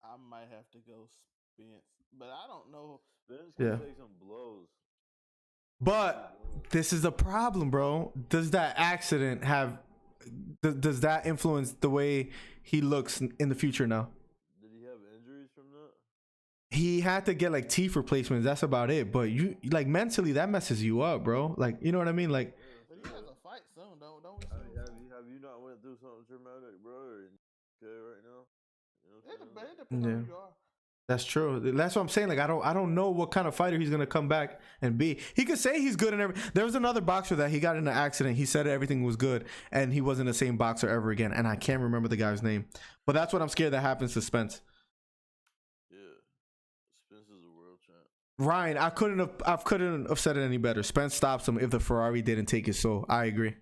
Speaker 2: I might have to go Spence, but I don't know.
Speaker 3: Spence can take some blows.
Speaker 1: But this is the problem, bro. Does that accident have? Does that influence the way he looks in the future now?
Speaker 3: Did he have injuries from that?
Speaker 1: He had to get like teeth replacements. That's about it. But you like mentally, that messes you up, bro. Like, you know what I mean? Like,
Speaker 2: But he has a fight soon, don't we?
Speaker 3: Have you not went through something traumatic, bro? Or okay right now? You know what I'm saying?
Speaker 2: It depends on who you are.
Speaker 1: that's true. That's what I'm saying. Like, I don't know what kind of fighter he's gonna come back and be. He could say he's good and everything. There was another boxer that he got in an accident. He said everything was good, and he wasn't the same boxer ever again. And I can't remember the guy's name. But that's what I'm scared that happens to Spence.
Speaker 3: Yeah. Spence is a world champ.
Speaker 1: Ryan, I couldn't have said it any better. Spence stops him if the Ferrari didn't take his soul. I agree.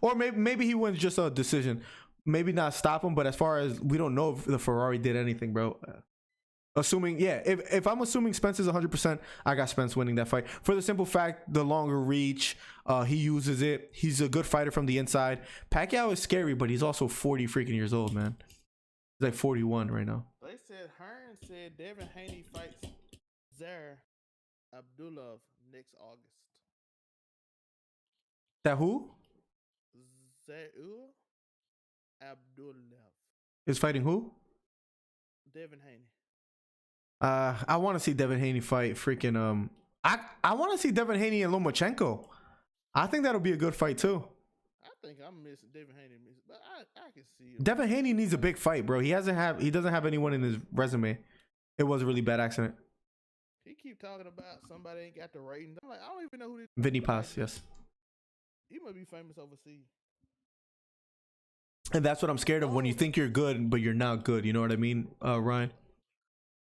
Speaker 1: Or maybe he wins just a decision. Maybe not stop him, but as far as we don't know if the Ferrari did anything, bro. Assuming, if I'm assuming Spence is 100%, I got Spence winning that fight. For the simple fact, the longer reach, he uses it. He's a good fighter from the inside. Pacquiao is scary, but he's also 40 freaking years old, man. He's like 41 right now.
Speaker 2: They said Hearn said Devin Haney fights Zaire Abdullah next August.
Speaker 1: That who?
Speaker 2: Zaire Abdullah.
Speaker 1: Is fighting who?
Speaker 2: Devin Haney.
Speaker 1: I want to see Devin Haney fight freaking I want to see Devin Haney and Lomachenko. I think that'll be a good fight too.
Speaker 2: I think I'm missing Devin Haney, but I can see him.
Speaker 1: Devin Haney needs a big fight, bro. He doesn't have anyone in his resume. It was a really bad accident.
Speaker 2: He keep talking about somebody ain't got the ratings. I'm like, I don't even know who this.
Speaker 1: Vinny Paz, yes.
Speaker 2: He must be famous overseas.
Speaker 1: And that's what I'm scared of when you think you're good, but you're not good. You know what I mean, Ryan?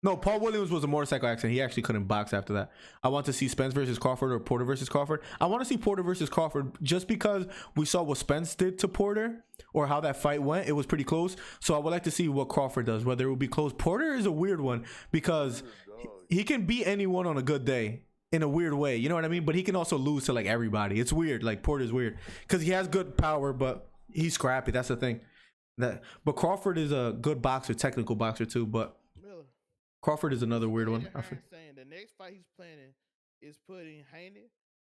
Speaker 1: No, Paul Williams was a motorcycle accident. He actually couldn't box after that. I want to see Spence versus Crawford or Porter versus Crawford. I want to see Porter versus Crawford just because we saw what Spence did to Porter or how that fight went. It was pretty close. So I would like to see what Crawford does, whether it will be close. Porter is a weird one because he can beat anyone on a good day in a weird way. You know what I mean? But he can also lose to like everybody. It's weird. Like Porter's weird because he has good power, but he's scrappy. That's the thing. But Crawford is a good boxer, technical boxer too. But
Speaker 2: Miller.
Speaker 1: Crawford is another weird one.
Speaker 2: Saying the next fight he's planning is putting Haney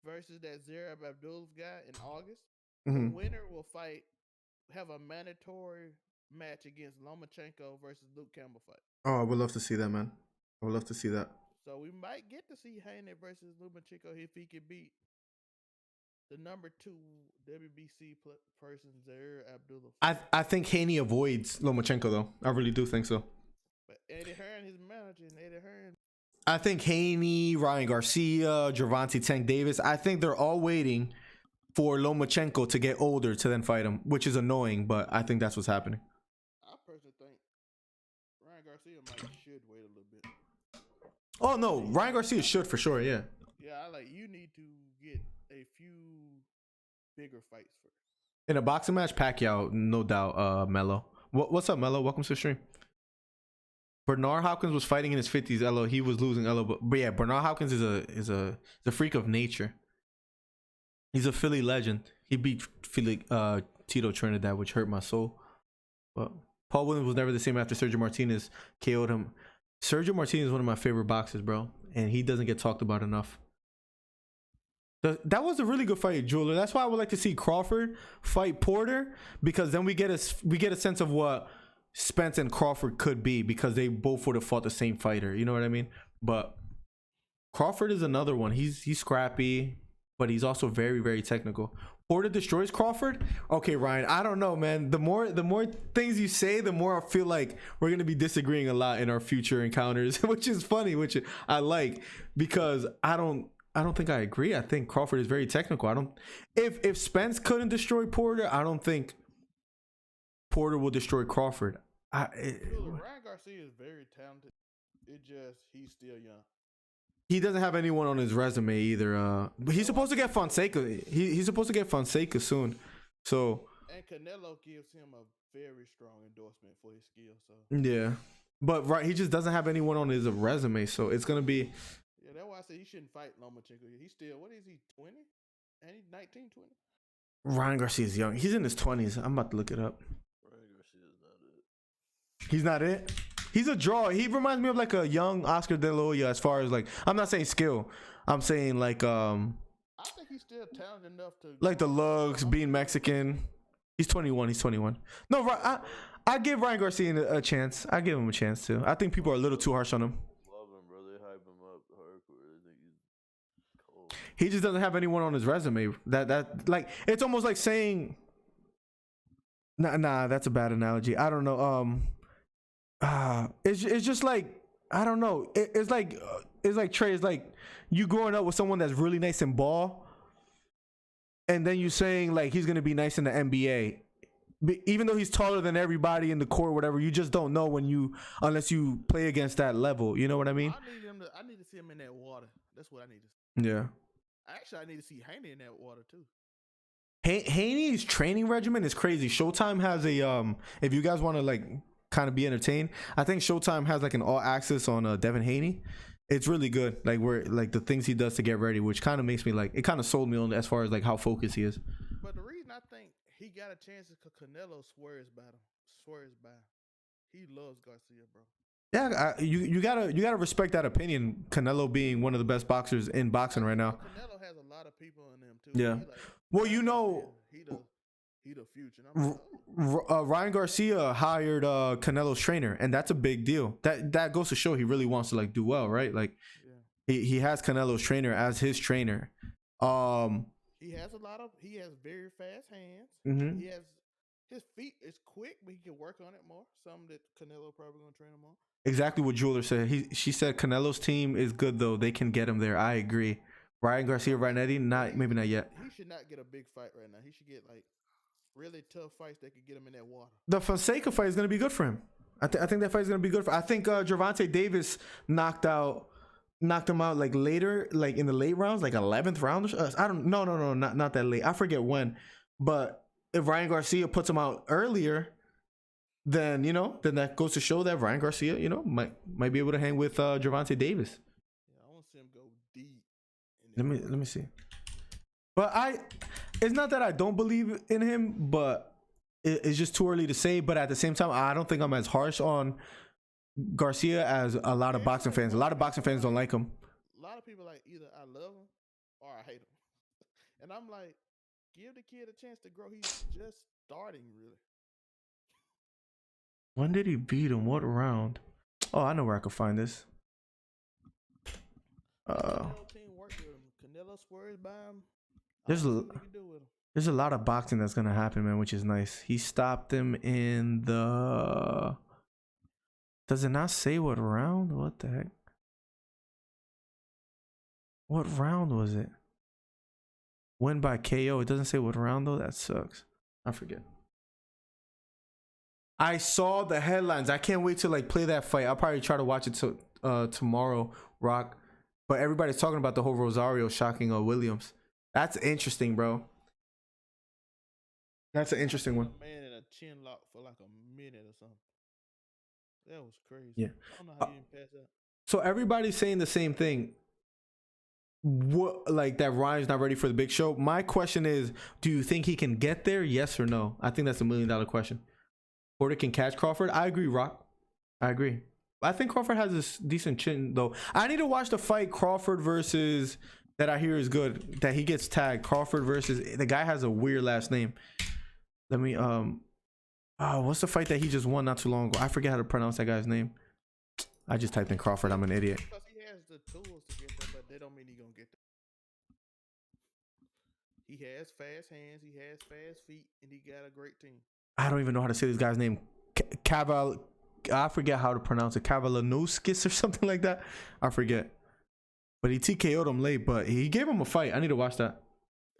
Speaker 2: versus that Zaire Abdullah guy in August.
Speaker 1: Mm-hmm.
Speaker 2: The winner will have a mandatory match against Lomachenko versus Luke Campbell fight.
Speaker 1: Oh, I would love to see that, man. I would love to see that.
Speaker 2: So we might get to see Haney versus Lomachenko if he can beat the number 2 WBC person, Zaire Abdullah.
Speaker 1: I think Haney avoids Lomachenko though. I really do think so.
Speaker 2: But Eddie Hearn, his manager, and Eddie Hearn.
Speaker 1: I think Haney, Ryan Garcia, Gervonta Tank Davis, I think they're all waiting for Lomachenko to get older to then fight him, which is annoying, but I think that's what's happening.
Speaker 2: I personally think Ryan Garcia should wait a little bit.
Speaker 1: Oh no, Ryan Garcia should for sure, yeah.
Speaker 2: Yeah, you need to get a few bigger fights first.
Speaker 1: In a boxing match, Pacquiao, no doubt. Mello, what's up, Mello? Welcome to the stream. Bernard Hopkins was fighting in his 50s. Elo, he was losing. Elo, but yeah, Bernard Hopkins is a freak of nature. He's a Philly legend. He beat Philly Tito Trinidad, which hurt my soul. But Paul Williams was never the same after Sergio Martinez KO'd him. Sergio Martinez is one of my favorite boxers, bro, and he doesn't get talked about enough. That was a really good fight, Jeweler. That's why I would like to see Crawford fight Porter, because then we get a sense of what Spence and Crawford could be, because they both would have fought the same fighter. You know what I mean? But Crawford is another one. He's scrappy, but he's also very, very technical. Porter destroys Crawford. Okay, Ryan, I don't know, man. The more things you say, the more I feel like we're gonna be disagreeing a lot in our future encounters, which is funny, which I like, because I don't think I agree. I think Crawford is very technical. If Spence couldn't destroy Porter, I don't think Porter will destroy Crawford.
Speaker 2: Ryan Garcia is very talented. He's still young.
Speaker 1: He doesn't have anyone on his resume either. But he's supposed to get Fonseca. He's supposed to get Fonseca soon. So.
Speaker 2: And Canelo gives him a very strong endorsement for his skill. So.
Speaker 1: Yeah, but right, he just doesn't have anyone on his resume. So it's gonna be.
Speaker 2: Yeah, that's why I said he shouldn't fight Lomachenko. He's still, what is he, 20? And he's 19, 20.
Speaker 1: Ryan Garcia's young. He's in his 20s. I'm about to look it up.
Speaker 3: Ryan Garcia's not it.
Speaker 1: He's not it. He's a draw. He reminds me of like a young Oscar De La Hoya, as far as like, I'm not saying skill. I'm saying like
Speaker 2: I think he's still talented enough to,
Speaker 1: like the looks, being Mexican. He's 21. No, I give Ryan Garcia a chance. I give him a chance too. I think people are a little too harsh on him.
Speaker 3: Love him, bro. They hype him up hardcore. They think he's cold.
Speaker 1: He just doesn't have anyone on his resume. That like, it's almost like saying, nah, that's a bad analogy. I don't know. It's just like, I don't know. It's like Trey. It's like you growing up with someone that's really nice in ball, and then you saying like he's gonna be nice in the NBA, even though he's taller than everybody in the court, whatever. You just don't know unless you play against that level. You know what I mean?
Speaker 2: I need to see him in that water. That's what I need to see.
Speaker 1: Yeah.
Speaker 2: Actually, I need to see Haney in that water too.
Speaker 1: Haney's training regimen is crazy. Showtime has a if you guys want to like kind of be entertained, I think Showtime has like an all access on Devin Haney. It's really good, like where like the things he does to get ready, which kind of makes me like, it kind of sold me on as far as like how focused he is.
Speaker 2: But the reason I think he got a chance is because Canelo swears by him. He loves Garcia, bro.
Speaker 1: Yeah, you gotta respect that opinion. Canelo being one of the best boxers in boxing right now.
Speaker 2: Canelo has a lot of people in him too.
Speaker 1: Yeah. Well, you know,
Speaker 2: he the future. And I'm like,
Speaker 1: Ryan Garcia hired Canelo's trainer, and that's a big deal. That goes to show he really wants to like do well, right? Like, yeah. he has Canelo's trainer as his trainer.
Speaker 2: He has very fast hands.
Speaker 1: Mm-hmm.
Speaker 2: His feet is quick, but he can work on it more. Something that Canelo probably gonna train him on.
Speaker 1: Exactly what Jeweler said. She said Canelo's team is good though. They can get him there. I agree. Ryan Garcia, Rainetti, maybe not yet.
Speaker 2: He should not get a big fight right now. He should get like really tough fights that could get him in that water.
Speaker 1: The Fonseca fight is gonna be good for him. I think that fight is gonna be good I think Gervonta Davis knocked him out like later, like in the late rounds, like 11th round. I don't. No, not that late. I forget when. But if Ryan Garcia puts him out earlier, then that goes to show that Ryan Garcia, might be able to hang with Gervonta Davis.
Speaker 2: Yeah, I want to see him go deep.
Speaker 1: Let me see. But it's not that I don't believe in him, but it's just too early to say. But at the same time, I don't think I'm as harsh on Garcia as a lot of boxing fans. A lot of boxing fans don't like him.
Speaker 2: A lot of people like either I love him or I hate him. And I'm like, give the kid a chance to grow. He's just starting, really.
Speaker 1: When did he beat him? What round? Oh, I know where I could find this.
Speaker 2: Canelo team worked with him. Canelo swears by him.
Speaker 1: There's
Speaker 2: I
Speaker 1: a
Speaker 2: don't know what he can do with him.
Speaker 1: there's a lot of boxing that's gonna happen, man, which is nice. He stopped him in the. Does it not say what round? What the heck? What round was it? Win by KO. It doesn't say what round though. That sucks. I forget. I saw the headlines. I can't wait to like play that fight. I'll probably try to watch it tomorrow, Rock. But everybody's talking about the whole Rosario shocking Williams. That's interesting, bro. That's an interesting one.
Speaker 2: A man in a chin lock for like a minute or something. That was crazy.
Speaker 1: Yeah.
Speaker 2: I don't know how you didn't pass that.
Speaker 1: So everybody's saying the same thing. What, like that Ryan's not ready for the big show? My question is, do you think he can get there? Yes or no? I think that's $1 million question. Porter can catch Crawford. I agree, Rock. I agree. I think Crawford has a decent chin though. I need to watch the fight Crawford versus that I hear is good. That he gets tagged. Crawford versus the guy has a weird last name. Let me what's the fight that he just won not too long ago? I forget how to pronounce that guy's name. I just typed in Crawford. I'm an idiot.
Speaker 2: Because he has the tools to get there, but they don't mean he's gonna get there. He has fast hands, he has fast feet, and he got a great team.
Speaker 1: I don't even know how to say this guy's name. I forget how to pronounce it. Kavalanouskis or something like that. I forget. But he TKO'd him late, but he gave him a fight. I need to watch that.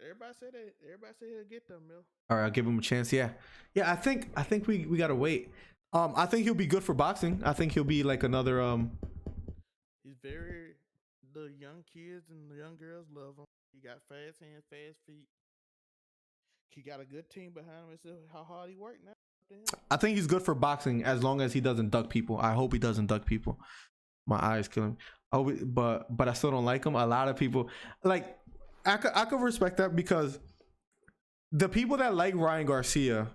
Speaker 2: Everybody said he'll get them, Mill.
Speaker 1: All right, I'll give him a chance. Yeah. I think we gotta wait. I think he'll be good for boxing. I think he'll be like another
Speaker 2: He's the young kids and the young girls love him. He got fast hands, fast feet. He got a good team behind him. It's how hard he worked now.
Speaker 1: I think he's good for boxing as long as he doesn't duck people. I hope he doesn't duck people. My eyes kill him. But I still don't like him. A lot of people like I could respect that because the people that like Ryan Garcia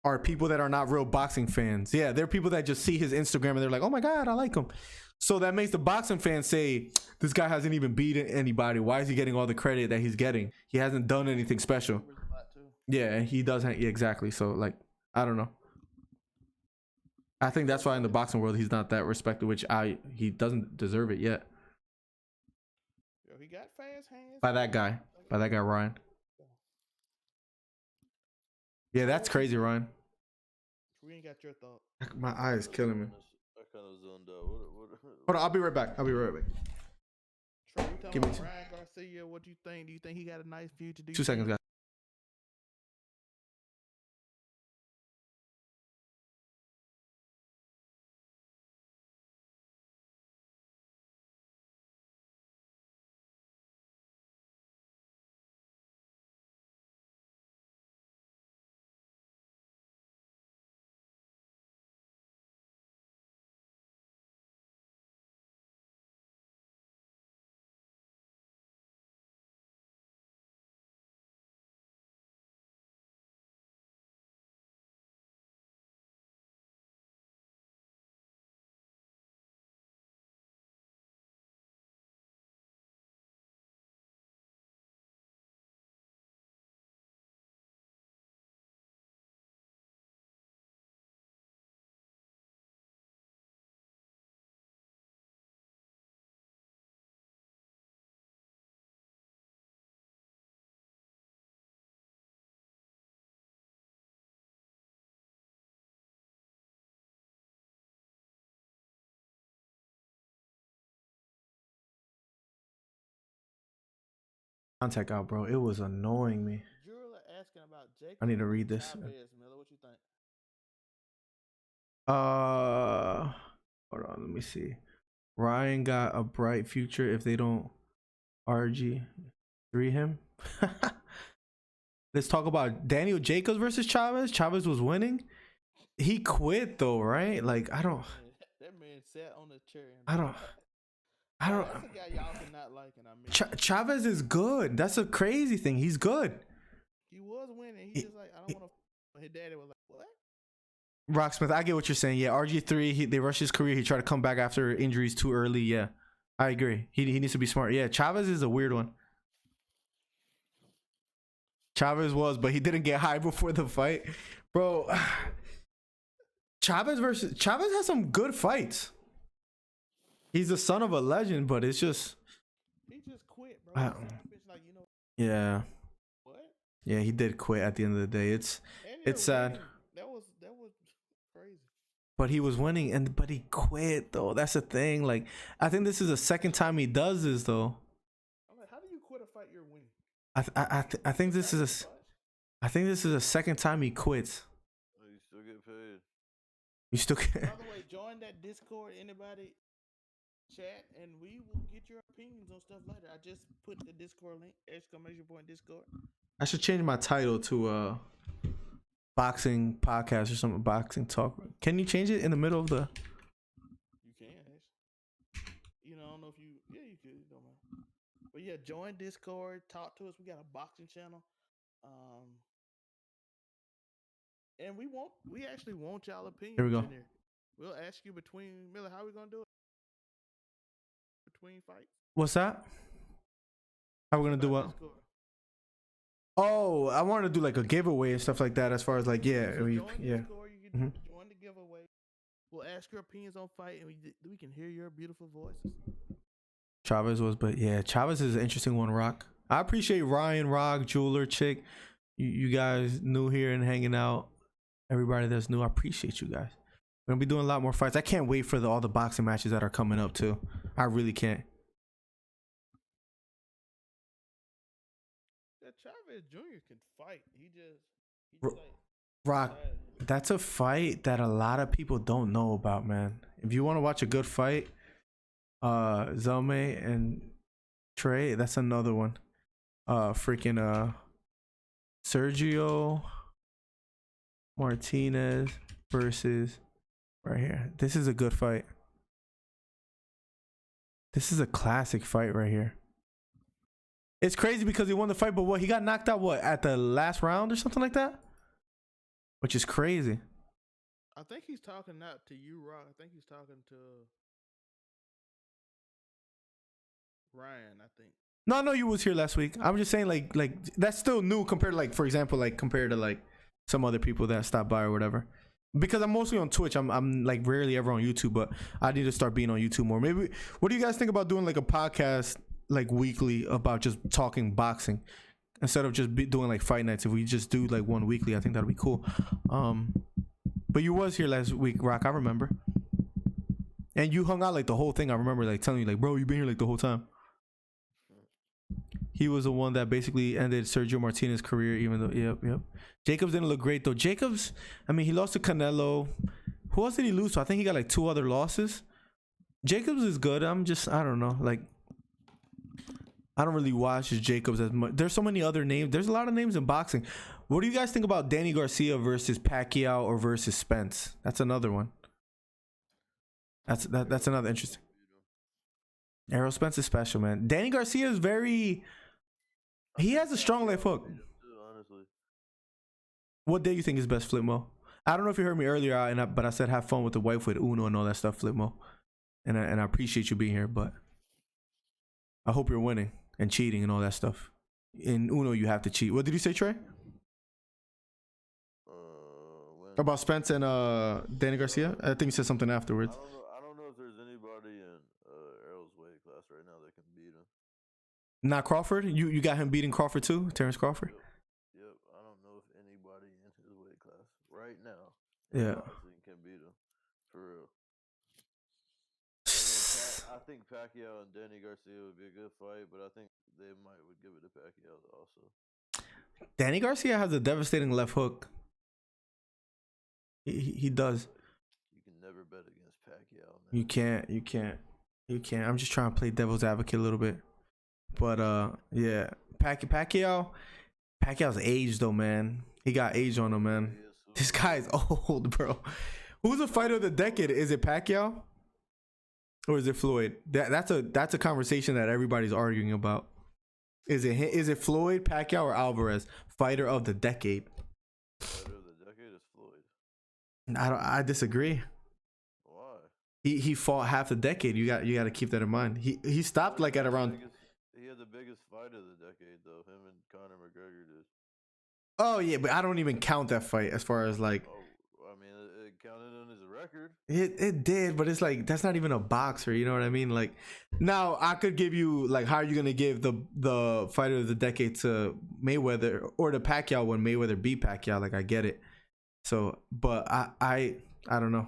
Speaker 1: are people that are not real boxing fans. Yeah, they're people that just see his Instagram and they're like, oh my God, I like him. So that makes the boxing fans say, this guy hasn't even beaten anybody. Why is he getting all the credit that he's getting? He hasn't done anything special. Yeah, he doesn't. Yeah, exactly. So like, I don't know. I think that's why in the boxing world he's not that respected, which he doesn't deserve it yet.
Speaker 2: Yo, he got fast hands.
Speaker 1: By that guy Ryan. Yeah, that's crazy, Ryan.
Speaker 2: We ain't got your thought.
Speaker 1: My eye is killing me.
Speaker 3: I kind of zoned out.
Speaker 1: Hold on, I'll be right back.
Speaker 2: Trey, we talking
Speaker 1: Give me
Speaker 2: about
Speaker 1: two.
Speaker 2: Ryan Garcia. What do you think? Do you think he got a nice future?
Speaker 1: 2 seconds, guys. Contact out, bro. It was annoying me.
Speaker 2: Juror asking about Jacob.
Speaker 1: I need to read this.
Speaker 2: Chavez, Miller, what you think?
Speaker 1: Hold on, let me see. Ryan got a bright future if they don't RG3 him. Let's talk about Daniel Jacobs versus Chavez. Chavez was winning. He quit though, right? Like
Speaker 2: That man sat on the chair.
Speaker 1: I don't.
Speaker 2: That's a guy y'all cannot like, and I mean,
Speaker 1: Chavez is good. That's a crazy thing. He's good.
Speaker 2: he was winning. He just like, I don't want to. His daddy was like, what?
Speaker 1: Rocksmith, I get what you're saying. Yeah, RG3, they rushed his career. He tried to come back after injuries too early. Yeah, I agree. He needs to be smart. Yeah, Chavez is a weird one. Chavez was, but he didn't get high before the fight. Bro, Chavez has some good fights. He's the son of a legend, but it's just
Speaker 2: quit, bro.
Speaker 1: I-
Speaker 2: It's like, you know
Speaker 1: yeah,
Speaker 2: what?
Speaker 1: yeah, he did quit at the end of the day. It's
Speaker 2: And
Speaker 1: it's sad.
Speaker 2: That was crazy.
Speaker 1: But he was winning, but he quit though. That's the thing. Like, I think this is the second time he does this though.
Speaker 2: I'm like, how do you quit a fight you're winning?
Speaker 1: I think this is I think this is the second time he quits.
Speaker 3: Oh, you still get paid.
Speaker 1: You still
Speaker 2: By
Speaker 1: can't.
Speaker 2: the way, join that Discord. Anybody chat, and we will get your opinions on stuff later. I just put the Discord link, !Discord.
Speaker 1: I should change my title to boxing podcast or something. Boxing talk. Can you change it in the middle of the?
Speaker 2: You can. You know, I don't know if you. Yeah, you could. It don't matter. But yeah, join Discord. Talk to us. We got a boxing channel. And we actually want y'all opinions.
Speaker 1: Here we go.
Speaker 2: In there. We'll ask you between Miller. How we gonna do it? Between fights.
Speaker 1: What's that? How we gonna do what?
Speaker 2: Discord.
Speaker 1: Oh, I wanted to do like a giveaway and stuff like that. As far as like, yeah,
Speaker 2: So
Speaker 1: yeah.
Speaker 2: Discord, you can join the giveaway. We'll ask your opinions on fight, and we can hear your beautiful voices.
Speaker 1: Chavez was, but yeah, Chavez is an interesting one. Rock. I appreciate Ryan, Rock, Jeweler, Chick. You guys new here and hanging out. Everybody that's new, I appreciate you guys. We're gonna be doing a lot more fights. I can't wait for all the boxing matches that are coming up too. I really can't.
Speaker 2: That Chavez Jr. can fight. He just like
Speaker 1: Rock, that's a fight that a lot of people don't know about, man. If you want to watch a good fight, Zelme and Trey, that's another one. Sergio Martinez versus right here. This is a good fight. This is a classic fight right here. It's crazy because he won the fight, but what, he got knocked out at the last round or something like that? Which is crazy.
Speaker 2: I think he's talking not to you, Rock. I think he's talking to Ryan, I think.
Speaker 1: No, I know you was here last week. I'm just saying like that's still new compared to like, for example, like compared to like some other people that stopped by or whatever. Because I'm mostly on Twitch. I'm like rarely ever on YouTube, but I need to start being on YouTube more. Maybe what do you guys think about doing like a podcast like weekly about just talking boxing instead of just doing like fight nights? If we just do like one weekly, I think that'd be cool. But you was here last week, Rock. I remember. And you hung out like the whole thing. I remember like telling you like, bro, you been here like the whole time. He was the one that basically ended Sergio Martinez's career, even though, yep. Jacobs didn't look great though. Jacobs, I mean, he lost to Canelo. Who else did he lose to? I think he got like 2 other losses. Jacobs is good. I don't know. Like, I don't really watch Jacobs as much. There's so many other names. There's a lot of names in boxing. What do you guys think about Danny Garcia versus Pacquiao or versus Spence? That's another one. That's another interesting. Errol Spence is special, man. Danny Garcia is he has a strong left hook.
Speaker 3: Honestly.
Speaker 1: What day you think is best, Flipmo? I don't know if you heard me earlier, but I said have fun with the wife with Uno and all that stuff, Flipmo. And I appreciate you being here, but I hope you're winning and cheating and all that stuff. In Uno, you have to cheat. What did you say, Trey? About Spence and Danny Garcia? I think you said something afterwards.
Speaker 3: I don't know if there's anybody in Errol's weight class right now that can beat him.
Speaker 1: Not Crawford? You got him beating Crawford too? Terrence Crawford?
Speaker 3: Yep. I don't know if anybody in his weight class right now can beat him. For real. I think Pacquiao and Danny Garcia would be a good fight, but I think they would give it to Pacquiao also.
Speaker 1: Danny Garcia has a devastating left hook. He does.
Speaker 3: You can never bet against Pacquiao, man.
Speaker 1: You can't. I'm just trying to play devil's advocate a little bit. But yeah. Pacquiao's aged though, man. He got age on him, man. This guy's old, bro. Who's the fighter of the decade? Is it Pacquiao? Or is it Floyd? That's a conversation that everybody's arguing about. Is it Floyd, Pacquiao, or Alvarez? Fighter of the decade.
Speaker 3: Fighter of the decade is Floyd.
Speaker 1: I disagree.
Speaker 3: Why?
Speaker 1: He fought half the decade. You got to keep that in mind. He stopped like at around.
Speaker 3: He had the biggest fight of the decade though. Him and Conor McGregor did. Oh
Speaker 1: yeah, but I don't even count that fight as far as like.
Speaker 3: I mean, it counted on his record. record.
Speaker 1: It did, but it's like that's not even a boxer. You know what I mean? Like now, I could give you like how are you gonna give the fighter of the decade to Mayweather or the Pacquiao when Mayweather beat Pacquiao? Like I get it. So, but I don't know.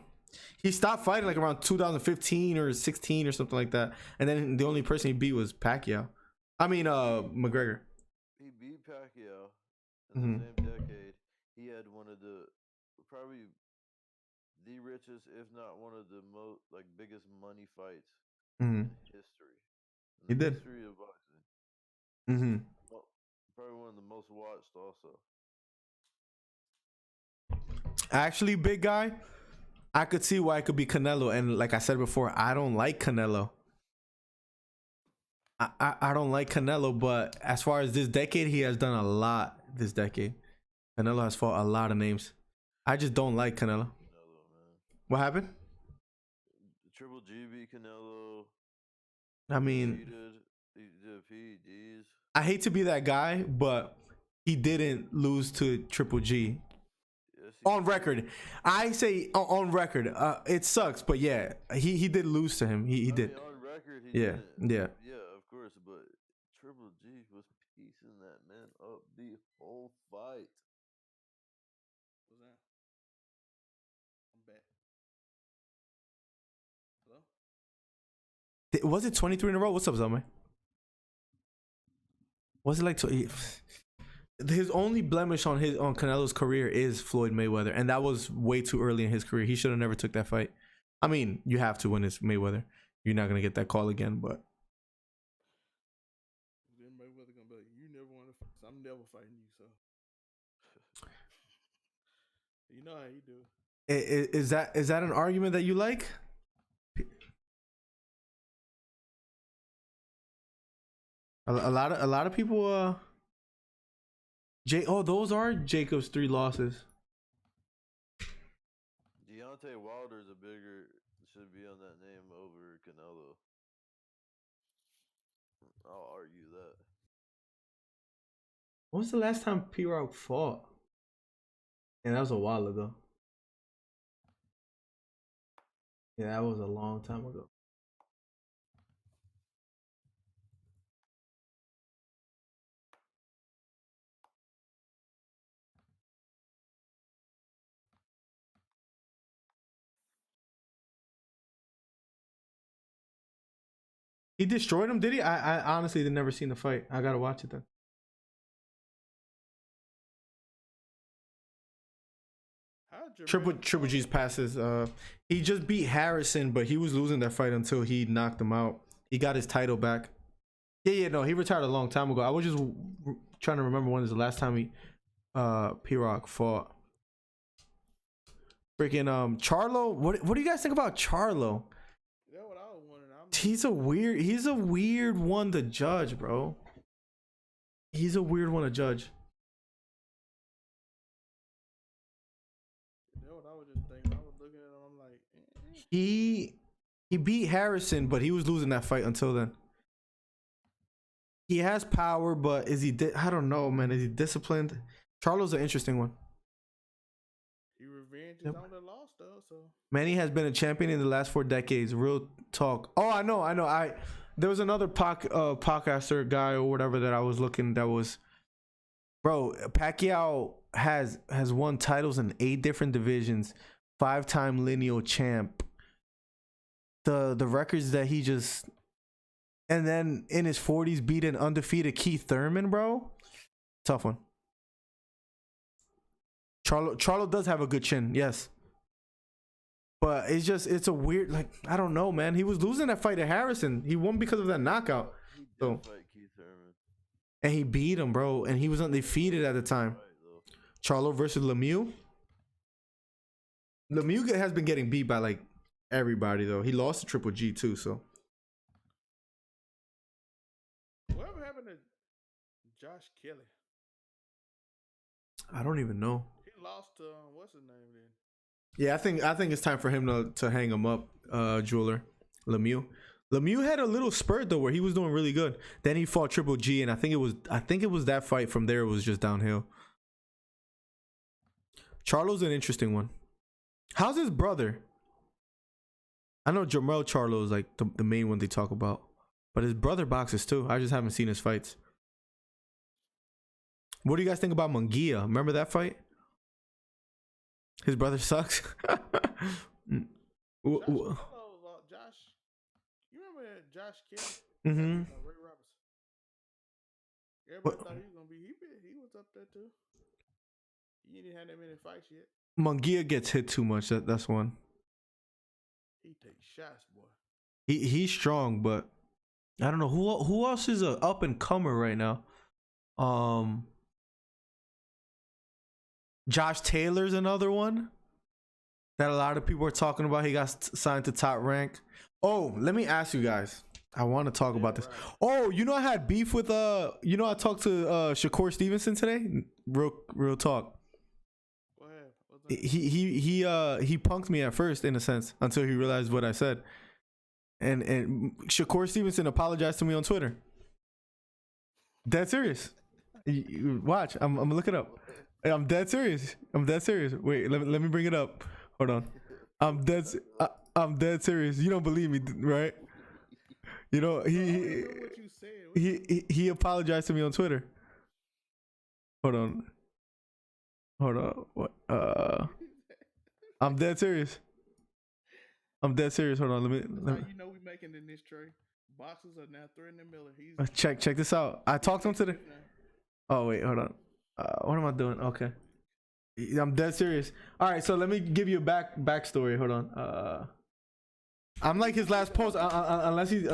Speaker 1: He stopped fighting like around 2015 or 16 or something like that, and then the only person he beat was Pacquiao. I mean, McGregor.
Speaker 3: He beat Pacquiao in the same decade. He had one of the probably the richest, if not one of the most like biggest money fights in history.
Speaker 1: He
Speaker 3: In the
Speaker 1: did.
Speaker 3: history of boxing. Well, probably one of the most watched also.
Speaker 1: Actually, big guy, I could see why it could be Canelo. And like I said before, I don't like Canelo. I don't like Canelo, but as far as this decade, he has done a lot this decade. Canelo has fought a lot of names. I just don't like Canelo.
Speaker 3: Canelo, man.
Speaker 1: What happened?
Speaker 3: Triple G beat Canelo.
Speaker 1: I mean,
Speaker 3: He did PEDs.
Speaker 1: I hate to be that guy, but he didn't lose to Triple G.
Speaker 3: Yes,
Speaker 1: On record. I say on record. It sucks, but yeah, he did lose to him. He did.
Speaker 3: Mean, on record, he
Speaker 1: Yeah,
Speaker 3: didn't.
Speaker 1: yeah.
Speaker 3: Yeah, of course, but Triple G was piecing that man up the whole fight.
Speaker 2: What's that? I'm back. Hello?
Speaker 1: Was it 23 in a row? What's up, Zelma? Was it like his only blemish on Canelo's career is Floyd Mayweather, and that was way too early in his career. He should have never took that fight. I mean, you have to when it's Mayweather. You're not gonna get that call again, but
Speaker 2: Then Mayweather gonna be like, you never want to fight. So I'm never fighting you, so you know how you do.
Speaker 1: is that an argument that you like? A lot of people those are Jacob's 3 losses.
Speaker 3: Deontay Wilder's should be on that name over Canelo. I'll argue that.
Speaker 1: When was the last time P-Rock fought? And that was a while ago. Yeah, that was a long time ago. He destroyed him, did he? I honestly had never seen the fight. I gotta watch it then. Triple G's passes. He just beat Harrison, but he was losing that fight until he knocked him out. He got his title back. Yeah, no, he retired a long time ago. I was just trying to remember when was the last time he P-Rock fought. Freaking Charlo. What do you guys think about Charlo?
Speaker 2: That's what I was wondering.
Speaker 1: He's a weird one to judge, bro. He's a weird one to judge.
Speaker 2: That's what I was just thinking. I was looking at him. I'm like,
Speaker 1: He beat Harrison, but he was losing that fight until then. He has power, but is he? I don't know, man. Is he disciplined? Charlo's an interesting one.
Speaker 2: he revenges on the loss though. So
Speaker 1: Manny has been a champion in the last 4 decades. Real talk. Oh, I know. There was another podcaster guy or whatever that I was looking. That was, bro. Pacquiao has won titles in 8 different divisions. 5-time lineal champ. The records that he just, and then in his 40s beat an undefeated Keith Thurman, bro. Tough one. Charlo does have a good chin, yes. But it's a weird, like, I don't know, man. He was losing that fight to Harrison. He won because of that knockout.
Speaker 3: He did
Speaker 1: So,
Speaker 3: fight Keith Thurman.
Speaker 1: and he beat him, bro. And he was undefeated at the time.
Speaker 3: Right,
Speaker 1: Charlo versus Lemieux. Lemieux has been getting beat by like everybody though. He lost to Triple G too, so.
Speaker 2: whatever happened to Josh Kelly?
Speaker 1: I don't even know.
Speaker 2: He lost to what's his name then?
Speaker 1: Yeah, I think it's time for him to hang him up, Jeweler. Lemieux had a little spurt though where he was doing really good. Then he fought Triple G, and I think it was that fight. From there it was just downhill. Charlo's an interesting one. How's his brother? I know Jermell Charlo is like the main one they talk about, but his brother boxes too. I just haven't seen his fights. What do you guys think about Munguia? Remember that fight? His brother sucks.
Speaker 2: Josh, you remember Josh Kelly?
Speaker 1: Mm-hmm.
Speaker 2: Ray Roberts. Everybody thought he was gonna be. He was up there too. He didn't have that many fights yet.
Speaker 1: Munguia gets hit too much. That's one.
Speaker 2: He takes shots, boy.
Speaker 1: He's strong, but I don't know who else is a up and comer right now. Josh Taylor's another one that a lot of people are talking about. He got signed to Top Rank. Oh, let me ask you guys. I want to talk about this. Right. Oh, you know I had beef with I talked to Shakur Stevenson today. Real talk.
Speaker 2: Go ahead.
Speaker 1: He punked me at first in a sense until he realized what I said. And Shakur Stevenson apologized to me on Twitter. Dead serious. Watch. I'm gonna look it up. I'm dead serious. Wait, let me bring it up. Hold on. I'm dead serious. You don't believe me, right? You know he apologized to me on Twitter. Hold on. What? I'm dead serious. Hold on. Let me.
Speaker 2: You know we making in this trade. Boxers are now threatening Miller. He's
Speaker 1: check this out. I talked to him today. Oh wait, hold on. What am I doing? Okay. I'm dead serious. All right, so let me give you a backstory. Hold on. I'm like his last post, unless he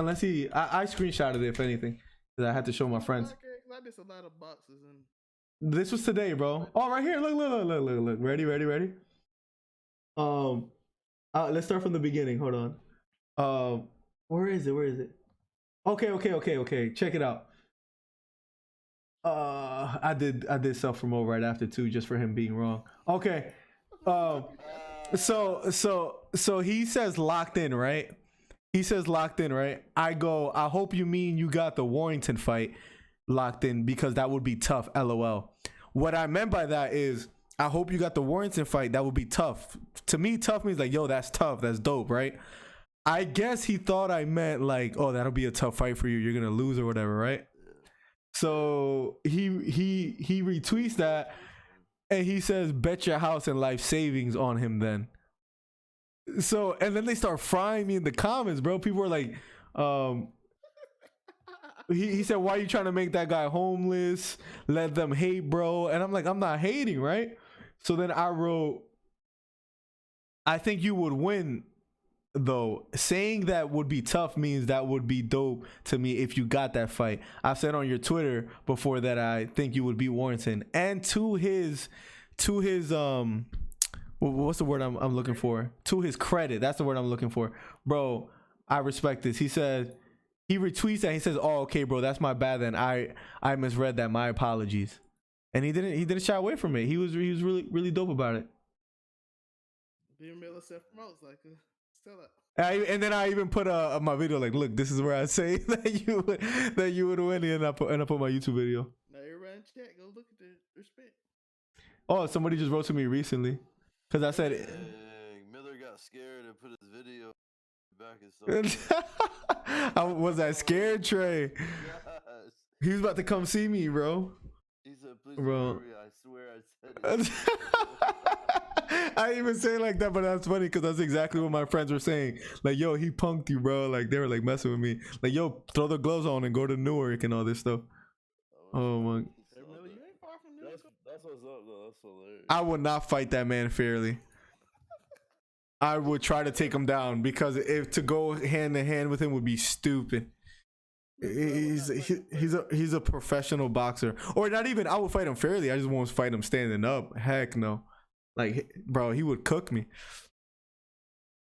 Speaker 1: I screenshotted it if anything, because I had to show my friends.
Speaker 2: I did a lot of boxes and
Speaker 1: this was today, bro. Oh, right here. Look. Ready. Let's start from the beginning. Hold on. Where is it? Okay. Check it out. I did self promote right after too, just for him being wrong. Okay. So he says locked in, right? I go, I hope you mean you got the Warrington fight locked in because that would be tough. LOL. What I meant by that is I hope you got the Warrington fight. That would be tough. To me, tough means like, yo, that's tough. That's dope, right? I guess he thought I meant like, oh, that'll be a tough fight for you. You're gonna lose or whatever, right? So he retweets that and he says, bet your house and life savings on him then. So, and then they start frying me in the comments, bro. People were like, he said, why are you trying to make that guy homeless? Let them hate, bro. And I'm like, I'm not hating, right? So then I wrote, I think you would win, though. Saying that would be tough means that would be dope to me if you got that fight. I've said on your Twitter before that I think you would beat Warrington. And to his what's the word I'm looking for? To his credit, that's the word I'm looking for. Bro, I respect this. He said, he retweets that. He says, oh, okay, bro, that's my bad then. I misread that. My apologies. And he didn't shy away from it. He was really dope about it.
Speaker 2: Dear Miller self promotes like still up.
Speaker 1: And then I even put my video like, look, this is where I say that you would win, and I put my YouTube video.
Speaker 2: Now everybody in chat, go look at the respect.
Speaker 1: Oh, somebody just wrote to me recently because I said
Speaker 3: Miller got scared and put his video back.
Speaker 1: I was that scared, Trey?
Speaker 3: Yes.
Speaker 1: He was about to come see me, bro.
Speaker 3: He said, please,
Speaker 1: bro.
Speaker 3: I swear I said it.
Speaker 1: I didn't even say it like that, but that's funny because that's exactly what my friends were saying. Like, yo, he punked you, bro. Like, they were like messing with me. Like, yo, throw the gloves on and go to Newark and all this stuff. Oh my.
Speaker 2: Hey, Miller, you ain't far from Newark.
Speaker 3: That's what's up, though. That's hilarious.
Speaker 1: I would not fight that man fairly. I would try to take him down because if to go hand in hand with him would be stupid. He's a professional boxer, or not even. I would fight him fairly. I just won't fight him standing up. Heck no. Like, bro, he would cook me.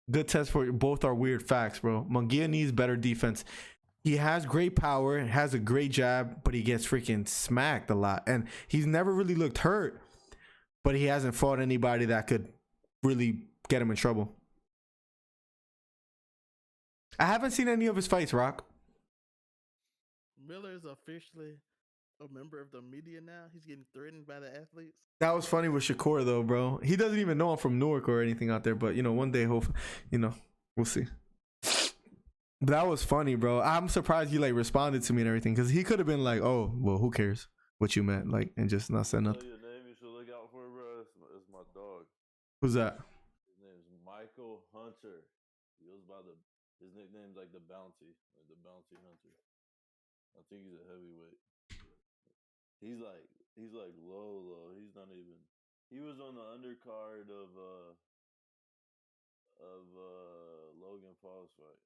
Speaker 1: Good test for both are weird facts, bro. Munguia needs better defense. He has great power, has a great jab, but he gets freaking smacked a lot. And he's never really looked hurt, but he hasn't fought anybody that could really get him in trouble. I haven't seen any of his fights, Rock.
Speaker 2: Miller is officially a member of the media now. He's getting threatened by the athletes.
Speaker 1: That was funny with Shakur, though, bro. He doesn't even know I'm from Newark or anything out there, but, you know, one day, hopefully, you know, we'll see. That was funny, bro. I'm surprised you like responded to me and everything because he could have been like, "Oh, well, who cares what you meant?" Like, and just not said
Speaker 3: Tell
Speaker 1: nothing.
Speaker 3: you a name you should look out for, bro. It's my dog.
Speaker 1: Who's that?
Speaker 3: His name's Michael Hunter. He goes by his nickname's like the Bounty, like the Bounty Hunter. I think he's a heavyweight. He's like low. He's not even. He was on the undercard of Logan Paul's fight.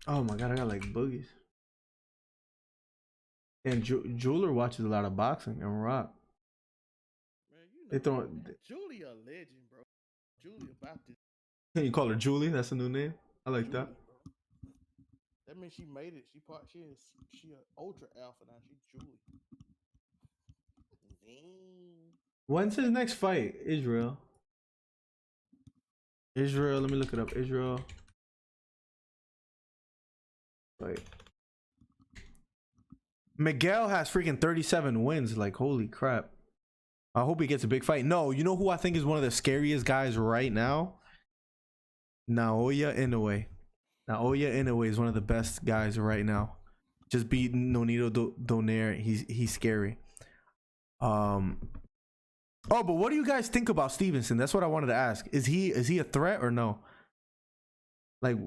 Speaker 1: Oh my god, I got like boogies. And Jeweler watches a lot of boxing and rock.
Speaker 2: Man,
Speaker 1: They throwing.
Speaker 2: Julie a legend, bro. Julie about this.
Speaker 1: Can you call her Julie? That's a new name. I like that.
Speaker 2: Julie, bro. That means she made it. She an ultra alpha now. She Julie.
Speaker 1: When's his next fight? Israel. Let me look it up. Israel. Fight. Miguel has freaking 37 wins. Like, holy crap. I hope he gets a big fight. No, you know who I think is one of the scariest guys right now? Naoya Inoue. Naoya Inoue is one of the best guys right now. Just beating Nonito Donaire. He's scary. Oh, but what do you guys think about Stevenson? That's what I wanted to ask. Is he a threat or no? Like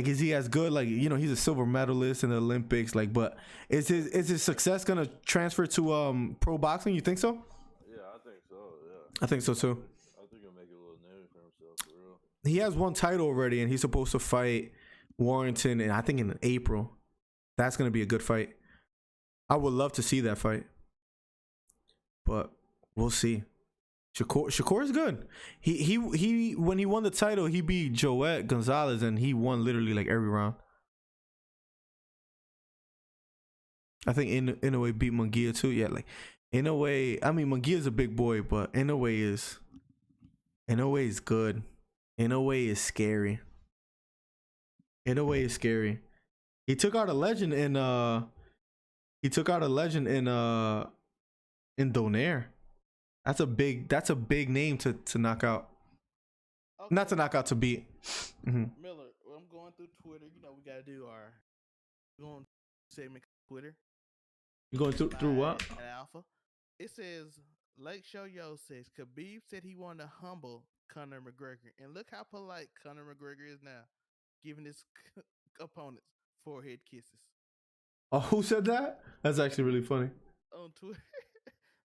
Speaker 1: is he as good? Like, you know, he's a silver medalist in the Olympics. Like, but is his success gonna transfer to pro boxing? You think so?
Speaker 3: Yeah, I think so. Yeah,
Speaker 1: I think so too.
Speaker 3: I think he'll make a little name for himself for real.
Speaker 1: He has one title already, and he's supposed to fight Warrington, and I think in April. That's gonna be a good fight. I would love to see that fight, but we'll see. Shakur is good. He when he won the title, he beat Joet Gonzalez, and he won literally like every round. I think Inoue beat Munguia too. Yeah, like Inoue. I mean, Munguia's a big boy, but Inoue is good. Inoue is scary. Inoue is scary. He took out a legend in Donaire. That's a big name to knock out.
Speaker 2: Okay.
Speaker 1: Not to knock out, to beat. Mm-hmm.
Speaker 2: Miller, I'm going through Twitter. You know, we got to do going segment Twitter.
Speaker 1: You going through what?
Speaker 2: At Alpha. It says, Lake Show Yo says, Khabib said he wanted to humble Conor McGregor. And look how polite Conor McGregor is now, giving his opponents forehead kisses.
Speaker 1: Oh, who said that? That's actually really funny.
Speaker 2: On Twitter,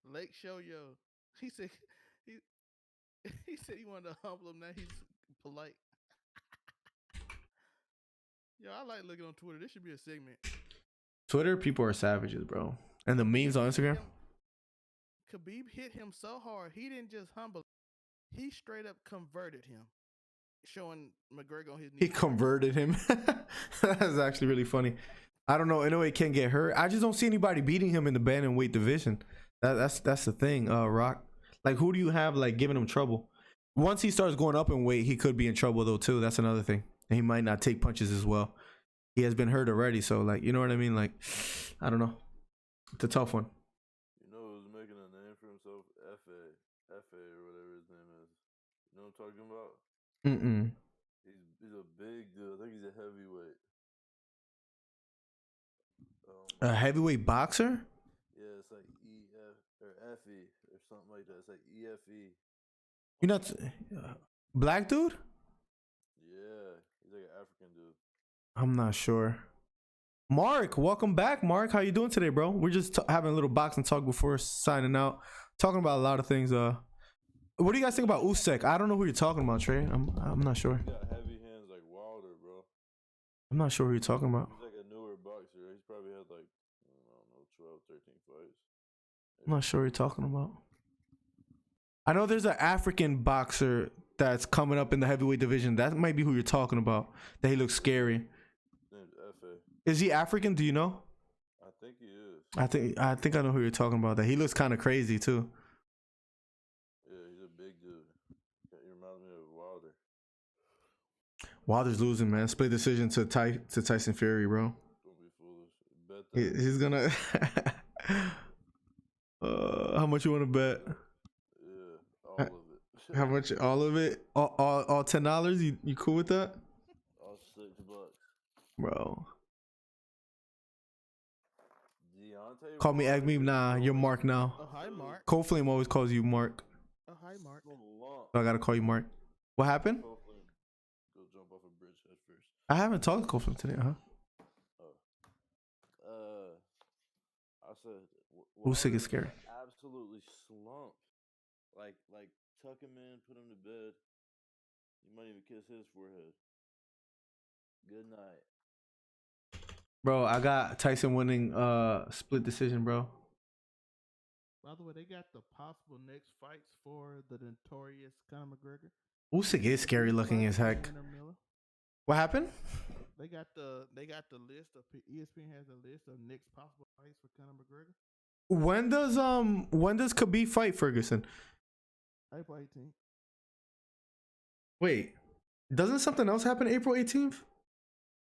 Speaker 2: Lake Show Yo. He said he said he wanted to humble him. Now he's polite. Yo, I like looking on Twitter. This should be a segment.
Speaker 1: Twitter people are savages, bro. And the memes on Instagram.
Speaker 2: Khabib hit him so hard, he didn't just humble him. He straight up converted him, showing McGregor on his knee.
Speaker 1: He converted him. That's actually really funny. I don't know. Inoue can't get hurt. I just don't see anybody beating him in the bantamweight division. That's the thing. Rock. Like, who do you have like giving him trouble? Once he starts going up in weight, he could be in trouble though too. That's another thing. And he might not take punches as well. He has been hurt already, so like, you know what I mean? Like, I don't know. It's a tough one.
Speaker 3: You know who's making a name for himself? Fa or whatever his name is. You know what I'm talking about?
Speaker 1: Mm-mm.
Speaker 3: He's a big dude. I think he's a heavyweight.
Speaker 1: A heavyweight boxer?
Speaker 3: Yeah, it's like EF or FE or something like that. It's like EFE.
Speaker 1: You're not black dude?
Speaker 3: Yeah, he's like an African dude.
Speaker 1: I'm not sure. Mark, welcome back. Mark, how you doing today, bro? We're just having a little boxing talk before signing out, talking about a lot of things. What do you guys think about Usyk? I don't know who you're talking about, Trey. I'm not sure.
Speaker 3: He's got heavy hands like Wilder, bro.
Speaker 1: I'm not sure who you're talking about.
Speaker 3: He's like a newer boxer. He's probably had like, I don't know, 12, 13 fights.
Speaker 1: I'm not sure what you're talking about. I know there's an African boxer that's coming up in the heavyweight division. That might be who you're talking about. That he looks scary.
Speaker 3: His name's Fa.
Speaker 1: Is he African? Do you know?
Speaker 3: I think he is.
Speaker 1: I think I know who you're talking about. That he looks kind of crazy too.
Speaker 3: Yeah, he's a big dude. He reminds me of Wilder.
Speaker 1: Wilder's losing, man. Split decision to Tyson Fury, bro.
Speaker 3: Don't be foolish. Bet that.
Speaker 1: He's gonna. How much you want to bet?
Speaker 3: Yeah, all of it.
Speaker 1: How much? All of it? All $10? You cool with that,
Speaker 3: All $6.
Speaker 1: bro?
Speaker 3: Deontay
Speaker 1: Call me
Speaker 3: Wilder
Speaker 1: Agme.
Speaker 3: is
Speaker 1: Nah, you're
Speaker 3: going
Speaker 1: Mark now.
Speaker 2: Oh, hi, Mark.
Speaker 1: Cold Flame always calls you Mark,
Speaker 2: Oh, hi, Mark.
Speaker 3: on a lump.
Speaker 1: so I gotta call you Mark. What happened?
Speaker 3: Hopefully, go jump off a bridge head first.
Speaker 1: I haven't talked to Cold Flame today, huh?
Speaker 3: I said,
Speaker 1: Who's sick
Speaker 3: Wilder
Speaker 1: is scary.
Speaker 3: absolutely slumped. Like tuck him in, put him to bed. You might even kiss his forehead. Good night.
Speaker 1: Bro, I got Tyson winning split decision, bro.
Speaker 2: By the way, they got the possible next fights for the notorious Conor McGregor.
Speaker 1: Usyk is scary looking as heck.
Speaker 2: Tanner Miller.
Speaker 1: What happened?
Speaker 2: They got the list of ESPN has a list of next possible fights for Conor McGregor.
Speaker 1: When does Khabib fight Ferguson?
Speaker 2: April 18th.
Speaker 1: Wait, doesn't something else happen April 18th?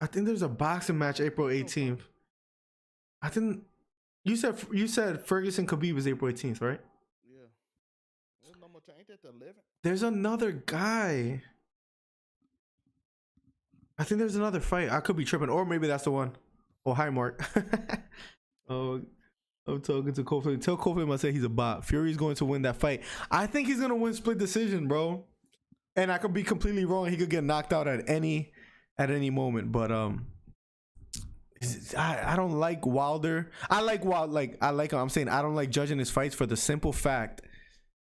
Speaker 1: I think there's a boxing match April 18th. I think you said Ferguson Khabib is April 18th, right?
Speaker 2: Yeah. There's no more time. Ain't that the 11th?
Speaker 1: There's another guy. I think there's another fight. I could be tripping, or maybe that's the one. Oh, hi, Mark. Oh, I'm talking to Kofi. Tell Kofi I say he's a bot. Fury's going to win that fight. I think he's gonna win split decision, bro. And I could be completely wrong. He could get knocked out at any moment. But I don't like Wilder. I like him. I'm saying I don't like judging his fights for the simple fact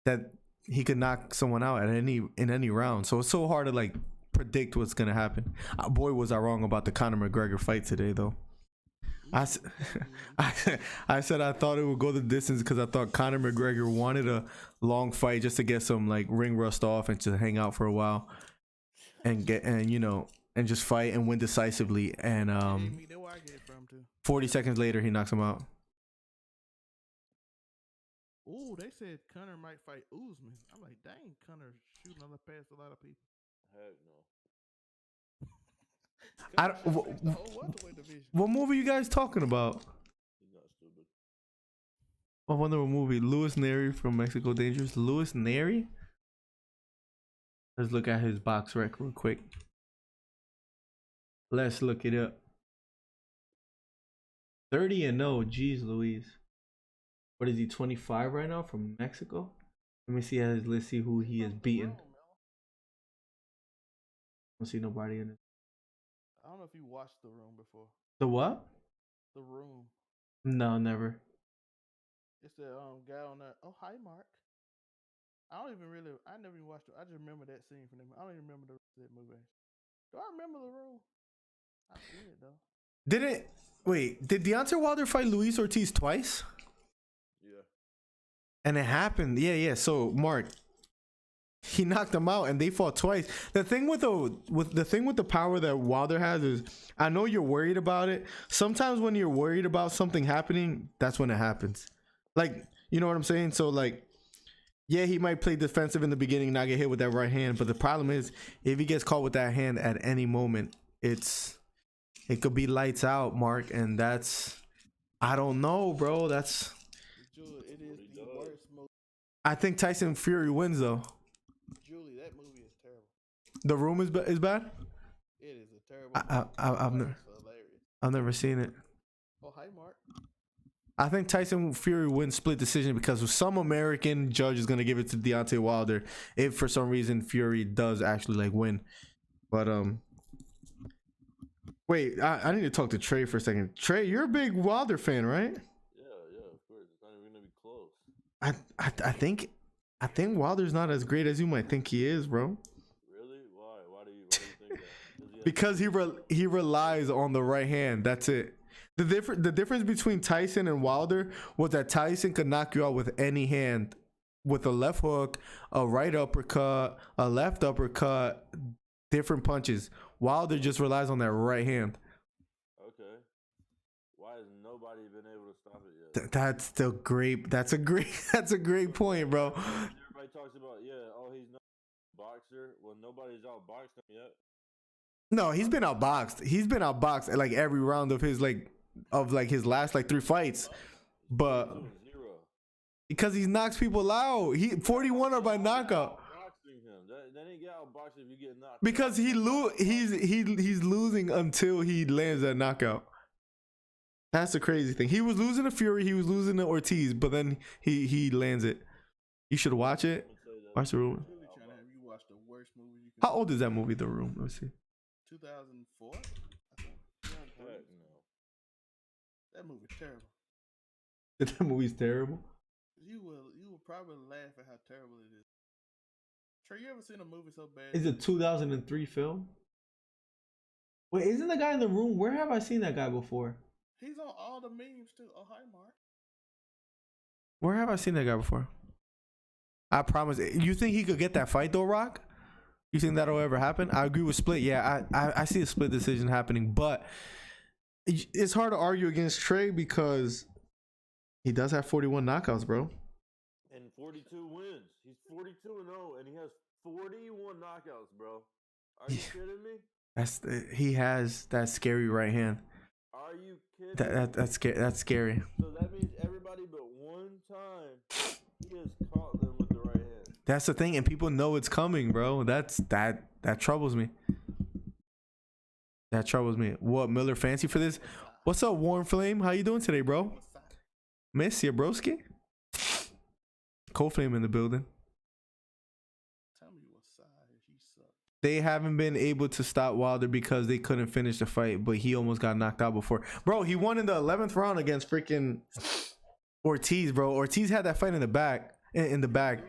Speaker 1: that he could knock someone out in any round. So it's so hard to like predict what's gonna happen. Boy, was I wrong about the Conor McGregor fight today, though. I said I thought it would go the distance because I thought Conor McGregor wanted a long fight just to get some like ring rust off and to hang out for a while and just fight and win decisively. And 40 seconds later he knocks him out.
Speaker 2: Ooh, they said Conor might fight Usman. I'm like, dang, Conor shooting on the past a lot of people.
Speaker 3: Heck no.
Speaker 1: What movie you guys talking about?
Speaker 3: He's not stupid.
Speaker 1: I wonder what movie. Louis Neri from Mexico Dangerous. Louis Neri? Let's look at his box rec real quick. Let's look it up. 30-0. Jeez Louise. What is he, 25 right now from Mexico? Let me see his list, see who he has beaten. I don't see nobody in it.
Speaker 2: I don't know if you watched The Room before.
Speaker 1: The what?
Speaker 2: The Room.
Speaker 1: No, never.
Speaker 2: It's the guy on that. Oh, hi, Mark. I never even watched it. I just remember that scene from them. I don't even remember the rest of that movie. Do I remember The Room? I see it, though.
Speaker 1: Did Deontay Wilder fight Luis Ortiz twice?
Speaker 3: Yeah.
Speaker 1: And it happened. Yeah. So, Mark, he knocked him out and they fought twice. The thing with the power that Wilder has is, I know you're worried about it. Sometimes when you're worried about something happening, that's when it happens. Like, you know what I'm saying? So like, yeah, he might play defensive in the beginning, not get hit with that right hand. But the problem is, if he gets caught with that hand at any moment, it could be lights out, Mark. And I don't know, bro.
Speaker 2: It is the worst movie.
Speaker 1: I think Tyson Fury wins though.
Speaker 2: Julie, that movie is terrible.
Speaker 1: The Room is bad?
Speaker 2: It is a terrible
Speaker 1: I've never seen it.
Speaker 2: Oh, hi, Mark.
Speaker 1: I think Tyson Fury wins split decision because some American judge is gonna give it to Deontay Wilder if for some reason Fury does actually like win. But wait, I need to talk to Trey for a second. Trey, you're a big Wilder fan, right?
Speaker 3: Yeah, of course. It's not even gonna be close.
Speaker 1: I think Wilder's not as great as you might think he is, bro.
Speaker 3: Really? Why? Why do you think that?
Speaker 1: Because he relies on the right hand. That's it. The difference between Tyson and Wilder was that Tyson could knock you out with any hand, with a left hook, a right uppercut, a left uppercut, different punches. Wilder just relies on that right hand.
Speaker 3: Okay. Why has nobody been able to stop it yet?
Speaker 1: That's a great point, bro.
Speaker 3: Everybody talks about, he's not a boxer. Well, nobody's outboxed him yet.
Speaker 1: No, he's been outboxed. He's been outboxed at like every round of his his last like 3 fights. But Because he knocks people out. He 41 are by knockout.
Speaker 3: Boxing him. That ain't get out boxing if you get knocked.
Speaker 1: Because he's losing until he lands that knockout. That's the crazy thing. He was losing to Fury, he was losing to Ortiz, but then he lands it. You should watch it. Watch The Room.
Speaker 2: Really trying to have you watch the worst movie you can.
Speaker 1: How old is that movie, The Room? Let's see.
Speaker 2: 2004. I think.
Speaker 3: Heck no.
Speaker 2: That movie's terrible.
Speaker 1: That movie's terrible.
Speaker 2: You will probably laugh at how terrible it is. Trey, you ever seen a movie so bad?
Speaker 1: Is it 2003 film? Wait, isn't the guy in The Room? Where have I seen that guy before?
Speaker 2: He's on all the memes too. Oh, hi, Mark.
Speaker 1: Where have I seen that guy before? I promise. You think he could get that fight though, Rock? You think that'll ever happen? I agree with Split. Yeah, I see a split decision happening, but it's hard to argue against Trey because he does have 41 knockouts, bro.
Speaker 3: And 42 wins. He's 42-0, and he has 41 knockouts, bro. Are you kidding me?
Speaker 1: He has that scary right hand.
Speaker 3: Are you kidding?
Speaker 1: That's scary.
Speaker 3: So that means everybody but one time he has caught them with the right hand.
Speaker 1: That's the thing, and people know it's coming, bro. That troubles me. That troubles me. What, Miller fancy for this? What's up, Warm Flame? How you doing today, bro? Miss ya, broski. Cold Flame in the building.
Speaker 2: Tell me what side he sucked.
Speaker 1: They haven't been able to stop Wilder because they couldn't finish the fight, but he almost got knocked out before. Bro, he won in the 11th round against freaking Ortiz, bro. Ortiz had that fight in the back. In the back.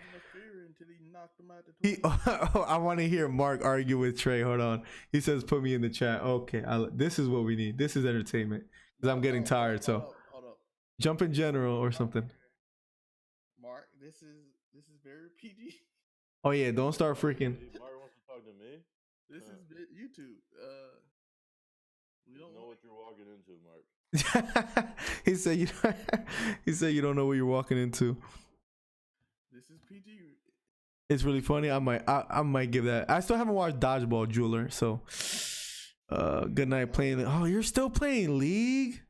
Speaker 1: I want to hear Mark argue with Trey. Hold on. He says, put me in the chat. Okay, this is what we need. This is entertainment. Because I'm getting tired, so.
Speaker 2: Hold up.
Speaker 1: Jump in general or something.
Speaker 2: Mark, this is very PG.
Speaker 1: Oh, yeah, don't start freaking.
Speaker 3: Mark wants to talk to me?
Speaker 2: This is YouTube. We don't
Speaker 3: know what you're walking into, Mark.
Speaker 1: he said you don't know what you're walking into.
Speaker 2: This is PG.
Speaker 1: It's really funny. I might give that. I still haven't watched Dodgeball Jeweler, so good night playing. Oh, you're still playing League?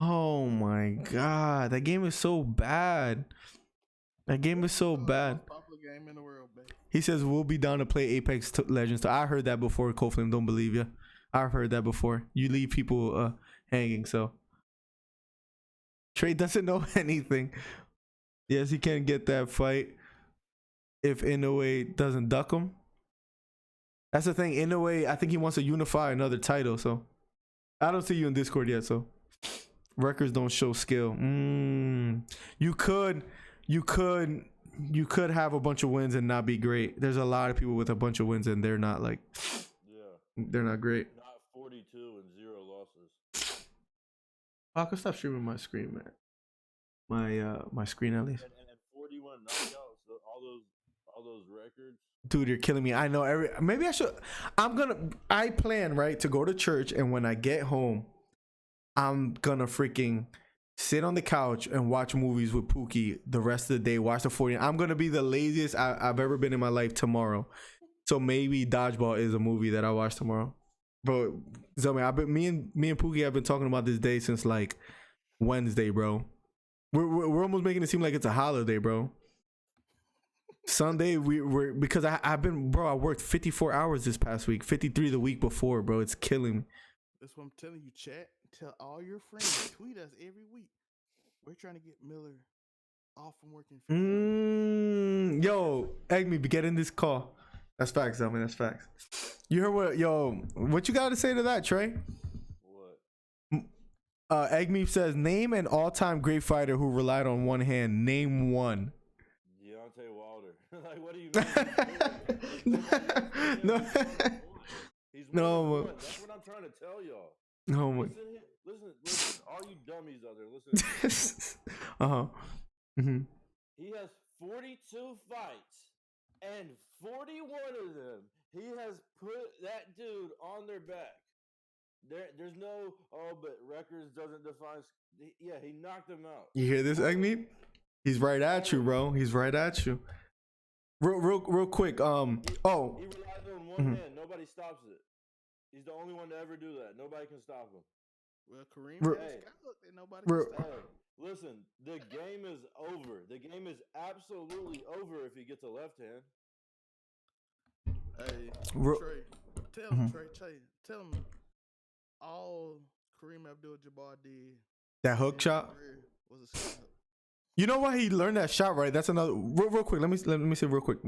Speaker 1: Oh my god, that game is so bad. That game is so bad.
Speaker 2: Popular game in the world, baby.
Speaker 1: He says we'll be down to play Apex Legends. So I heard that before. Cold Flame, don't believe you. I've heard that before. You leave people hanging. So Trey doesn't know anything. Yes, he can't get that fight if Inoue doesn't duck him. That's the thing. Inoue, I think he wants to unify another title. So I don't see you in Discord yet. So records don't show skill. You could have a bunch of wins and not be great. There's a lot of people with a bunch of wins and they're not like, they're not great.
Speaker 3: Not 42 and 0 losses.
Speaker 1: I could stop streaming my screen, man. My screen at least.
Speaker 3: And 41 knockouts. All those records.
Speaker 1: Dude, you're killing me. I know maybe I should. I plan, right, to go to church, and when I get home, I'm gonna freaking sit on the couch and watch movies with Pookie the rest of the day. Watch the 40. I'm gonna be the laziest I've ever been in my life tomorrow. So maybe Dodgeball is a movie that I watch tomorrow. Bro, Zelman, me and Pookie have been talking about this day since like Wednesday, bro. We're almost making it seem like it's a holiday, bro. Sunday we're because I worked 54 hours this past week, 53 the week before, bro. It's killing me.
Speaker 2: That's what I'm telling you, chat. Tell all your friends. Tweet us every week. We're trying to get Miller off from working.
Speaker 1: Yo, egg me, get in this call. That's facts, I mean, that's facts. You heard what you got to say to that, Trey?
Speaker 3: What?
Speaker 1: Egg me says, name an all-time great fighter who relied on one hand. Name one.
Speaker 3: Deontay Wilder. Like, what do you mean?
Speaker 1: No.
Speaker 3: He's
Speaker 1: No.
Speaker 3: That's what I'm trying to tell y'all.
Speaker 1: No.
Speaker 3: Listen, all you dummies out there, listen.
Speaker 1: Mm-hmm.
Speaker 3: He has 42 fights, and 41 of them, he has put that dude on their back. There's no, but records doesn't define. Yeah, he knocked him out.
Speaker 1: You hear this, Egg me? He's right at you, bro. He's right at you. Real quick.
Speaker 3: He relies on one hand. Nobody stops it. He's the only one to ever do that. Nobody can stop him.
Speaker 2: Well, Kareem
Speaker 1: Re-
Speaker 2: had got hooked and nobody
Speaker 1: Re-
Speaker 2: can stop.
Speaker 3: Hey, listen, the game is over. The game is absolutely over if he gets a left hand.
Speaker 2: Hey,
Speaker 1: Re-
Speaker 2: Trey, tell him, tell him all Kareem Abdul-Jabbar did
Speaker 1: that hook
Speaker 2: in his
Speaker 1: shot.
Speaker 2: career was a sky hook.
Speaker 1: You know why he learned that shot, right? That's another real quick. Let me say real quick.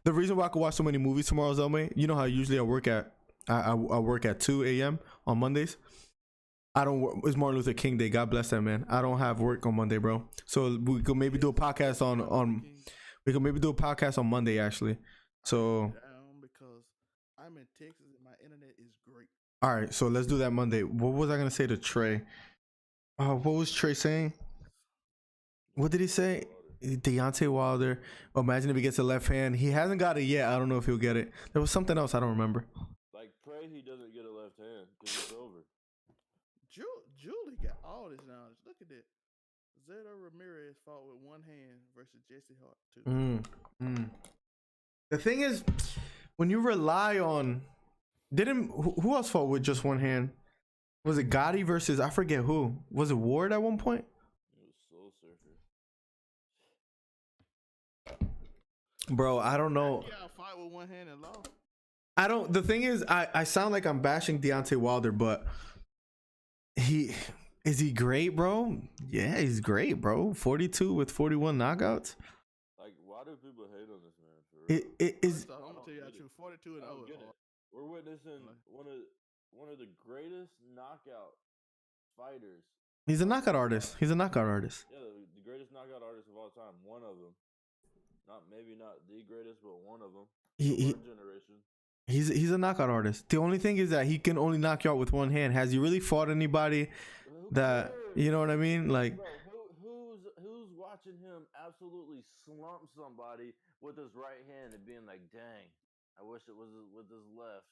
Speaker 1: The reason why I could watch so many movies tomorrow, Zelme, you know how usually I work at 2 a.m. on Mondays. I don't work. It's Martin Luther King Day. God bless that man. I don't have work on Monday, bro. So we could maybe do a podcast on we could maybe do a podcast on Monday actually. So
Speaker 2: Down because I'm in Texas and my internet is great.
Speaker 1: all right, so let's do that Monday. What was I gonna say to Trey? What was Trey saying? What did he say? Deontay Wilder. Imagine if he gets a left hand. He hasn't got it yet. I don't know if he'll get it. There was something else I don't remember.
Speaker 3: Like, pray he doesn't get a left hand because it's over.
Speaker 2: Julie got all this knowledge. Look at that. Zeta Ramirez fought with one hand versus Jesse Hart too.
Speaker 1: The thing is, when you rely on, who else fought with just one hand? Was it Gotti versus I forget who? Was it Ward at one point?
Speaker 3: It was Soul Surfer.
Speaker 1: Bro, I don't know.
Speaker 2: Yeah, fight with one hand and lost.
Speaker 1: I don't. The thing is, I sound like I'm bashing Deontay Wilder, but is he great, bro? Yeah, he's great, bro. 42 with 41 knockouts.
Speaker 3: Like, why do people hate on this man? For real?
Speaker 1: It is.
Speaker 2: So I'm gonna tell you, I choose 42 and
Speaker 3: I don't
Speaker 2: over.
Speaker 3: get it. We're witnessing one of the greatest knockout fighters.
Speaker 1: He's a knockout artist.
Speaker 3: Yeah, the greatest knockout artist of all time. One of them. Not the greatest, but one of them. One generation.
Speaker 1: He's a knockout artist. The only thing is that he can only knock you out with one hand. Has he really fought anybody that, you know what I mean? Like,
Speaker 3: bro, who's watching him absolutely slump somebody with his right hand and being like, dang, I wish it was with his left.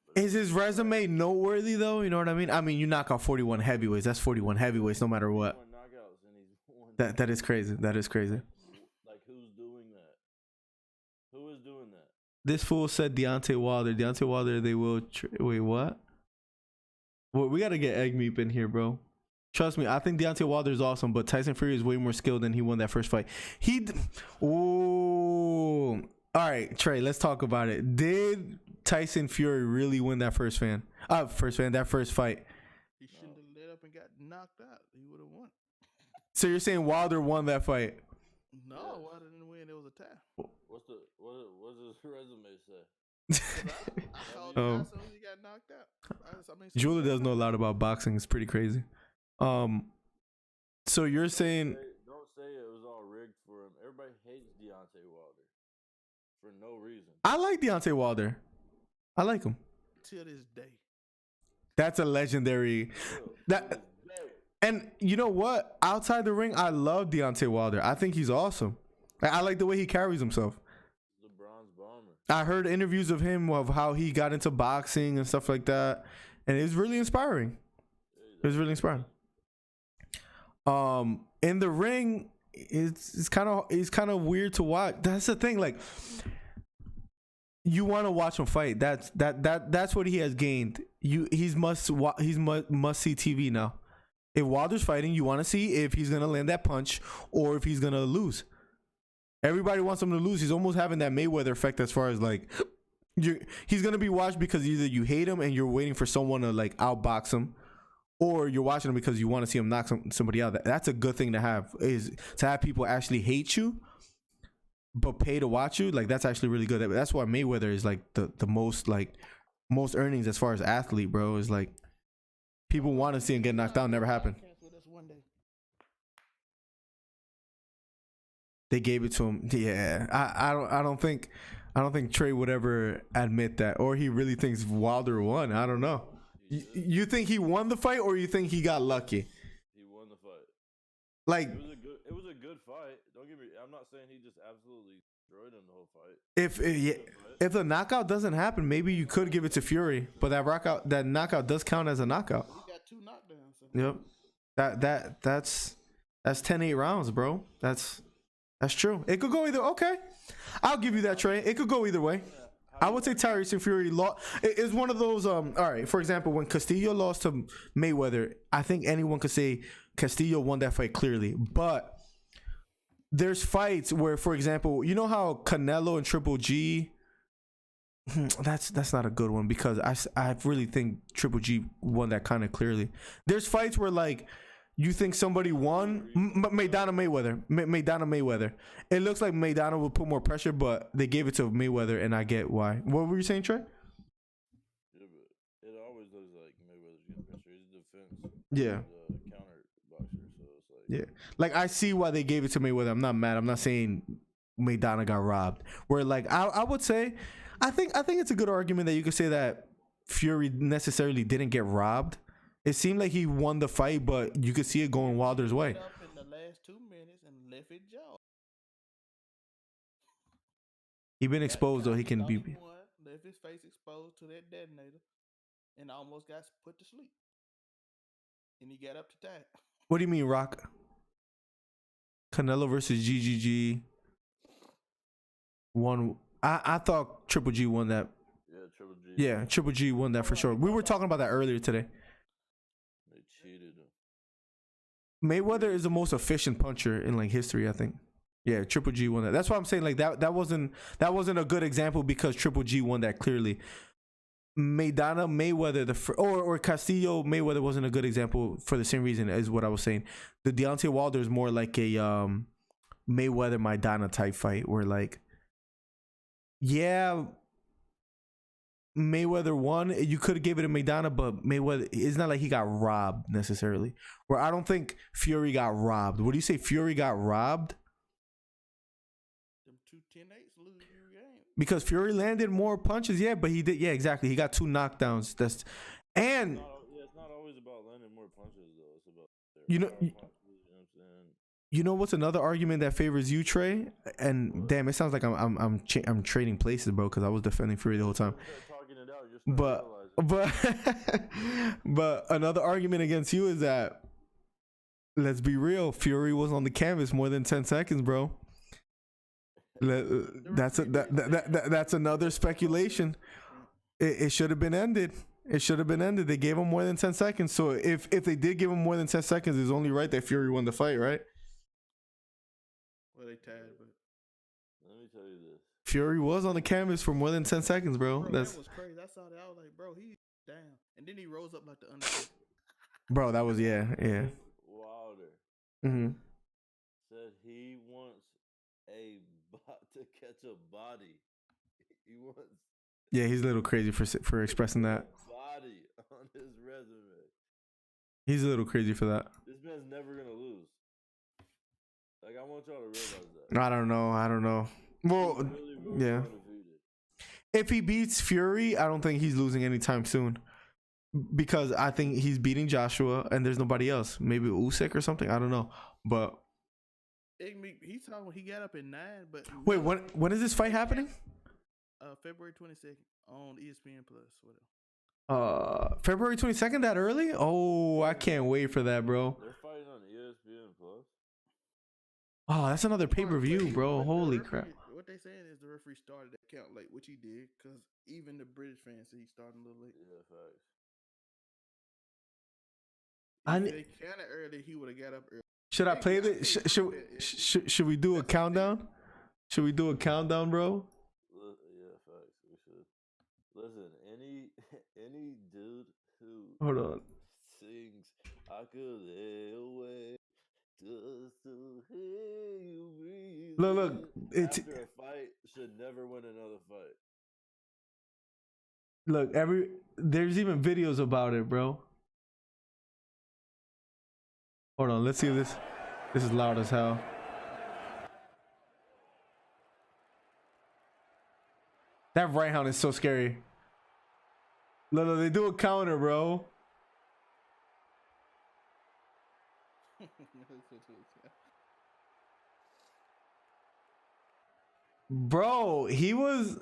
Speaker 3: But
Speaker 1: is his resume noteworthy though? You know what I mean? I mean, you knock out 41 heavyweights. That's 41 heavyweights, no matter what.
Speaker 3: Knockouts and he's won.
Speaker 1: That is crazy. That is crazy.
Speaker 3: Like, who's doing that? Who is doing that?
Speaker 1: This fool said Deontay Wilder. Deontay Wilder, they will. Wait, what? Well, we got to get Egg Meep in here, bro. Trust me, I think Deontay Wilder is awesome, but Tyson Fury is way more skilled than he won that first fight. Ooh. All right, Trey, let's talk about it. Did Tyson Fury really win that first fight?
Speaker 2: He shouldn't have let up and got knocked out. He would have won.
Speaker 1: So you're saying Wilder won that fight?
Speaker 2: No, Wilder didn't win. It was a tie.
Speaker 3: What's his resume say?
Speaker 2: I called him out as soon as he got knocked out.
Speaker 1: Julia does know a lot about boxing. It's pretty crazy. So you're saying?
Speaker 3: Don't say it was all rigged for him. Everybody hates Deontay Wilder for no reason.
Speaker 1: I like Deontay Wilder. I like him.
Speaker 2: Till this day.
Speaker 1: That's a legendary. And you know what? Outside the ring, I love Deontay Wilder. I think he's awesome. I like the way he carries himself.
Speaker 3: The bronze bomber.
Speaker 1: I heard interviews of him of how he got into boxing and stuff like that, and it was really inspiring. It was really inspiring. In the ring, it's kind of weird to watch. That's the thing. Like, you want to watch him fight. That's what he has gained. He's must see TV now. If Wilder's fighting, you want to see if he's gonna land that punch or if he's gonna lose. Everybody wants him to lose. He's almost having that Mayweather effect as far as like, he's gonna be watched because either you hate him and you're waiting for someone to like outbox him, or you're watching him because you want to see him knock somebody out. That's a good thing to have, is to have people actually hate you but pay to watch you. Like, that's actually really good. That's why Mayweather is like the most earnings as far as athlete, bro. Is like, people want to see him get knocked out. Never happened. They gave it to him. Yeah, I don't think Trey would ever admit that, or he really thinks Wilder won. I don't know. You think he won the fight, or you think he got lucky?
Speaker 3: He won the fight.
Speaker 1: Like,
Speaker 3: it was a good fight. Don't get me. I'm not saying he just absolutely destroyed him the whole fight.
Speaker 1: If the knockout doesn't happen, maybe you could give it to Fury, but that knockout does count as a knockout.
Speaker 2: He got 2 knockdowns. So.
Speaker 1: Yep. That's 10-8 rounds, bro. That's true. It could go either. Okay, I'll give you that, Trey. It could go either way.
Speaker 3: Yeah.
Speaker 1: I would say Tyson Fury lost. It's one of those. All right. For example, when Castillo lost to Mayweather, I think anyone could say Castillo won that fight clearly. But there's fights where, for example, you know how Canelo and Triple G. That's not a good one because I really think Triple G won that kind of clearly. There's fights where like you think somebody won. Maidana Mayweather. It looks like Maidana would put more pressure, but they gave it to Mayweather, and I get why. What were you saying, Trey?
Speaker 3: Yeah, but it always looks like Mayweather's getting pressure. He's a defense.
Speaker 1: Yeah.
Speaker 3: He's a counter boxer, so it's like.
Speaker 1: Yeah. Like I see why they gave it to Mayweather. I'm not mad. I'm not saying Maidana got robbed. Where like I would say, I think it's a good argument that you could say that Fury necessarily didn't get robbed. It seemed like he won the fight, but you could see it going Wilder's way.
Speaker 2: Up in the last 2 minutes and left it jaw.
Speaker 1: He been exposed though. He can be.
Speaker 2: Left his face exposed to that detonator, and almost got put to sleep. And he got up to that.
Speaker 1: What do you mean, Rock? Canelo versus GGG. Won. I thought Triple G won that.
Speaker 3: Yeah, Triple G.
Speaker 1: Yeah, Triple G won that for sure. We were talking about that earlier today.
Speaker 3: They cheated him.
Speaker 1: Mayweather is the most efficient puncher in like history, I think. Yeah, Triple G won that. That's why I'm saying like that wasn't a good example because Triple G won that clearly. Maidana Mayweather or Castillo Mayweather wasn't a good example for the same reason as what I was saying. The Deontay Wilder is more like a Mayweather Maidana type fight where like yeah, Mayweather won. You could have gave it to Maidana, but Mayweather, it's not like he got robbed necessarily. Where I don't think Fury got robbed. What do you say? Fury got robbed?
Speaker 2: Them 2 10-8s lose your game.
Speaker 1: Because Fury landed more punches, yeah, but he did, yeah, exactly. He got 2 knockdowns. And
Speaker 3: It's not always about landing more punches though. It's about
Speaker 1: you know.
Speaker 3: punches, you know what I'm saying?
Speaker 1: You know what's another argument that favors you, Trey? And damn, it sounds like I'm trading places, bro, because I was defending Fury the whole time. But another argument against you is that, let's be real, Fury was on the canvas more than 10 seconds, bro. That's another speculation. It should have been ended. It should have been ended. They gave him more than 10 seconds. So if they did give him more than 10 seconds, it's only right that Fury won the fight, right?
Speaker 2: Well, they tied, but
Speaker 3: let me tell you this.
Speaker 1: Fury was on the canvas for more than 10 seconds, bro.
Speaker 2: That was crazy. I saw that. I was like, bro, he's down. And then he rose up like the Undertaker.
Speaker 1: Bro, that was, yeah.
Speaker 3: Wilder said he wants a bot to catch a body. He wants.
Speaker 1: Yeah, he's a little crazy for expressing that.
Speaker 3: Body on his resume.
Speaker 1: He's a little crazy for that.
Speaker 3: This man's never gonna lose. Like, I want y'all to realize that.
Speaker 1: I don't know. Well, really yeah. If he beats Fury, I don't think he's losing anytime soon. Because I think he's beating Joshua and there's nobody else. Maybe Usyk or something. I don't know. But
Speaker 2: he's talking. He got up at 9. But
Speaker 1: wait, when is this fight happening?
Speaker 2: February 22nd on ESPN Plus.
Speaker 1: February 22nd. That early? Oh, I can't wait for that, bro.
Speaker 3: They're fighting on ESPN Plus.
Speaker 1: Oh, that's another pay-per-view, bro. Holy crap.
Speaker 2: What they saying is the referee started that count late, which he did, because even the British fans said he started a little late.
Speaker 3: Yeah, facts.
Speaker 2: If they counted early, he would have got up early.
Speaker 1: Should I play this? Should we do a countdown? Should we do a countdown, bro?
Speaker 3: Yeah, facts. We should. Listen, any dude who
Speaker 1: hold on
Speaker 3: sings "I Could Lay Away Just to Hear You Breathe,"
Speaker 1: look,
Speaker 3: after a fight should never win another fight.
Speaker 1: Look, there's even videos about it, bro. Hold on, let's see if this is loud as hell. That right hand is so scary. Look, they do a counter, bro. Bro, he was.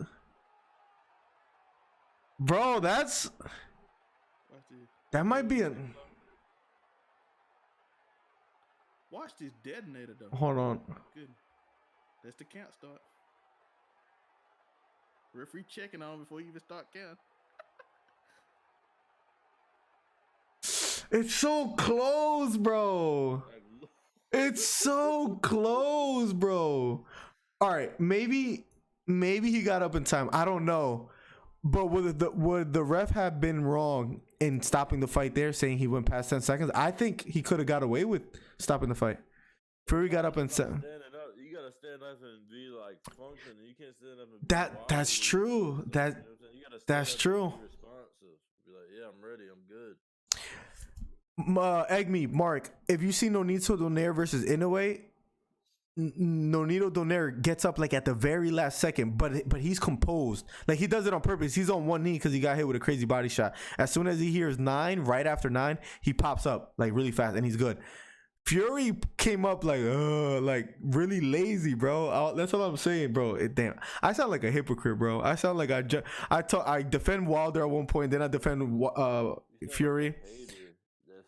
Speaker 1: Bro, that might be a.
Speaker 2: Watch this detonator though.
Speaker 1: Hold on.
Speaker 2: Good. That's the count start. Referee checking on before you even start counting.
Speaker 1: It's so close, bro. It's so close, bro. All right, maybe he got up in time. I don't know. But would the ref have been wrong in stopping the fight there, saying he went past 10 seconds? I think he could have got away with stopping the fight. Fury got up and said,
Speaker 3: You gotta stand up and be like functioning. You can't stand up and be
Speaker 1: that's true.
Speaker 3: You gotta stand
Speaker 1: That's
Speaker 3: up
Speaker 1: true.
Speaker 3: And be responsive. Be like, yeah, I'm ready. I'm good.
Speaker 1: Egg me, Mark. If you see Nonito Donaire versus Inoue, Nonito Donaire gets up like at the very last second, but he's composed. Like he does it on purpose. He's on one knee because he got hit with a crazy body shot. As soon as he hears 9, right after 9, he pops up like really fast and he's good. Fury came up like really lazy, bro. That's what I'm saying, bro. Damn, I sound like a hypocrite, bro. I sound like I defend Wilder at one point, then I defend Fury.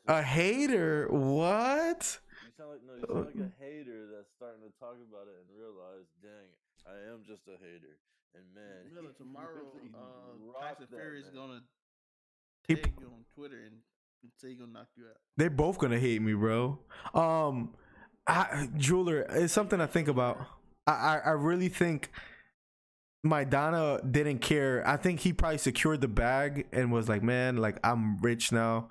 Speaker 1: A hater? What?
Speaker 3: You sound like a hater that's starting to talk about it and realize, dang, I am just a hater. And man,
Speaker 2: Miller, tomorrow,
Speaker 3: really
Speaker 2: Tyson Fury is
Speaker 3: man.
Speaker 2: gonna tag you on Twitter and say he's gonna knock you out.
Speaker 1: They're both gonna hate me, bro. Jeweler, it's something I think about. I really think Maidana didn't care. I think he probably secured the bag and was like, man, like I'm rich now.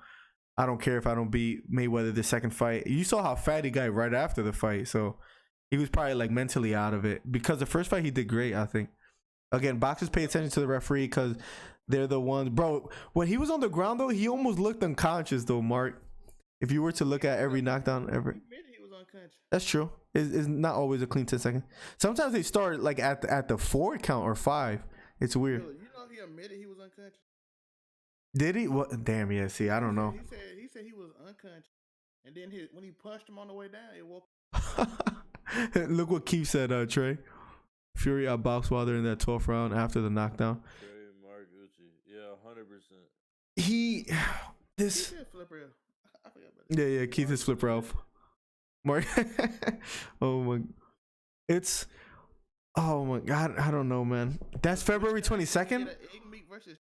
Speaker 1: I don't care if I don't beat Mayweather the second fight. You saw how fat he got right after the fight, so he was probably like mentally out of it. Because the first fight he did great, I think. Again, boxers pay attention to the referee because they're the ones, bro. When he was on the ground though, he almost looked unconscious though, Mark. If you were to look at every knockdown ever,
Speaker 2: He was unconscious.
Speaker 1: that's true. It's not always a clean 10 seconds. Sometimes they start like at the 4 count or 5. It's weird.
Speaker 2: You know he admitted he was unconscious.
Speaker 1: Did he? What? Damn, yeah. See, I don't know.
Speaker 2: He said he was unconscious, and then when he punched him on the way down, it woke.
Speaker 1: Look what Keith said, Trey. Fury outboxed Wilder in that 12th round after the knockdown.
Speaker 3: Trey Margucci. Yeah, 100%.
Speaker 1: He
Speaker 2: Flipper. I forgot about that.
Speaker 1: Yeah, Keith is Flipper Elf. Mark. Oh my. Oh my God. I don't know, man. That's February 22nd.
Speaker 2: Egg meat versus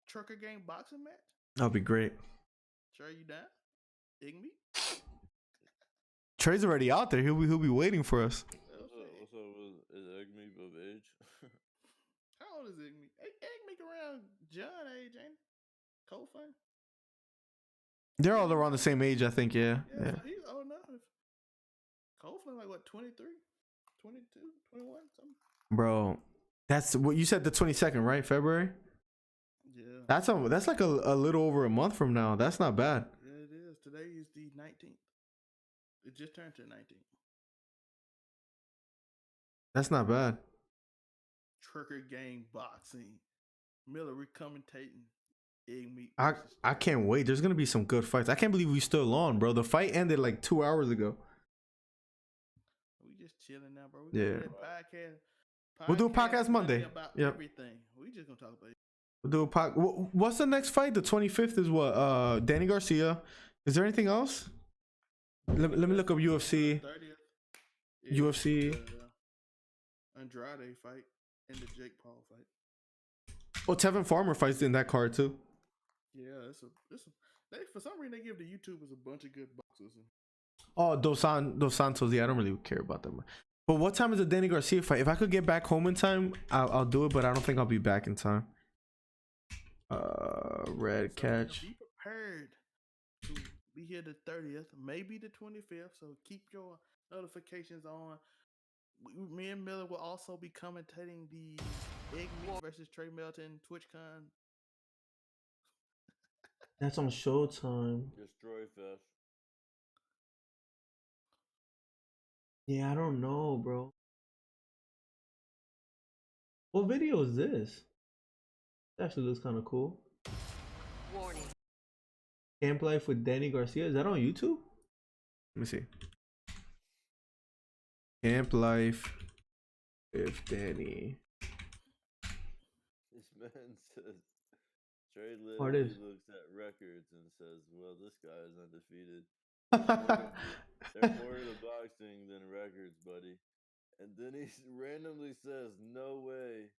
Speaker 2: Trucker Gang boxing match.
Speaker 1: That'll be great.
Speaker 2: Trey, you down? Egg meat.
Speaker 1: Trey's already out there. He'll be waiting for us.
Speaker 3: What's up? Is Egg meat of age?
Speaker 2: How old is Egg meat? Egg meat around John age, ain't it? Kofi.
Speaker 1: They're all around the same age, I think. Yeah.
Speaker 2: So he's old enough. Kofi like what, 23, 22, 21, something.
Speaker 1: Bro, that's what you said. The 22nd, right? February.
Speaker 2: Yeah.
Speaker 1: That's like a little over a month from now. That's not bad.
Speaker 2: Yeah, it is. Today is the 19th. It just turned to 19th.
Speaker 1: That's not bad.
Speaker 2: Trucker Gang boxing. Miller commentating. Egg meat.
Speaker 1: I can't wait. There's gonna be some good fights. I can't believe we still on, bro. The fight ended like 2 hours ago.
Speaker 2: We just chilling now, bro.
Speaker 1: Yeah.
Speaker 2: Podcast.
Speaker 1: We'll do a podcast Monday.
Speaker 2: About
Speaker 1: Yep.
Speaker 2: everything. We just gonna talk about it.
Speaker 1: We'll do a What's the next fight? The 25th is what? Danny Garcia. Is there anything else? Let me look up UFC.
Speaker 2: 30th.
Speaker 1: UFC.
Speaker 2: Andrade fight and the Jake Paul fight.
Speaker 1: Oh, Tevin Farmer fights in that card too.
Speaker 2: Yeah, they for some reason they give the YouTubers a bunch of good boxers.
Speaker 1: Oh, Dos Santos. Yeah, I don't really care about them. But what time is the Danny Garcia fight? If I could get back home in time, I'll do it. But I don't think I'll be back in time. Red catch.
Speaker 2: Be prepared to be here the 30th, maybe the 25th. So keep your notifications on. Me and Miller will also be commentating the Egg Meat versus Trey Melton TwitchCon.
Speaker 1: That's on Showtime.
Speaker 3: Destroy Fest.
Speaker 1: Yeah, I don't know, bro. What video is this? That actually looks kind of cool.
Speaker 4: Warning.
Speaker 1: Camp Life with Danny Garcia. Is that on YouTube? Let me see. Camp Life with Danny.
Speaker 3: This man says, Trey
Speaker 1: What
Speaker 3: literally
Speaker 1: is?
Speaker 3: looks at records and says, well, this guy is undefeated. They're more into boxing than records, buddy. And then he randomly says, no way.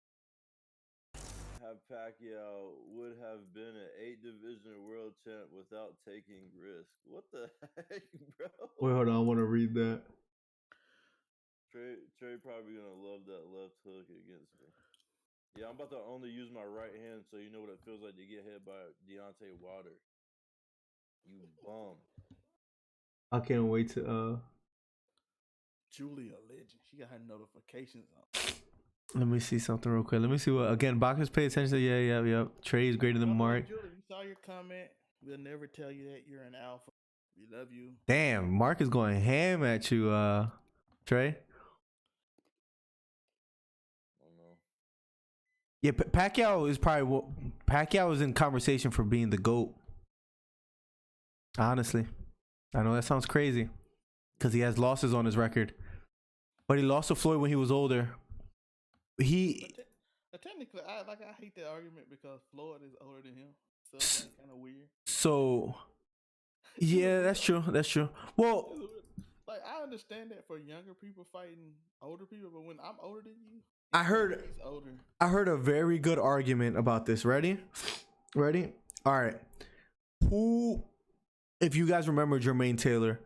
Speaker 3: have Pacquiao would have been an 8 division world champ without taking risk. What the heck, bro?
Speaker 1: Wait, hold on. I want to read that.
Speaker 3: Trey probably gonna love that left hook against me. Yeah, I'm about to only use my right hand, so you know what it feels like to get hit by Deontay Wilder. You bum.
Speaker 1: I can't wait to
Speaker 2: Julia legend. She got her notifications on.
Speaker 1: let me see something real quick. Let me see what again. Boxers pay attention to. Yeah. Trey is greater than Mark.
Speaker 2: Julia, we saw your comment. We'll never tell you that you're an alpha. We love you.
Speaker 1: Damn, Mark is going ham at you, Trey. Yeah, Pacquiao is probably Pacquiao is in conversation for being the GOAT. Honestly, I know that sounds crazy because he has losses on his record, but he lost to Floyd when he was older.
Speaker 2: Technically, I hate that argument because Floyd is older than him, so it's kind of weird.
Speaker 1: So, yeah, that's true. That's true. Well,
Speaker 2: like I understand that for younger people fighting older people, but when I'm older than you.
Speaker 1: I heard a very good argument about this. Ready? All right. Who, if you guys remember Jermaine Taylor,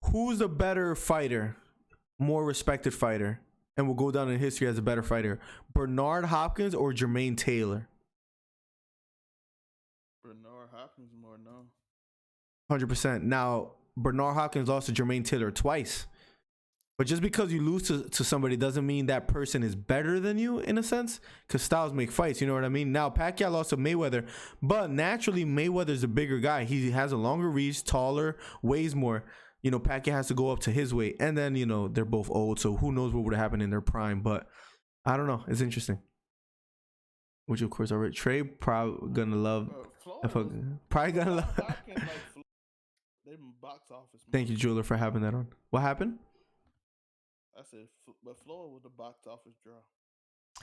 Speaker 1: who's the better fighter, more respected fighter, and will go down in history as a better fighter, Bernard Hopkins or Jermaine Taylor?
Speaker 2: Bernard Hopkins more known.
Speaker 1: 100%. Now, Bernard Hopkins lost to Jermaine Taylor twice. But just because you lose to somebody doesn't mean that person is better than you in a sense, because styles make fights, you know what I mean? Now, Pacquiao lost to Mayweather, but naturally, Mayweather's a bigger guy. He has a longer reach, taller, weighs more. You know, Pacquiao has to go up to his weight. And then, you know, they're both old, so who knows what would have happened in their prime. But I don't know. It's interesting. Which, of course, already Trey probably gonna love. Probably gonna love. Thank you, Jeweler, for having that on. What happened?
Speaker 2: I said, but Floyd was the box office draw.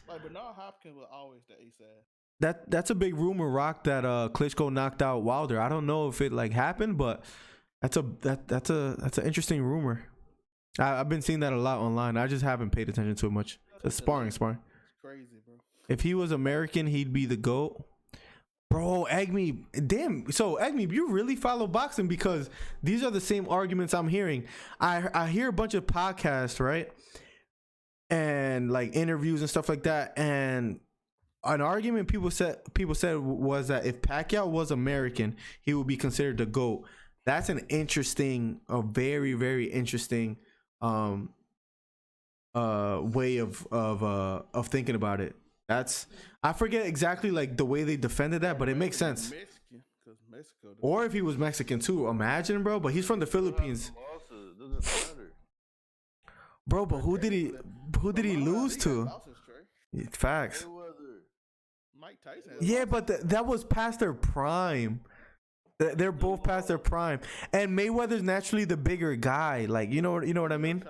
Speaker 2: Like Bernard Hopkins was always the A-side.
Speaker 1: That's a big rumor, Rock, that Klitschko knocked out Wilder. I don't know if it like happened, but that's an interesting rumor. I've been seeing that a lot online. I just haven't paid attention to it much. It's sparring. It's
Speaker 2: crazy, bro.
Speaker 1: If he was American, he'd be the GOAT. Bro, Agme, damn. So, Agme, you really follow boxing because these are the same arguments I'm hearing. I hear a bunch of podcasts, right? And like interviews and stuff like that. And an argument people said was that if Pacquiao was American, he would be considered the GOAT. That's an interesting, a very, very interesting way of thinking about it. I forget exactly like the way they defended that, but it makes sense. Or if he was Mexican too, imagine, bro. But he's from the Philippines, bro. But who did he lose to? Facts.
Speaker 2: Mike Tyson.
Speaker 1: Yeah, but that was past their prime. They're both past their prime, and Mayweather's naturally the bigger guy. Like you know what I mean.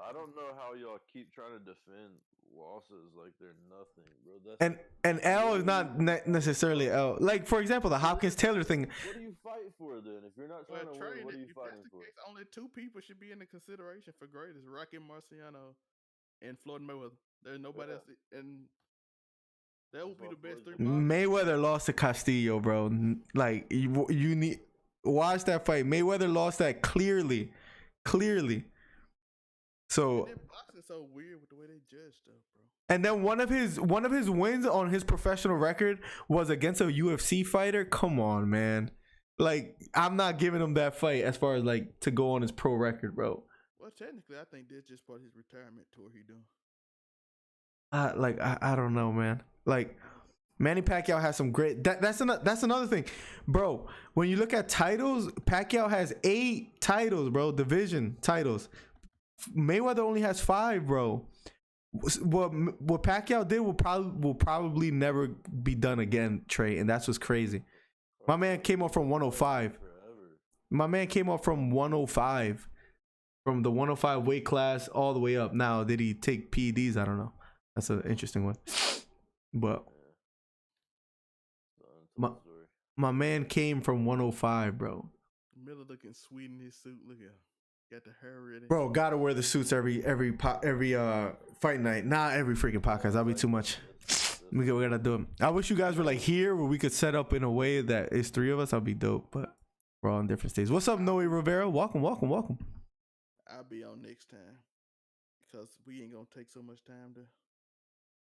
Speaker 3: I don't know how y'all keep trying to defend losses like they're nothing, bro.
Speaker 1: And L is not necessarily L. Like for example, the Hopkins Taylor thing.
Speaker 3: What do you fight for then? If you're not trying to win, what are you fighting for?
Speaker 2: Only two people should be in the consideration for greatest: Rocky Marciano and Floyd Mayweather. There's nobody else, and that would be the best three.
Speaker 1: Mayweather lost to Castillo, bro. Like you need watch that fight. Mayweather lost that clearly. So
Speaker 2: boxing so weird with the way they judge stuff, bro.
Speaker 1: And then one of his wins on his professional record was against a UFC fighter. Come on, man. Like I'm not giving him that fight as far as like to go on his pro record, bro.
Speaker 2: Well, technically, I think that's just part of his retirement tour he doing.
Speaker 1: I don't know, man. Like Manny Pacquiao has some great. That's another thing, bro. When you look at titles, Pacquiao has 8 titles, bro. Division titles. Mayweather only has 5, bro. What Pacquiao did will probably never be done again, Trey, and that's what's crazy. My man came up from 105. From the 105 weight class all the way up. Now, did he take PEDs? I don't know. That's an interesting one. But my man came from 105, bro.
Speaker 2: Miller looking sweet in his suit. Look at him. Got the hair ready.
Speaker 1: Bro, gotta wear the suits every fight night. Not every freaking podcast. That'll be too much. We gotta do it. I wish you guys were like here where we could set up in a way that it's 3 of us. That'd be dope. But we're all on different stages. What's up, Noe Rivera? Welcome.
Speaker 2: I'll be on next time because we ain't gonna take so much time to.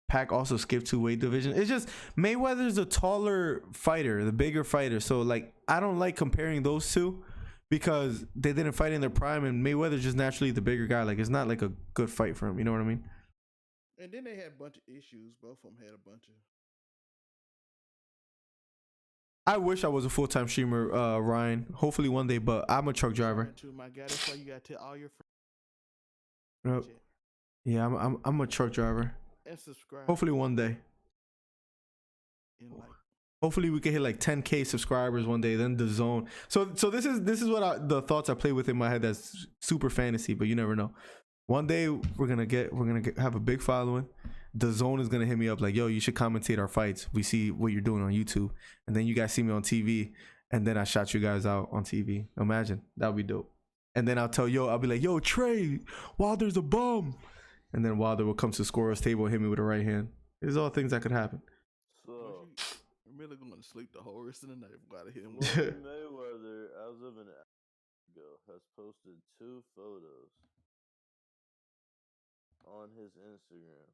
Speaker 1: Pac also skipped 2 weight division. It's just Mayweather's a taller fighter, the bigger fighter. So like I don't like comparing those two because they didn't fight in their prime, and Mayweather's just naturally the bigger guy. Like it's not like a good fight for him. You know what I mean?
Speaker 2: And then they had a bunch of issues. Both of them had a bunch of.
Speaker 1: I wish I was a full-time streamer, Ryan. Hopefully one day, but I'm a truck driver.
Speaker 2: Too, my guy. That's why you gotta tell all your
Speaker 1: Yep.
Speaker 2: friends.
Speaker 1: Yeah, I'm a truck driver.
Speaker 2: And subscribe.
Speaker 1: Hopefully one day.
Speaker 2: And like.
Speaker 1: Hopefully we can hit like 10K subscribers one day. Then the zone. So this is what the thoughts I play with in my head. That's super fantasy, but you never know. One day we're gonna have a big following. The zone is gonna hit me up like, yo, you should commentate our fights. We see what you're doing on YouTube, and then you guys see me on TV, and then I shout you guys out on TV. Imagine that would be dope. And then I'll be like, yo, Trey, Wilder's a bum, and then Wilder will come to Score's table and hit me with a right hand. These are all things that could happen.
Speaker 3: So,
Speaker 2: I'm really going to sleep the whole rest of the night. Gotta hit him.
Speaker 3: Floyd Mayweather, as of an hour ago, has posted 2 photos on his Instagram.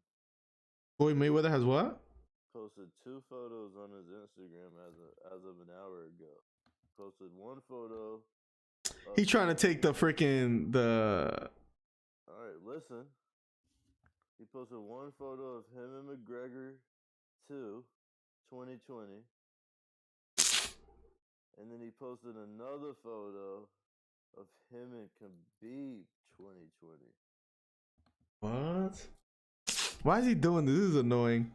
Speaker 1: Floyd Mayweather has what?
Speaker 3: Posted 2 photos on his Instagram as of an hour ago. Posted 1 photo.
Speaker 1: He trying to take the freaking
Speaker 3: All right, listen. He posted 1 photo of him and McGregor 2, 2020. And then he posted another photo of him and Khabib 2020.
Speaker 1: What? Why is he doing this? This is annoying.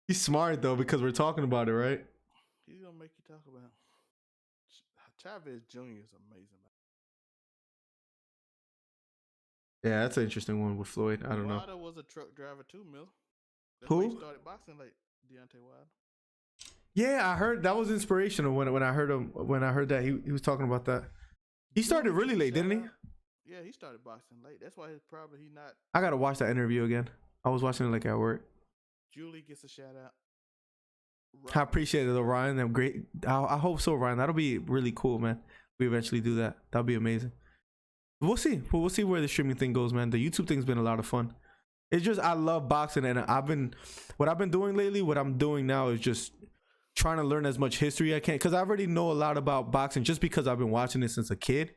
Speaker 1: He's smart though because we're talking about it, right?
Speaker 2: He's gonna make you talk about. Chavez Jr. is amazing.
Speaker 1: Yeah, that's an interesting one with Floyd. I don't know.
Speaker 2: Wilder was a truck driver too, Mill. That's
Speaker 1: Who?
Speaker 2: why he started boxing like Deontay Wilder.
Speaker 1: Yeah, I heard that was inspirational when I heard him. When I heard that he was talking about that. He started really late, didn't he?
Speaker 2: Yeah, he started boxing late. That's why he not.
Speaker 1: I gotta watch that interview again. I was watching it like at work.
Speaker 2: Julie gets a shout out.
Speaker 1: I appreciate it though, Ryan. I'm great. I hope so, Ryan. That'll be really cool, man. We eventually do that. That'll be amazing. We'll see. We'll see where the streaming thing goes, man. The YouTube thing's been a lot of fun. It's just I love boxing, and what I've been doing lately. What I'm doing now is just trying to learn as much history I can, because I already know a lot about boxing just because I've been watching it since a kid.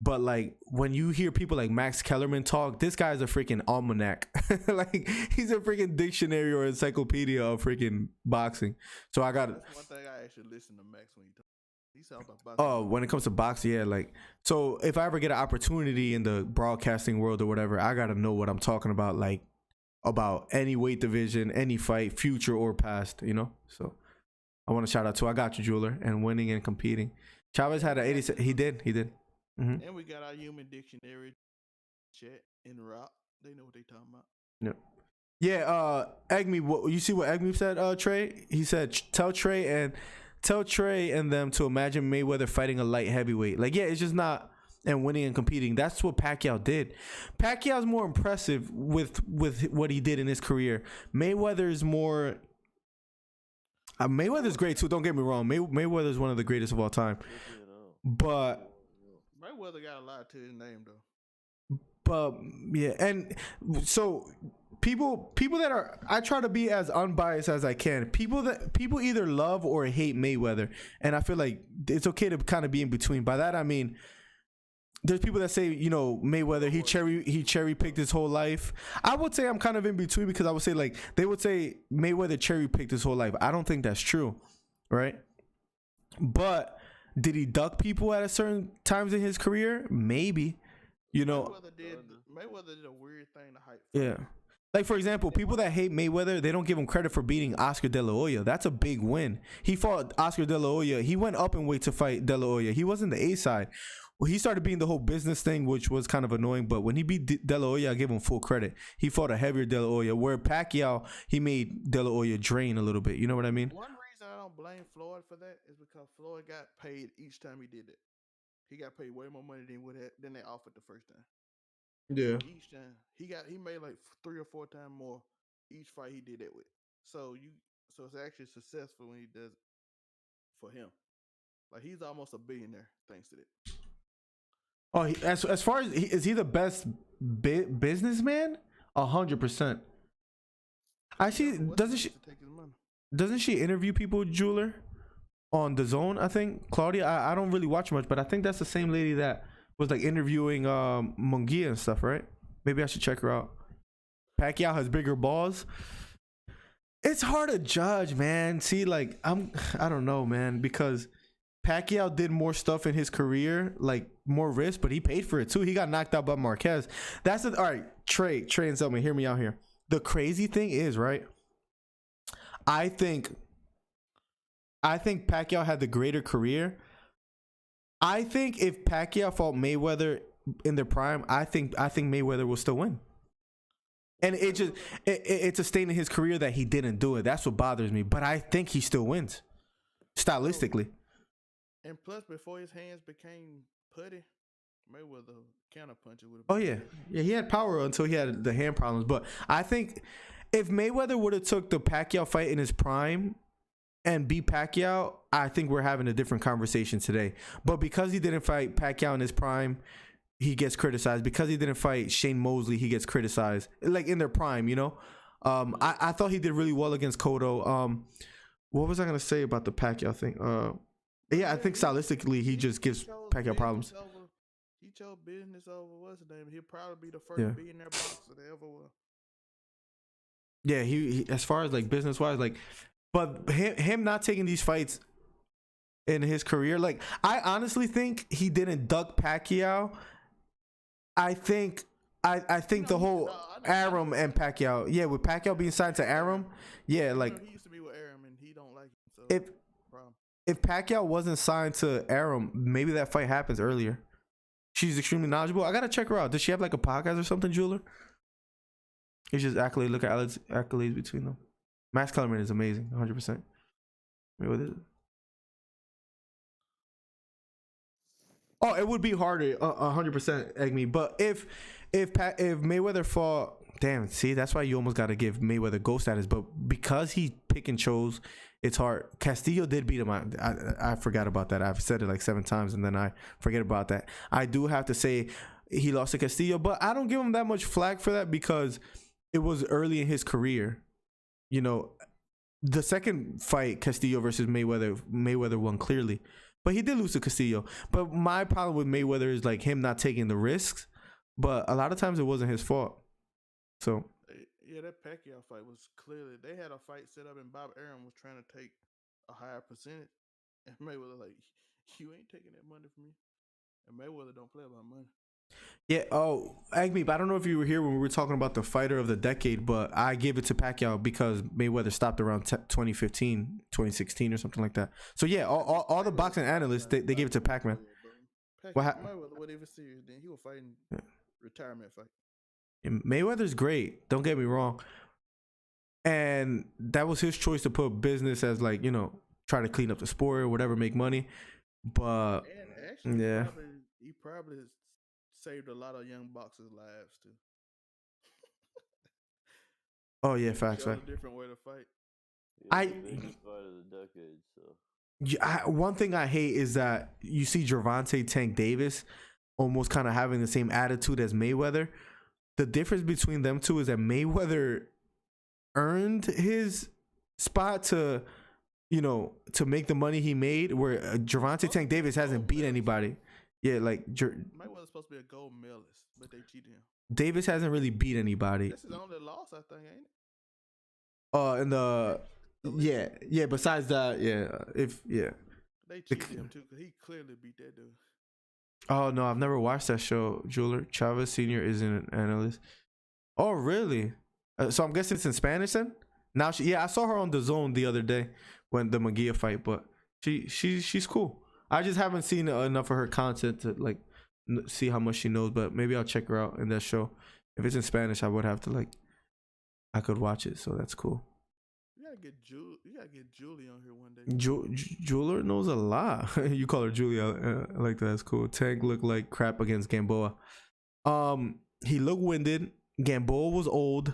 Speaker 1: But like when you hear people like Max Kellerman talk, this guy's a freaking almanac. Like he's a freaking dictionary or encyclopedia of freaking boxing. So I got
Speaker 2: one thing I actually listen to Max when he talks. He's all about boxing.
Speaker 1: Oh, when it comes to boxing, yeah, like so if I ever get an opportunity in the broadcasting world or whatever, I gotta know what I'm talking about, like about any weight division, any fight, future or past, you know. So I want to shout out to I Got You Jeweler and winning and competing. Chavez had an 86. He did. Mm-hmm.
Speaker 2: And we got our human dictionary chat in rock. They know what they talking about.
Speaker 1: Yeah. Egme, what you see what Egme said, Trey? He said tell Trey and them to imagine Mayweather fighting a light heavyweight. Like, yeah, it's just not and winning and competing. That's what Pacquiao did. Pacquiao's more impressive with what he did in his career. Mayweather's more Mayweather's great too, don't get me wrong. Mayweather's one of the greatest of all time. But
Speaker 2: Mayweather got a lot to his name though.
Speaker 1: But yeah, and so people that are, I try to be as unbiased as I can. People either love or hate Mayweather, and I feel like it's okay to kind of be in between. By that I mean, there's people that say, you know, Mayweather he cherry picked his whole life. I would say I'm kind of in between, because I would say like they would say Mayweather cherry picked his whole life. I don't think that's true, right? But did he duck people at a certain times in his career? Maybe. You know,
Speaker 2: Mayweather did a weird thing to hype.
Speaker 1: Yeah. Like, for example, people that hate Mayweather, they don't give him credit for beating Oscar De La Hoya. That's a big win. He fought Oscar De La Hoya. He went up in weight to fight De La Hoya. He wasn't the A side. Well, he started being the whole business thing, which was kind of annoying. But when he beat De La Hoya, I give him full credit. He fought a heavier De La Hoya. Where Pacquiao, he made De La Hoya drain a little bit. You know what I mean?
Speaker 2: One reason I don't blame Floyd for that is because Floyd got paid each time he did it. he got paid way more money than they offered the first time.
Speaker 1: Yeah.
Speaker 2: Each time he made like 3 or 4 times more each fight he did that with. So it's actually successful when he does it for him. Like he's almost a billionaire thanks to that.
Speaker 1: Oh, as far as is he the best businessman? 100%. I see. Doesn't she interview people, Jeweler, on the Zone? I think Claudia. I don't really watch much, but I think that's the same lady that was like interviewing Munguia and stuff, right? Maybe I should check her out. Pacquiao has bigger balls. It's hard to judge, man. See, like I don't know, man, because Pacquiao did more stuff in his career, like more risk, but he paid for it too. He got knocked out by Marquez. All right. Trey and Selman, hear me out here. The crazy thing is, right? I think Pacquiao had the greater career. I think if Pacquiao fought Mayweather in their prime, I think Mayweather will still win. And it's a stain in his career that he didn't do it. That's what bothers me. But I think he still wins, stylistically.
Speaker 2: And plus, before his hands became putty, Mayweather counterpuncher would have.
Speaker 1: Oh yeah, he had power until he had the hand problems. But I think if Mayweather would have took the Pacquiao fight in his prime and beat Pacquiao, I think we're having a different conversation today. But because he didn't fight Pacquiao in his prime, he gets criticized. Because he didn't fight Shane Mosley, he gets criticized. Like in their prime, you know. I thought he did really well against Cotto. What was I gonna say about the Pacquiao thing? Yeah, I think stylistically he just gives Pacquiao problems.
Speaker 2: He chose business over what's his name. He'll probably be the first billionaire boxer that ever will.
Speaker 1: Yeah, he as far as like business wise, like, but him not taking these fights in his career, like I honestly think he didn't duck Pacquiao. I think the whole Arum and Pacquiao, yeah, with Pacquiao being signed to Arum, yeah, like
Speaker 2: he used to be with Arum and he don't like him. So
Speaker 1: if Pacquiao wasn't signed to Arum, maybe that fight happens earlier. She's extremely knowledgeable. I gotta check her out. Does she have like a podcast or something, Jeweler? It's just accolade. Look at accolades between them. Max Kellerman is amazing, 100%. Wait, what is it? Oh, it would be harder, 100%, Egme. But if Mayweather fought, damn, see, that's why you almost got to give Mayweather GOAT status. But because he pick and chose, it's hard. Castillo did beat him. I forgot about that. I've said it like 7 times, and then I forget about that. I do have to say he lost to Castillo, but I don't give him that much flack for that because it was early in his career. You know, the second fight, Castillo versus Mayweather won clearly. But he did lose to Castillo. But my problem with Mayweather is like him not taking the risks. But a lot of times it wasn't his fault. So
Speaker 2: yeah, that Pacquiao fight was clearly they had a fight set up and Bob Arum was trying to take a higher percentage. And Mayweather like, you ain't taking that money from me. And Mayweather don't play about money.
Speaker 1: Yeah, Agme, but I don't know if you were here when we were talking about the fighter of the decade, but I gave it to Pacquiao because Mayweather stopped around 2015, 2016 or something like that. So yeah, all the boxing analysts, they gave it to Pac-Man.
Speaker 2: Mayweather would even serious, then he was fighting retirement fight.
Speaker 1: And Mayweather's great, don't get me wrong. And that was his choice to put business as like, you know, try to clean up the sport or whatever, make money. But
Speaker 2: and actually,
Speaker 1: yeah.
Speaker 2: He probably saved a lot of young boxers' lives too.
Speaker 1: Oh yeah, facts.
Speaker 2: A different way to fight.
Speaker 3: Yeah, biggest fight of the decade. So
Speaker 1: one thing I hate is that you see Gervonta Tank Davis almost kind of having the same attitude as Mayweather. The difference between them two is that Mayweather earned his spot to, you know, to make the money he made, where Gervonta Tank Davis hasn't beat anybody. Yeah, like
Speaker 2: Mayweather's supposed to be a gold medalist, but they cheated him.
Speaker 1: Davis hasn't really beat anybody.
Speaker 2: This is the only loss, I think, ain't it?
Speaker 1: In the yeah. Besides that,
Speaker 2: they cheated him too because he clearly beat that dude.
Speaker 1: Oh no, I've never watched that show. Jeweler Chavez Senior is an analyst. Oh really? So I'm guessing it's in Spanish then. Now I saw her on the Zone the other day when the Munguia fight, but she's cool. I just haven't seen enough of her content to like see how much she knows, but maybe I'll check her out in that show. If it's in Spanish, I would have to I could watch it, so that's cool.
Speaker 2: You gotta You gotta get Julie on here one day.
Speaker 1: Jeweler knows a lot. You call her Julia. I like that. That's cool. Tank looked like crap against Gamboa. He looked winded. Gamboa was old.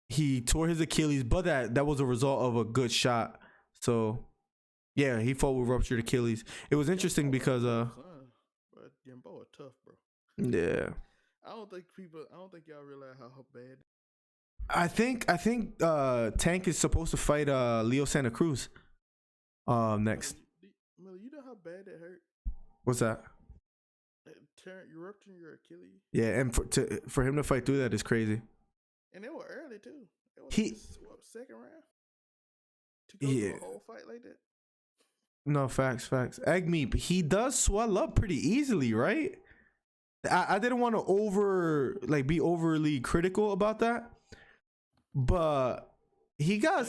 Speaker 1: He tore his Achilles, but that was a result of a good shot. So, yeah, he fought with ruptured Achilles. It was interesting because
Speaker 2: But Gamboa tough, bro.
Speaker 1: yeah.
Speaker 2: I don't think y'all realize how bad.
Speaker 1: I think Tank is supposed to fight Leo Santa Cruz next.
Speaker 2: Miller, you know how bad that hurt?
Speaker 1: What's that?
Speaker 2: You rupturing your Achilles.
Speaker 1: Yeah, and for him to fight through that is crazy.
Speaker 2: And they were early too. It was second round to go through a whole fight like that.
Speaker 1: No, facts. Egg meat, he does swell up pretty easily, right? I didn't want to be overly critical about that, but he got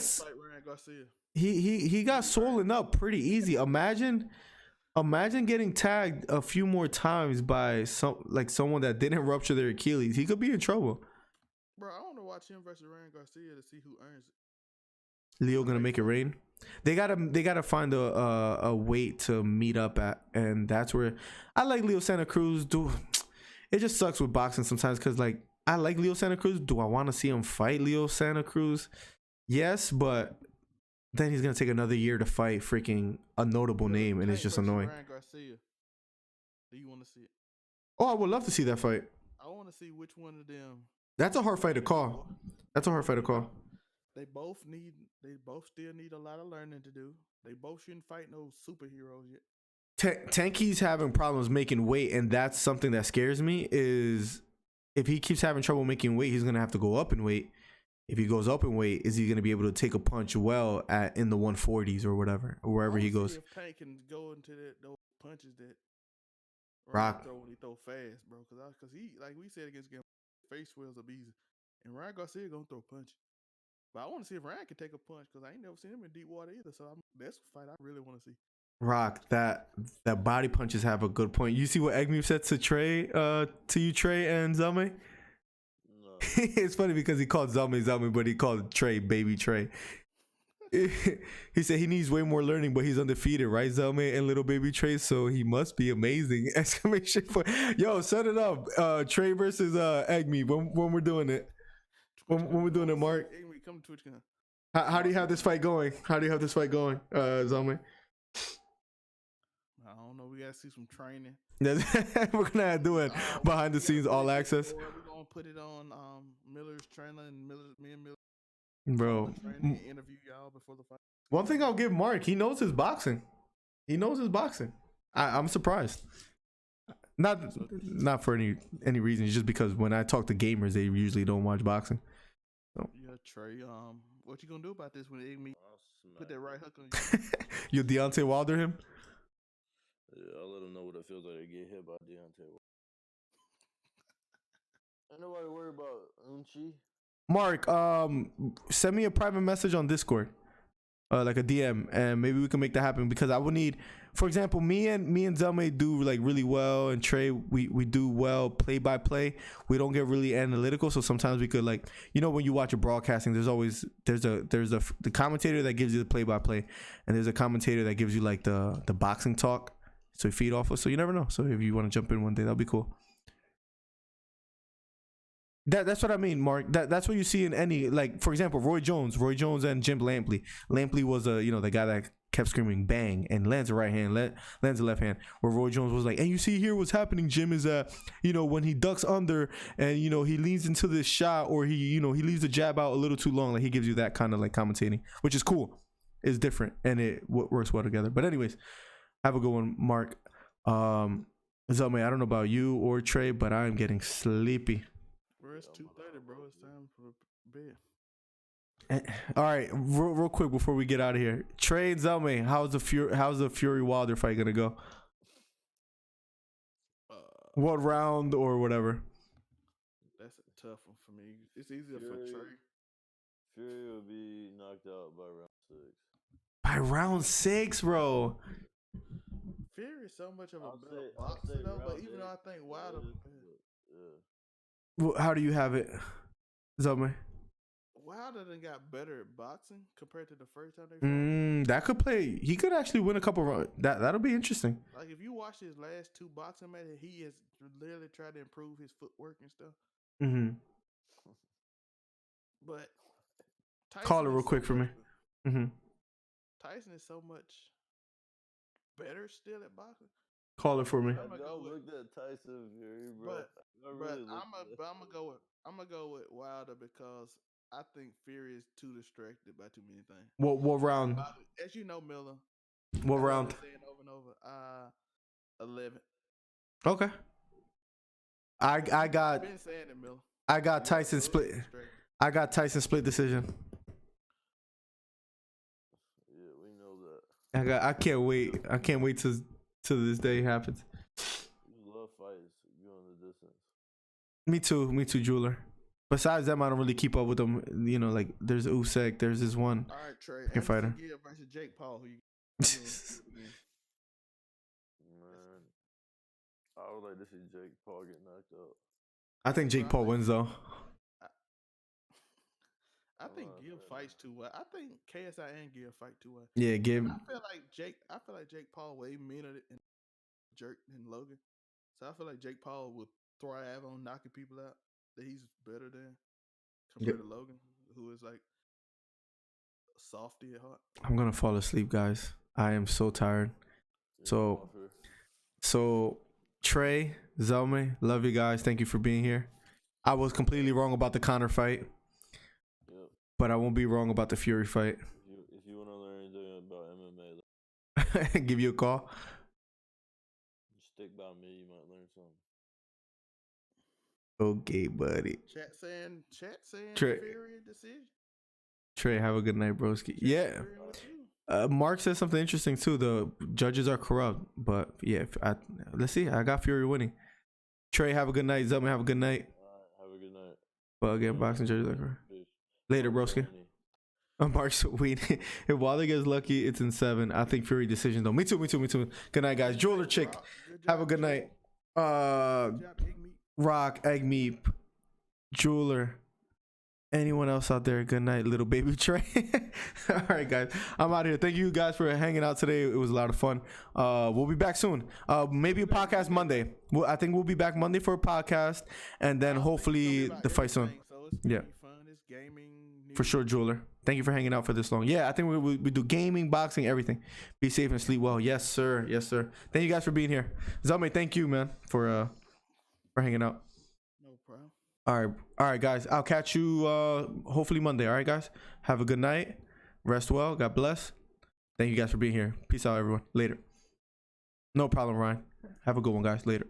Speaker 1: he got swollen up pretty easy. Imagine getting tagged a few more times by someone that didn't rupture their Achilles. He could be in trouble.
Speaker 2: Bro, I want to watch him versus Ryan Garcia to see who earns it.
Speaker 1: Leo gonna make it rain. They gotta find a weight to meet up at, and that's where I like Leo Santa Cruz. It just sucks with boxing sometimes because I like Leo Santa Cruz. Do I want to see him fight Leo Santa Cruz? Yes, but then he's gonna take another year to fight freaking a notable name, and it's just annoying.
Speaker 2: Ryan Garcia. Do you want to see it?
Speaker 1: Oh, I would love to see that fight.
Speaker 2: I want to see which one of them.
Speaker 1: That's a hard fight to call.
Speaker 2: They both still need a lot of learning to do. They both shouldn't fight no superheroes yet.
Speaker 1: Tanky's having problems making weight, and that's something that scares me. Is if he keeps having trouble making weight, he's gonna have to go up in weight. If he goes up in weight, is he gonna be able to take a punch well in the 140s or whatever, or wherever he goes?
Speaker 2: If Tank can go into those punches that
Speaker 1: Rock
Speaker 2: he throw fast, bro. Because he, like we said against him, face swells up easy, and Ryan Garcia gonna throw punch. But I want to see if Ryan can take a punch because I ain't never seen him in deep water either. So that's a fight I really want to see.
Speaker 1: Rock, that body punches have a good point. You see what Egme said to Trey, to you, Trey and Zame?
Speaker 3: No.
Speaker 1: It's funny because he called Zame, but he called Trey baby Trey. He said he needs way more learning, but he's undefeated, right, Zame and little baby Trey? So he must be amazing! Exclamation point! Yo, set it up, Trey versus Egme when we're doing it. When we're doing it, Mark.
Speaker 2: Egme, come to Twitch.
Speaker 1: How do you have this fight going? Zame?
Speaker 2: I don't know. We gotta see some training.
Speaker 1: We're gonna do it behind the scenes, all access.
Speaker 2: We're gonna put it on Miller's trailer and me and Miller.
Speaker 1: Bro,
Speaker 2: interview y'all before the fight.
Speaker 1: One thing I'll give Mark, he knows his boxing. I'm surprised. Not for any reason. It's just because when I talk to gamers, they usually don't watch boxing. So.
Speaker 2: Yeah, Trey. What you gonna do about this when Igme put that right hook on you?
Speaker 1: You Deontay Wilder him?
Speaker 3: Yeah, I'll let him know what it feels like to get hit by Deontay. Ain't nobody worried about Unchi.
Speaker 1: Mark, send me a private message on Discord, like a DM, and maybe we can make that happen because I would need, for example, me and Zelme do really well, and Trey we do well play by play. We don't get really analytical, so sometimes we could when you watch a broadcasting, there's the commentator that gives you the play by play, and there's a commentator that gives you the boxing talk, so you feed off of. So you never know. So if you want to jump in one day, that'll be cool. That's what I mean, Mark. That's what you see in any, for example, Roy Jones and Jim Lampley. Lampley was the guy that kept screaming bang and lands a right hand, lands a left hand. Where Roy Jones was and you see here what's happening, Jim, is that when he ducks under and he leans into this shot, or he leaves the jab out a little too long, he gives you that kind of commentating, which is cool. It's different and it works well together. But anyways, have a good one, Mark. Zelme, I don't know about you or Trey, but I'm getting sleepy.
Speaker 2: Bro, it's 2:30, bro. It's time for bed.
Speaker 1: All right, real quick before we get out of here, Trey and Zelme, how's the Fury Wilder fight gonna go? What round or whatever?
Speaker 2: That's a tough one for me. It's easier for Trey.
Speaker 3: Fury will be knocked out by round 6.
Speaker 1: By round 6, bro.
Speaker 2: Fury is so much of a better boxer, though. But even though I think Wilder,
Speaker 3: yeah.
Speaker 1: How do you have it, Zelme?
Speaker 2: Wilder done got better at boxing compared to the first time they fought.
Speaker 1: That could play. He could actually win a couple rounds. That'll be interesting.
Speaker 2: Like if you watch his last 2 boxing matches, he has literally tried to improve his footwork and stuff.
Speaker 1: Mm-hmm.
Speaker 2: But
Speaker 1: Call it
Speaker 2: is
Speaker 1: real quick for me. Mm-hmm.
Speaker 2: Tyson is so much better still at boxing.
Speaker 1: Call it for me.
Speaker 3: I looked at Tyson Fury, bro.
Speaker 2: I'm gonna go with Wilder because I think Fury is too distracted by too many things.
Speaker 1: What round?
Speaker 2: As you know, Miller.
Speaker 1: What round?
Speaker 2: Saying over and over. 11.
Speaker 1: Okay. I got.
Speaker 2: I've been saying it, Miller.
Speaker 1: I got Tyson split. I got Tyson split decision.
Speaker 3: Yeah, we know that.
Speaker 1: I can't wait. I can't wait till this day happens.
Speaker 3: You love fights. You on the distance.
Speaker 1: Me too, jeweler. Besides them, I don't really keep up with them. You know, like there's Usyk, there's this one.
Speaker 2: All right, Trey.
Speaker 1: Freaking fighter.
Speaker 2: Versus Jake Paul. Who you?
Speaker 3: Man, I would like to see Jake Paul get knocked out.
Speaker 1: I think Jake Paul wins though.
Speaker 2: I think Gil fights too well. I think KSI and Gil fight too well.
Speaker 1: Yeah, give.
Speaker 2: I feel like Jake Paul way meaner and jerk than Logan. So I feel like Jake Paul would thrive on knocking people out that he's better than compared to Logan, who is like softy at heart.
Speaker 1: I'm gonna fall asleep, guys. I am so tired. So Trey, Zelme, love you guys. Thank you for being here. I was completely wrong about the Conor fight. But I won't be wrong about the Fury fight.
Speaker 3: If you want to learn anything about MMA,
Speaker 1: give you a call.
Speaker 3: Stick by me, you might learn something.
Speaker 1: Okay, buddy.
Speaker 2: Chat saying
Speaker 1: Trey.
Speaker 2: Fury decision.
Speaker 1: Trey, have a good night, broski. Yeah. Mark says something interesting too. The judges are corrupt, but yeah, let's see. I got Fury winning. Trey, have a good night. Zelman, have a good night.
Speaker 3: Have a good night.
Speaker 1: But again, boxing judges are corrupt. Later, broski. Mark's waiting. If Wilder gets lucky, it's in 7. I think Fury decision though. Me too. Good night, guys. Jeweler chick. Have a good night. Rock, Egg Meat, Jeweler. Anyone else out there? Good night, little baby Trey. All right, guys. I'm out here. Thank you guys for hanging out today. It was a lot of fun. We'll be back soon. Maybe a podcast Monday. I think we'll be back Monday for a podcast, and then hopefully the fight soon. Yeah. For sure, Jeweler. Thank you for hanging out for this long. Yeah, I think we do gaming, boxing, everything. Be safe and sleep well. Yes, sir. Yes, sir. Thank you guys for being here. Zelme, thank you, man, for hanging out.
Speaker 2: No problem.
Speaker 1: All right, guys. I'll catch you hopefully Monday. All right, guys. Have a good night. Rest well. God bless. Thank you guys for being here. Peace out, everyone. Later. No problem, Ryan. Have a good one, guys. Later.